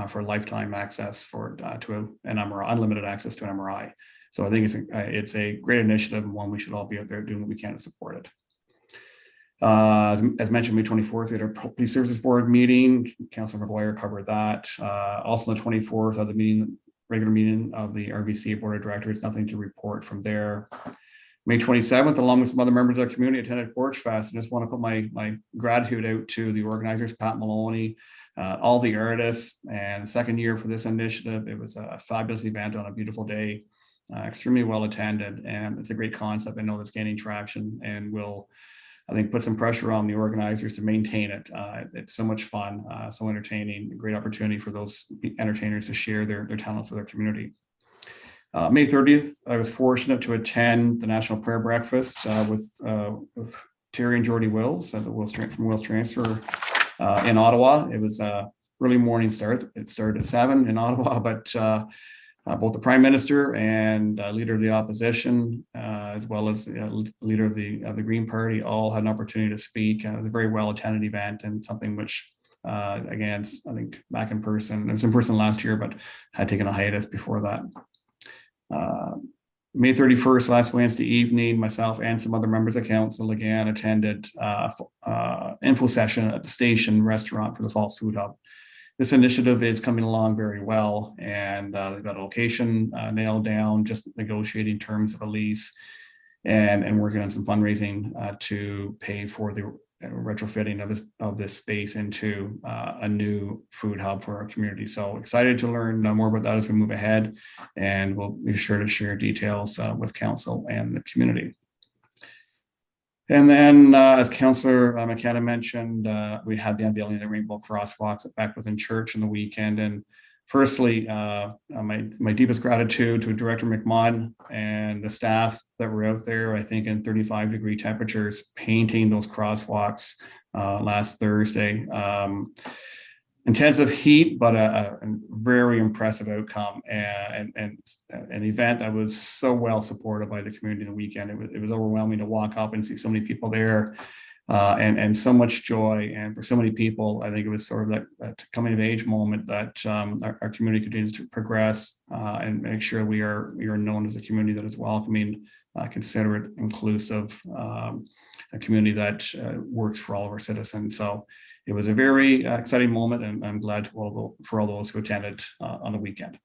for lifetime access to an MRI, unlimited access to an MRI. So I think it's a great initiative and one we should all be out there doing what we can to support it. As mentioned, May 24th, we had our Police Services Board meeting. Councillor McGuire covered that. Also on the 24th, the regular meeting of the RVC Board of Directors, nothing to report from there. May 27th, along with some other members of the community, attended Porch Fest. And just want to put my gratitude out to the organizers, Pat Maloney, all the artists, and second year for this initiative. It was a fabulous event on a beautiful day, extremely well attended, and it's a great concept. I know that's gaining traction and will, I think, put some pressure on the organizers to maintain it. It's so much fun, so entertaining, a great opportunity for those entertainers to share their talents with their community. May 30th, I was fortunate to attend the National Prayer Breakfast with Terry and Jordy Wills at the from Wills Transfer in Ottawa. It was a early morning start. It started at 7 in Ottawa, but both the Prime Minister and Leader of the Opposition, as well as Leader of the Green Party, all had an opportunity to speak. It was a very well attended event, and something which, again, I think back in person. It was in person last year, but had taken a hiatus before that. May 31st, last Wednesday evening, myself and some other members of council again attended info session at the Station restaurant for the Falls Food Hub. This initiative is coming along very well, and they've got a location nailed down, just negotiating terms of a lease, and working on some fundraising to pay for the retrofitting of this space into a new food hub for our community. So excited to learn more about that as we move ahead, and we'll be sure to share details with council and the community. And then, as Councillor McKenna mentioned, we had the unveiling of the Rainbow Crosswalks at Beckwith Church on the weekend. And firstly, my deepest gratitude to Director McMahon and the staff that were out there, I think in 35-degree temperatures, painting those crosswalks last Thursday. Intensive heat, but a very impressive outcome, and an event that was so well supported by the community the weekend. It was overwhelming to walk up and see so many people there, and so much joy. And for so many people, I think it was sort of that coming of age moment that our community continues to progress and make sure we are known as a community that is welcoming, considerate, inclusive, a community that works for all of our citizens. So it was a very exciting moment, and I'm glad for all those who attended on the weekend.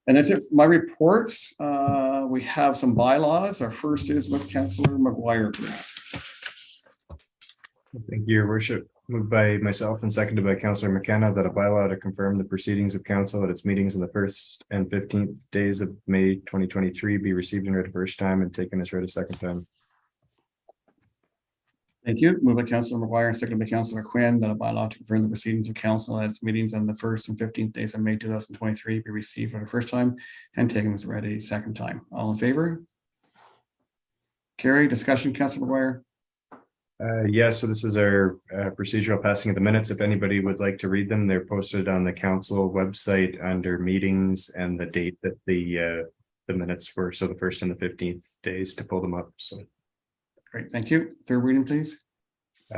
And that's it for my reports. We have some bylaws. Our first is with Councillor McGuire, please. Thank you, Your Worship. Moved by myself and seconded by Councillor McKenna that a bylaw to confirm the proceedings of council at its meetings on the 1st and 15th days of May 2023 be received and read a first time and taken as read a second time. Thank you. Moved by Councillor McGuire and seconded by Councillor Quinn that a bylaw to confirm the proceedings of council at its meetings on the 1st and 15th days of May 2023 be received for the first time and taken as read a second time. All in favor? Carry. Discussion, Councillor McGuire. Yes, so this is our procedural passing of the minutes. If anybody would like to read them, they're posted on the council website under meetings and the date that the minutes were. So the 1st and the 15th days to pull them up. So. Great, thank you. Third reading, please.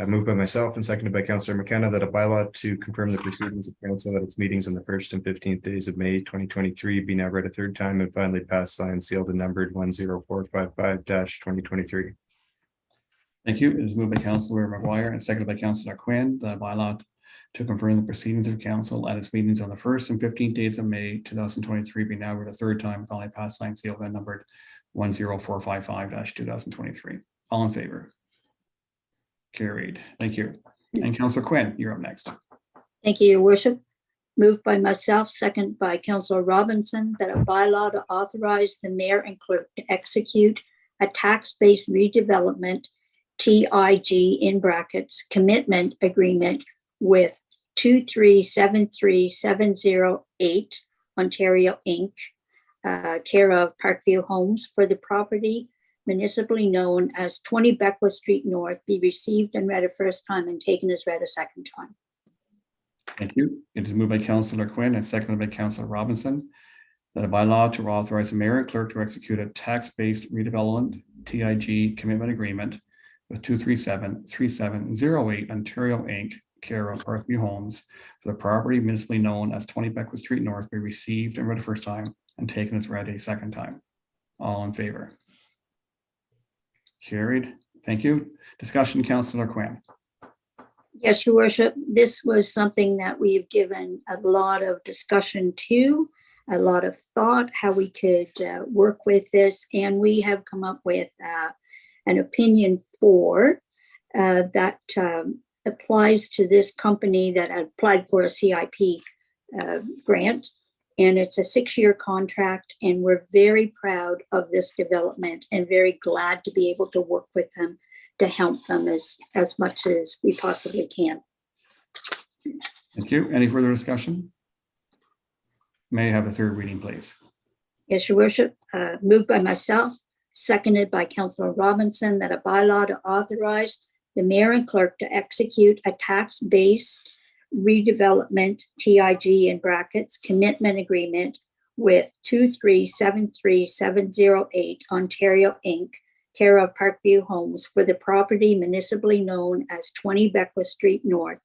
Moved by myself and seconded by Councillor McKenna that a bylaw to confirm the proceedings of council at its meetings on the 1st and 15th days of May 2023 be now read a third time and finally passed, signed, sealed, and numbered 10455-2023. Thank you. It is moved by Councillor McGuire and seconded by Councillor Quinn that a bylaw to confirm the proceedings of council at its meetings on the 1st and 15th days of May 2023 be now read a third time, finally passed, signed, sealed, and numbered 10455-2023. All in favor? Carried. Thank you. And Councillor Quinn, you're up next. Thank you, Your Worship. Moved by myself, second by Councillor Robinson, that a bylaw to authorize the mayor and clerk to execute a tax-based redevelopment TIG in brackets commitment agreement with 2373708 Ontario Inc., care of Parkview Homes for the property municipally known as 20 Beckwith Street North be received and read a first time and taken as read a second time. Thank you. It is moved by Councillor Quinn and seconded by Councillor Robinson that a bylaw to authorize the mayor and clerk to execute a tax-based redevelopment TIG commitment agreement with 2373708 Ontario Inc., care of Parkview Homes for the property municipally known as 20 Beckwith Street North be received and read a first time and taken as read a second time. All in favor? Carried. Thank you. Discussion, Councillor Quinn. Yes, Your Worship, this was something that we've given a lot of discussion to. a lot of thought how we could work with this, and we have come up with an opinion 4 that applies to this company that applied for a CIP grant. And it's a 6-year contract, and we're very proud of this development and very glad to be able to work with them to help them as much as we possibly can. Thank you. Any further discussion? May I have the third reading, please? Yes, Your Worship, moved by myself, seconded by Councillor Robinson, that a bylaw to authorize the mayor and clerk to execute a tax-based redevelopment TIG in brackets commitment agreement with 2373708 Ontario Inc., care of Parkview Homes, for the property municipally known as 20 Beckwith Street North,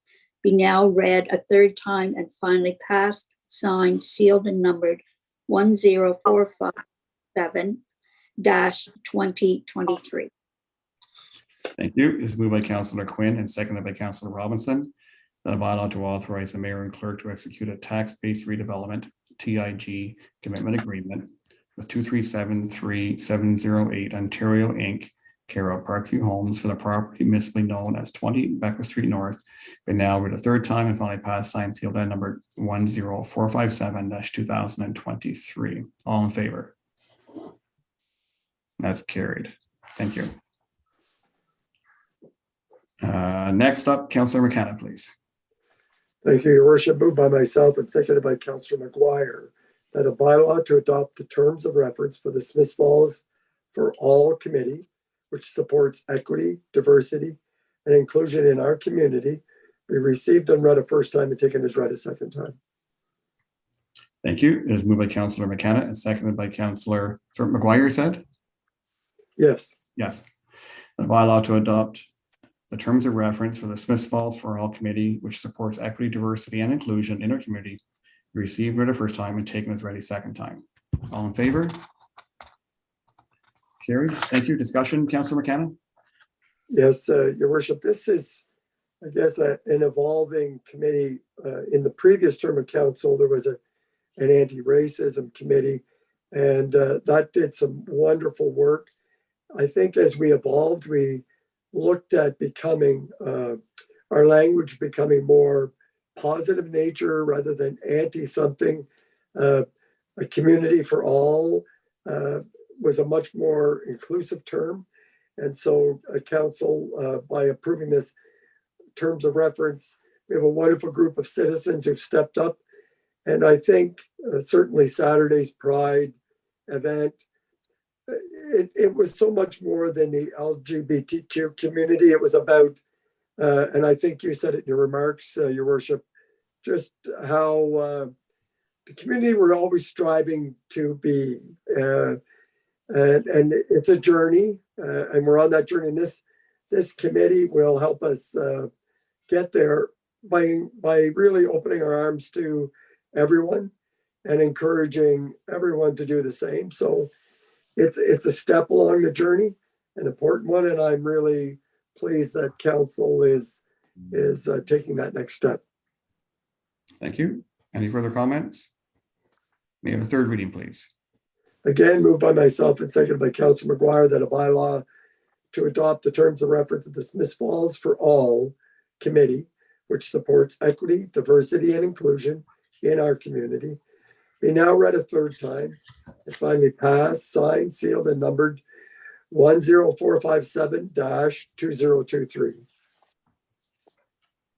be now read a third time and finally passed, signed, sealed, and numbered 10457-2023. Thank you. It's moved by Councillor Quinn and seconded by Councillor Robinson. That a bylaw to authorize the mayor and clerk to execute a tax-based redevelopment TIG commitment agreement with 2373708 Ontario Inc., care of Parkview Homes, for the property municipally known as 20 Beckwith Street North, but now read a third time and finally passed, signed, sealed, and numbered 10457-2023. All in favor? That's carried. Thank you. Next up, Councillor McKenna, please. Thank you, Your Worship. Moved by myself and seconded by Councillor McGuire, that a bylaw to adopt the terms of reference for the Smith Falls for All Committee, which supports equity, diversity, and inclusion in our community, be received and read a first time and taken as read a second time. Thank you. It is moved by Councillor McKenna and seconded by Councillor McGuire, said? Yes. Yes. The bylaw to adopt the terms of reference for the Smith Falls for All Committee, which supports equity, diversity, and inclusion in our community, received read a first time and taken as read a second time. All in favor? Carried. Thank you. Discussion, Councillor McKenna? Yes, Your Worship, this is, I guess, an evolving committee. In the previous term of council, there was an anti-racism committee, and that did some wonderful work. I think as we evolved, we looked at becoming, our language becoming more positive nature rather than anti-something. A community for all was a much more inclusive term. And so council, by approving this terms of reference, we have a wonderful group of citizens who've stepped up. And I think certainly Saturday's Pride event, it was so much more than the LGBTQ community. It was about, and I think you said it in your remarks, Your Worship, just how the community we're always striving to be. And it's a journey, and we're on that journey. And this committee will help us get there by really opening our arms to everyone and encouraging everyone to do the same. So it's a step along the journey, an important one, and I'm really pleased that council is taking that next step. Thank you. Any further comments? May I have a third reading, please? Again, moved by myself and seconded by Councillor McGuire, that a bylaw to adopt the terms of reference of the Smith Falls for All Committee, which supports equity, diversity, and inclusion in our community, be now read a third time and finally passed, signed, sealed, and numbered 10457-2023.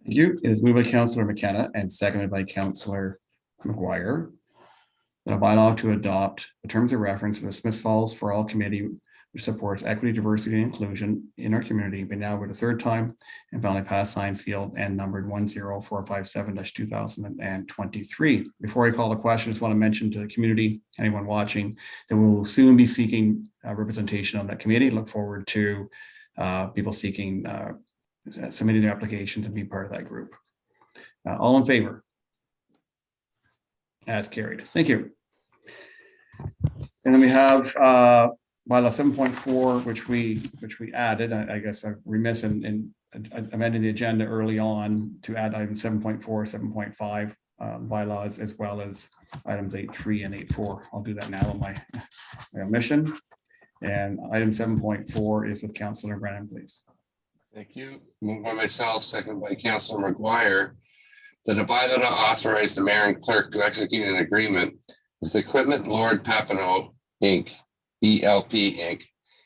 Thank you. It is moved by Councillor McKenna and seconded by Councillor McGuire, that a bylaw to adopt the terms of reference for the Smith Falls for All Committee, which supports equity, diversity, and inclusion in our community, be now read a third time and finally passed, signed, sealed, and numbered 10457-2023. Before I call the question, I just want to mention to the community, anyone watching, that we will soon be seeking representation on that committee. Look forward to people seeking, submitting their applications and be part of that group. All in favor? That's carried. Thank you. And then we have bylaw 7.4, which we added. I guess I'm remiss in amending the agenda early on to add items 7.4, 7.5. bylaws as well as items 8.3 and 8.4. I'll do that now on my omission. And item 7.4 is with Councillor Brennan, please. Thank you. Moved by myself, second by Councilor McGuire, that a bylaw to authorize the mayor and clerk to execute an agreement with Equipment Lord Papineau Inc., ELP Inc.,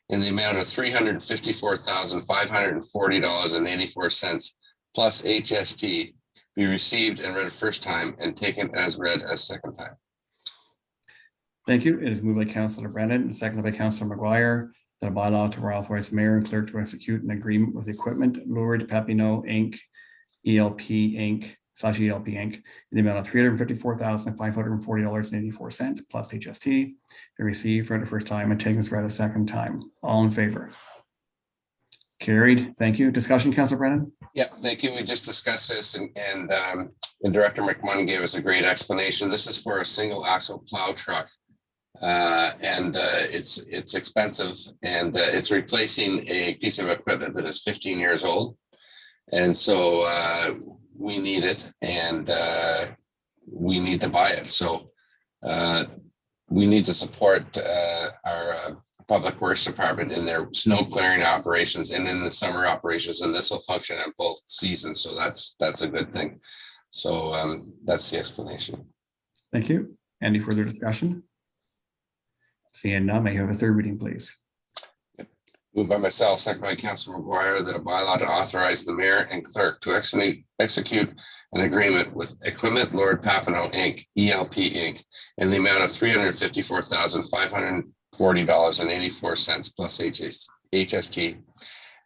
in the amount of $354,540.84 plus HST be received and read first time and taken as read as second time. Thank you. It is moved by Councillor Brennan and seconded by Councillor McGuire that a bylaw to authorize the mayor and clerk to execute an agreement with Equipment Lord Papineau Inc., ELP Inc. /ELP Inc. in the amount of $354,540.84 plus HST be received for the first time and taken as read a second time. All in favor? Carried. Thank you. Discussion, Councillor Brennan? Yeah, thank you. We just discussed this and Director McMunn gave us a great explanation. This is for a single axle plow truck. It's expensive and it's replacing a piece of equipment that is 15 years old. And so we need it and we need to buy it. So we need to support our Public Works Department in their snow clearing operations and in the summer operations, and this will function on both seasons. So that's a good thing. So that's the explanation. Thank you. Any further discussion? Seeing none, may I have a third reading, please? Moved by myself, second by Councilor McGuire, that a bylaw to authorize the mayor and clerk to execute an agreement with Equipment Lord Papineau Inc., ELP Inc., in the amount of $354,540.84 plus HST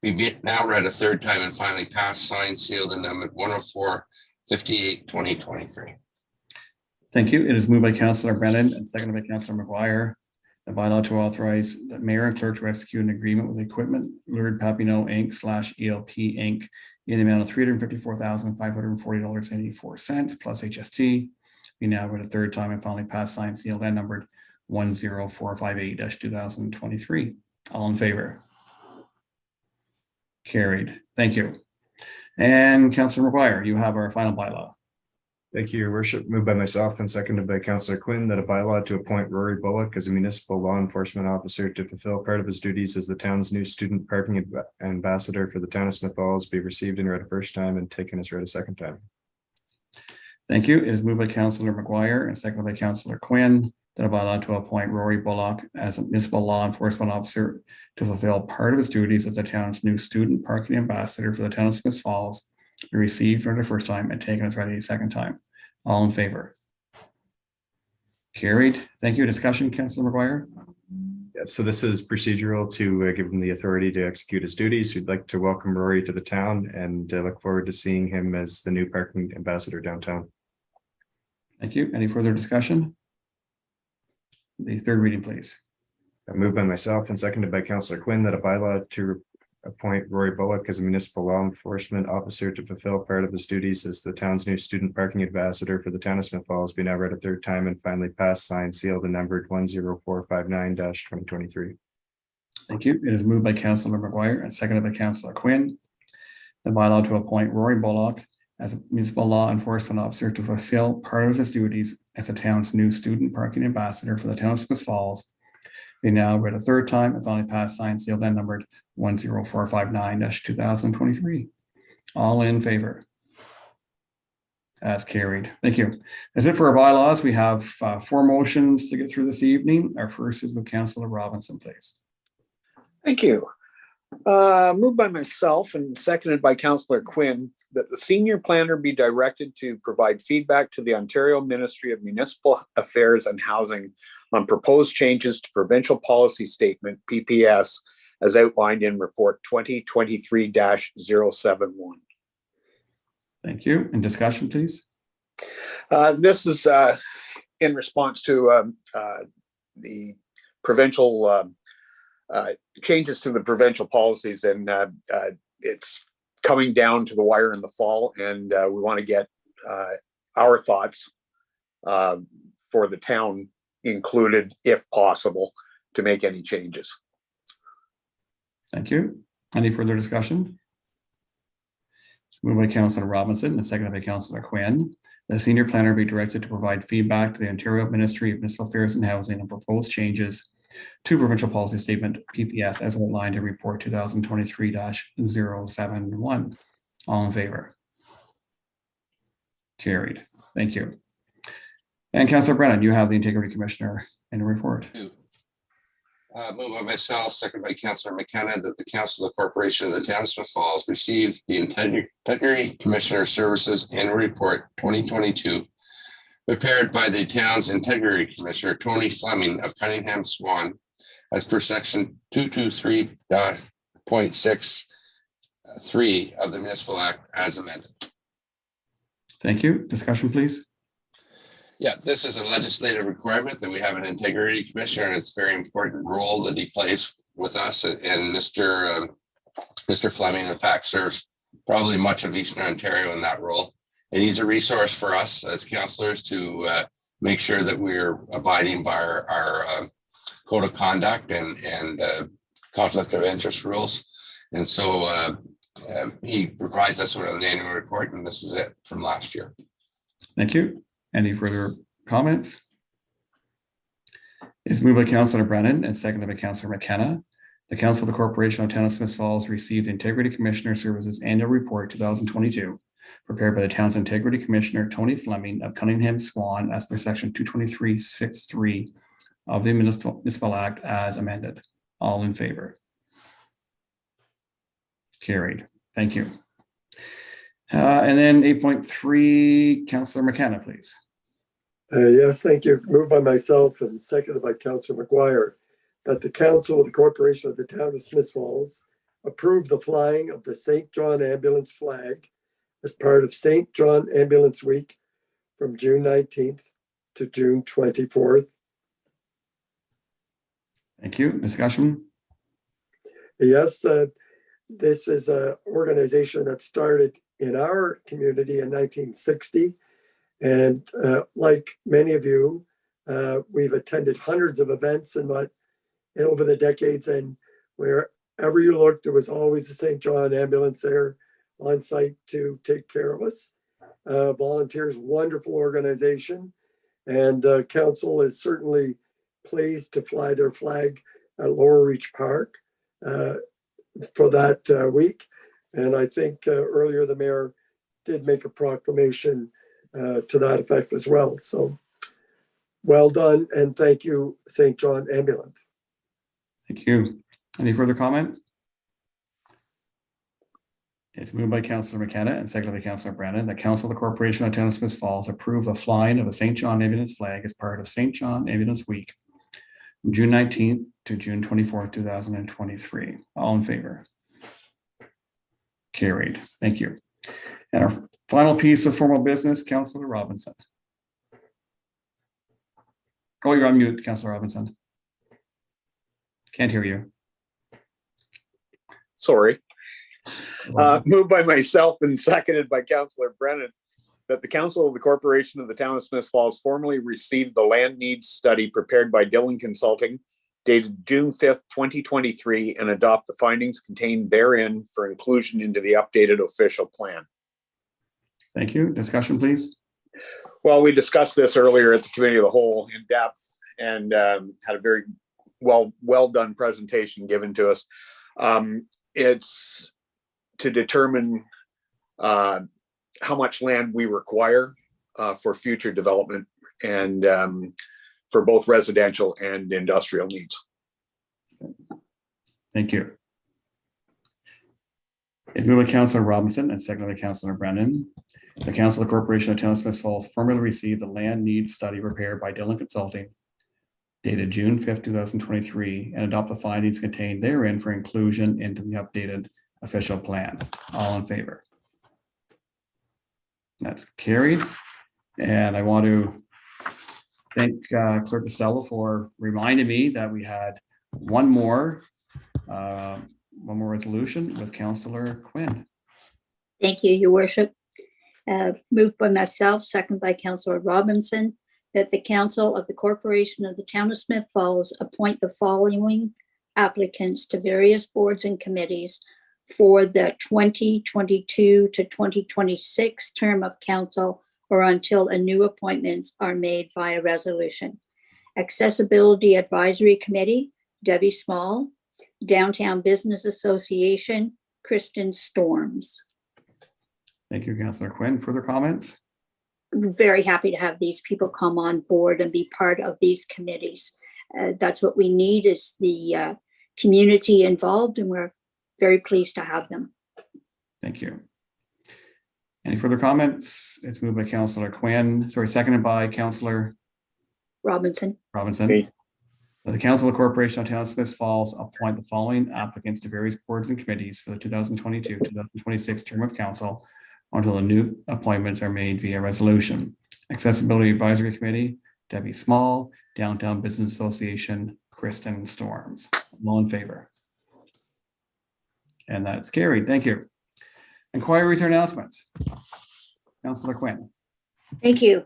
be now read a third time and finally passed, signed, sealed, and numbered 104/58/2023. Thank you. It is moved by Councillor Brennan and seconded by Councillor McGuire. The bylaw to authorize the mayor and clerk to execute an agreement with Equipment Lord Papineau Inc. /ELP Inc. in the amount of $354,540.84 plus HST be now read a third time and finally passed, signed, sealed, and numbered 10458/2023. All in favor? Carried. Thank you. And Councillor McGuire, you have our final bylaw. Thank you, Your Worship. Moved by myself and seconded by Councillor Quinn that a bylaw to appoint Rory Bullock as a municipal law enforcement officer to fulfill part of his duties as the town's new student parking ambassador for the town of Smith Falls be received and read a first time and taken as read a second time. Thank you. It is moved by Councillor McGuire and seconded by Councillor Quinn that a bylaw to appoint Rory Bullock as a municipal law enforcement officer to fulfill part of his duties as the town's new student parking ambassador for the town of Smith Falls be received for the first time and taken as read a second time. All in favor? Carried. Thank you. Discussion, Councillor McGuire? Yeah, so this is procedural to give him the authority to execute his duties. We'd like to welcome Rory to the town and look forward to seeing him as the new parking ambassador downtown. Thank you. Any further discussion? The third reading, please. Moved by myself and seconded by Councillor Quinn that a bylaw to appoint Rory Bullock as a municipal law enforcement officer to fulfill part of his duties as the town's new student parking ambassador for the town of Smith Falls be now read a third time and finally passed, signed, sealed, and numbered 10459/2023. Thank you. It is moved by Councillor McGuire and seconded by Councillor Quinn. The bylaw to appoint Rory Bullock as a municipal law enforcement officer to fulfill part of his duties as the town's new student parking ambassador for the town of Smith Falls be now read a third time and finally passed, signed, sealed, and numbered 10459/2023. All in favor? As carried. Thank you. That's it for our bylaws. We have 4 motions to get through this evening. Our first is with Councillor Robinson, please. Thank you. Moved by myself and seconded by Councillor Quinn that the senior planner be directed to provide feedback to the Ontario Ministry of Municipal Affairs and Housing on proposed changes to Provincial Policy Statement, PPS, as outlined in Report 2023-071. Thank you. And discussion, please. This is in response to the provincial changes to the provincial policies, and it's coming down to the wire in the fall, and we want to get our thoughts for the town included, if possible, to make any changes. Thank you. Any further discussion? It's moved by Councillor Robinson and seconded by Councillor Quinn. The senior planner be directed to provide feedback to the Ontario Ministry of Municipal Affairs and Housing on proposed changes to provincial policy statement PPS as outlined in report 2023-071. All in favor? Carried. Thank you. And Councillor Brennan, you have the Integrity Commissioner in a report. Moved by myself, second by Councillor McKenna, that the Council of the Corporation of the Town of Smith Falls received the Integrity Commissioner Services Annual Report 2022, prepared by the town's Integrity Commissioner, Tony Fleming of Cunningham Swan, as per section 223.63 of the Municipal Act as amended. Thank you. Discussion, please. Yeah, this is a legislative requirement that we have an integrity commissioner, and it's a very important role that he plays with us. And Mr. Fleming, in fact, serves probably much of Eastern Ontario in that role. And he's a resource for us as councillors to make sure that we're abiding by our code of conduct and conflict of interest rules. And so he provides us with an annual report, and this is it from last year. Thank you. Any further comments? It's moved by Councillor Brennan and seconded by Councillor McKenna. The Council of the Corporation of Town of Smith Falls received Integrity Commissioner Services Annual Report 2022, prepared by the town's Integrity Commissioner Tony Fleming of Cunningham Swan as per section 223.63 of the Municipal Act as amended. All in favor? Carried. Thank you. And then 8.3, Councillor McKenna, please. Yes, thank you. Moved by myself and seconded by Councillor McGuire that the Council of the Corporation of the Town of Smith Falls approve the flying of the St. John Ambulance flag as part of St. John Ambulance Week from June 19th to June 24th. Thank you. Discussion? Yes, this is an organization that started in our community in 1960. And like many of you, we've attended hundreds of events over the decades, and wherever you looked, there was always the St. John ambulance there on site to take care of us. Volunteers, wonderful organization, and council is certainly pleased to fly their flag at Lower Reach Park for that week. And I think earlier the mayor did make a proclamation to that effect as well. So well done, and thank you, St. John Ambulance. Thank you. Any further comments? It's moved by Councillor McKenna and seconded by Councillor Brennan that Council of the Corporation of Town of Smith Falls approve the flying of a St. John Ambulance flag as part of St. John Ambulance Week from June 19th to June 24th, 2023. All in favor? Carried. Thank you. And our final piece of formal business, Councillor Robinson. Oh, you're on mute, Councillor Robinson. Can't hear you. Sorry. Moved by myself and seconded by Councillor Brennan that the Council of the Corporation of the Town of Smith Falls formally received the land needs study prepared by Dillon Consulting dated June 5th, 2023, and adopt the findings contained therein for inclusion into the updated official plan. Thank you. Discussion, please. Well, we discussed this earlier at the Committee of the Whole in depth and had a very well done presentation given to us. It's to determine how much land we require for future development and for both residential and industrial needs. Thank you. It's moved by Councillor Robinson and seconded by Councillor Brennan. The Council of the Corporation of Town of Smith Falls formally received the land needs study prepared by Dillon Consulting dated June 5th, 2023, and adopt the findings contained therein for inclusion into the updated official plan. All in favor? That's carried. And I want to thank Clerk Costello for reminding me that we had one more resolution with Councillor Quinn. Thank you, Your Worship. Moved by myself, second by Councillor Robinson, that the Council of the Corporation of the Town of Smith Falls appoint the following applicants to various boards and committees for the 2022 to 2026 term of council or until a new appointments are made via resolution. Accessibility Advisory Committee, Debbie Small. Downtown Business Association, Kristen Storms. Thank you, Councillor Quinn. Further comments? I'm very happy to have these people come on board and be part of these committees. That's what we need, is the community involved, and we're very pleased to have them. Thank you. Any further comments? It's moved by Councillor Quinn, seconded by Councillor Robinson. Robinson. The Council of Corporation of Town of Smith Falls appoint the following applicants to various boards and committees for the 2022-2026 term of council until the new appointments are made via resolution. Accessibility Advisory Committee, Debbie Small. Downtown Business Association, Kristen Storms. All in favor? And that's carried. Thank you. Inquiries or announcements? Councillor Quinn. Thank you.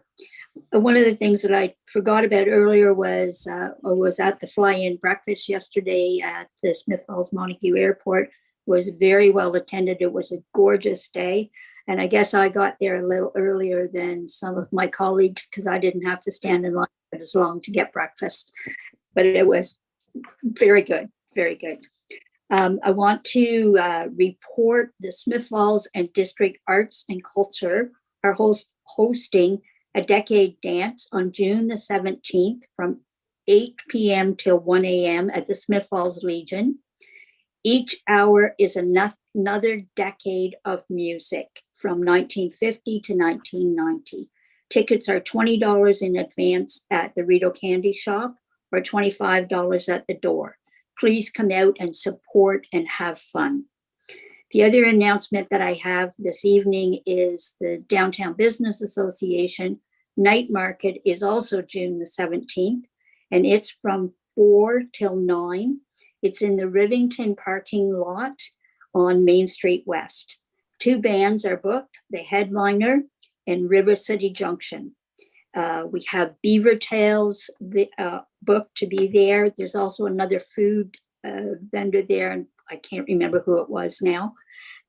One of the things that I forgot about earlier was at the fly-in breakfast yesterday at the Smith Falls Montague Airport. Was very well attended. It was a gorgeous day. And I guess I got there a little earlier than some of my colleagues because I didn't have to stand in line as long to get breakfast. But it was very good, very good. I want to report the Smith Falls and District Arts and Culture are hosting a decade dance on June the 17th from 8 p.m. till 1 a.m. at the Smith Falls Legion. Each hour is another decade of music from 1950 to 1990. Tickets are $20 in advance at the Rito Candy Shop or $25 at the door. Please come out and support and have fun. The other announcement that I have this evening is the Downtown Business Association Night Market is also June the 17th, and it's from 4 till 9. It's in the Rivington parking lot on Main Street West. 2 bands are booked, the Headliner and River City Junction. We have Beaver Tails booked to be there. There's also another food vendor there, and I can't remember who it was now.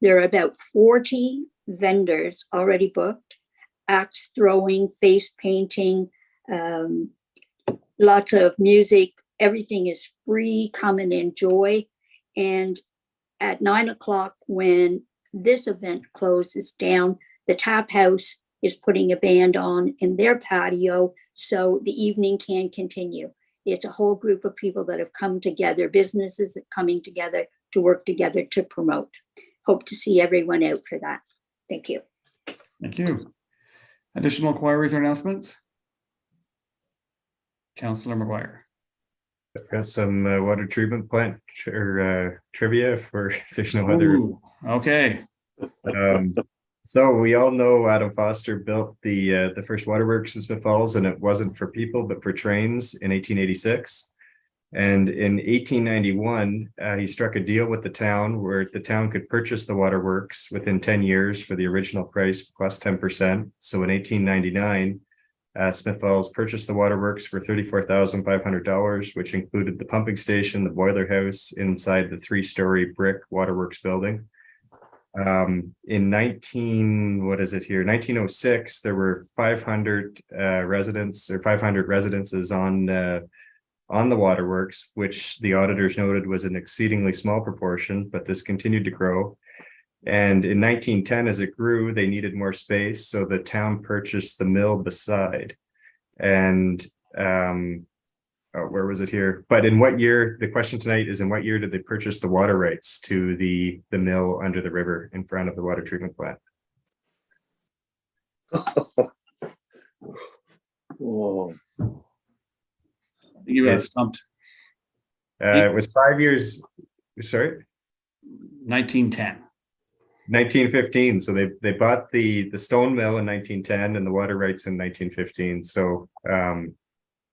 There are about 40 vendors already booked, axe throwing, face painting, lots of music. Everything is free. Come and enjoy. And at 9 o'clock, when this event closes down, the Tap House is putting a band on in their patio so the evening can continue. It's a whole group of people that have come together, businesses that are coming together to work together to promote. Hope to see everyone out for that. Thank you. Thank you. Additional inquiries or announcements? Councillor McGuire. I've got some water treatment plant or trivia for if there's no other. Ooh, okay. So we all know Adam Foster built the first waterworks in Smith Falls, and it wasn't for people but for trains in 1886. And in 1891, he struck a deal with the town where the town could purchase the waterworks within 10 years for the original price plus 10%. So in 1899, Smith Falls purchased the waterworks for $34,500, which included the pumping station, the boiler house inside the 3-story brick waterworks building. In 1906, there were 500 residents or 500 residences on the waterworks, which the auditors noted was an exceedingly small proportion, but this continued to grow. And in 1910, as it grew, they needed more space, so the town purchased the mill beside. And where was it here? But in what year? The question tonight is, in what year did they purchase the water rights to the mill under the river in front of the water treatment plant? Whoa. You got stumped. It was 5 years. Sorry. 1910. 1915. So they bought the stone mill in 1910 and the water rights in 1915. So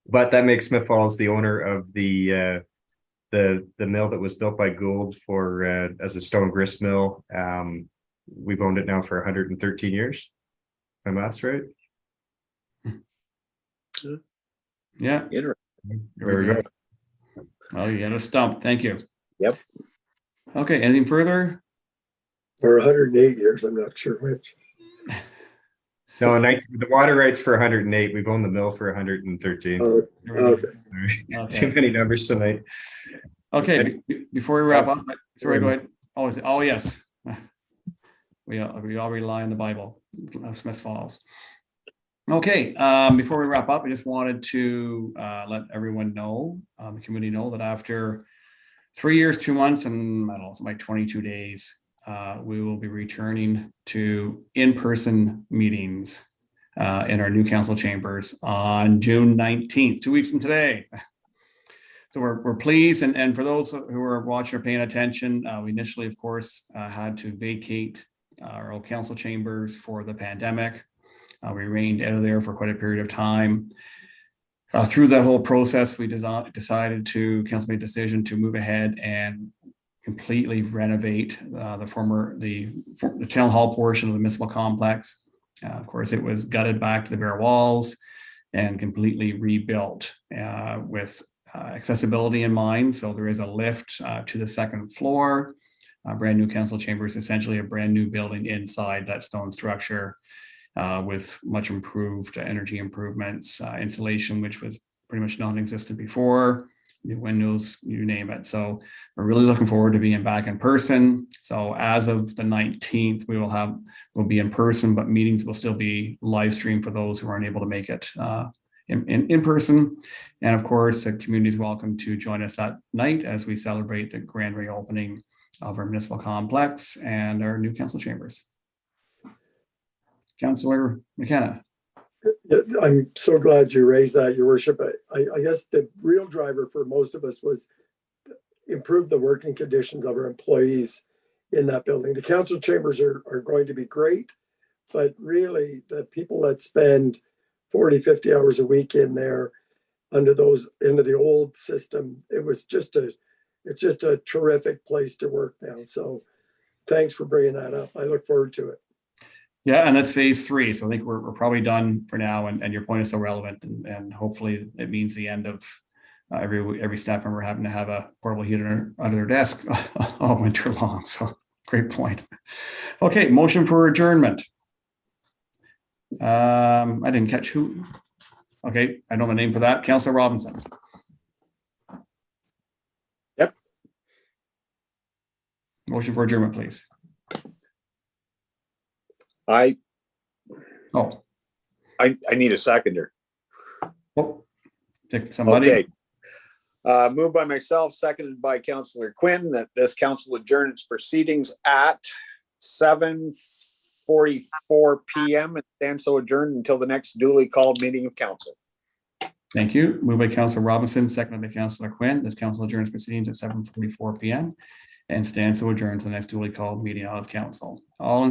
but that makes Smith Falls the owner of the mill that was built by Gould for as a stone grist mill. We've owned it now for 113 years. My math's right. Yeah. Interesting. There we go. Well, you got a stump. Thank you. Yep. Okay, anything further? Or 108 years, I'm not sure which. No, the water rights for 108. We've owned the mill for 113. Oh, okay. Too many numbers tonight. Okay, before we wrap up, sorry, go ahead. Oh, yes. We all rely on the Bible, Smith Falls. Okay, before we wrap up, I just wanted to let everyone know, the community know that after 3 years, 2 months, and I don't know, it's like 22 days, we will be returning to in-person meetings in our new council chambers on June 19th, 2 weeks from today. So we're pleased, and for those who are watching or paying attention, we initially, of course, had to vacate our old council chambers for the pandemic. We remained out of there for quite a period of time. Through that whole process, we decided to, council made a decision to move ahead and completely renovate the town hall portion of the municipal complex. Of course, it was gutted back to the bare walls and completely rebuilt with accessibility in mind. So there is a lift to the second floor. Brand new council chambers, essentially a brand new building inside that stone structure with much improved energy improvements, insulation, which was pretty much non-existent before, new windows, you name it. So we're really looking forward to being back in person. So as of the 19th, we'll be in person, but meetings will still be live streamed for those who aren't able to make it in person. And of course, the community is welcome to join us that night as we celebrate the grand reopening of our municipal complex and our new council chambers. Councillor McKenna. I'm so glad you raised that, Your Worship. I guess the real driver for most of us was improve the working conditions of our employees in that building. The council chambers are going to be great, but really the people that spend 40, 50 hours a week in there under the old system, it's just a terrific place to work now. So thanks for bringing that up. I look forward to it. Yeah, and that's phase 3. So I think we're probably done for now. And your point is so relevant, and hopefully it means the end of every staff member having to have a portable heater under their desk all winter long. So great point. Okay, motion for adjournment. I didn't catch who. Okay, I know the name for that. Councillor Robinson. Yep. Motion for adjournment, please. I I need a seconder. Take somebody. Okay. Moved by myself, seconded by Councillor Quinn, that this council adjourn its proceedings at 7:44 p.m. and stand so adjourned until the next duly called meeting of council. Thank you. Moved by Councillor Robinson, seconded by Councillor Quinn. This council adjourns proceedings at 7:44 p.m. and stands so adjourned to the next duly called meeting of council. All in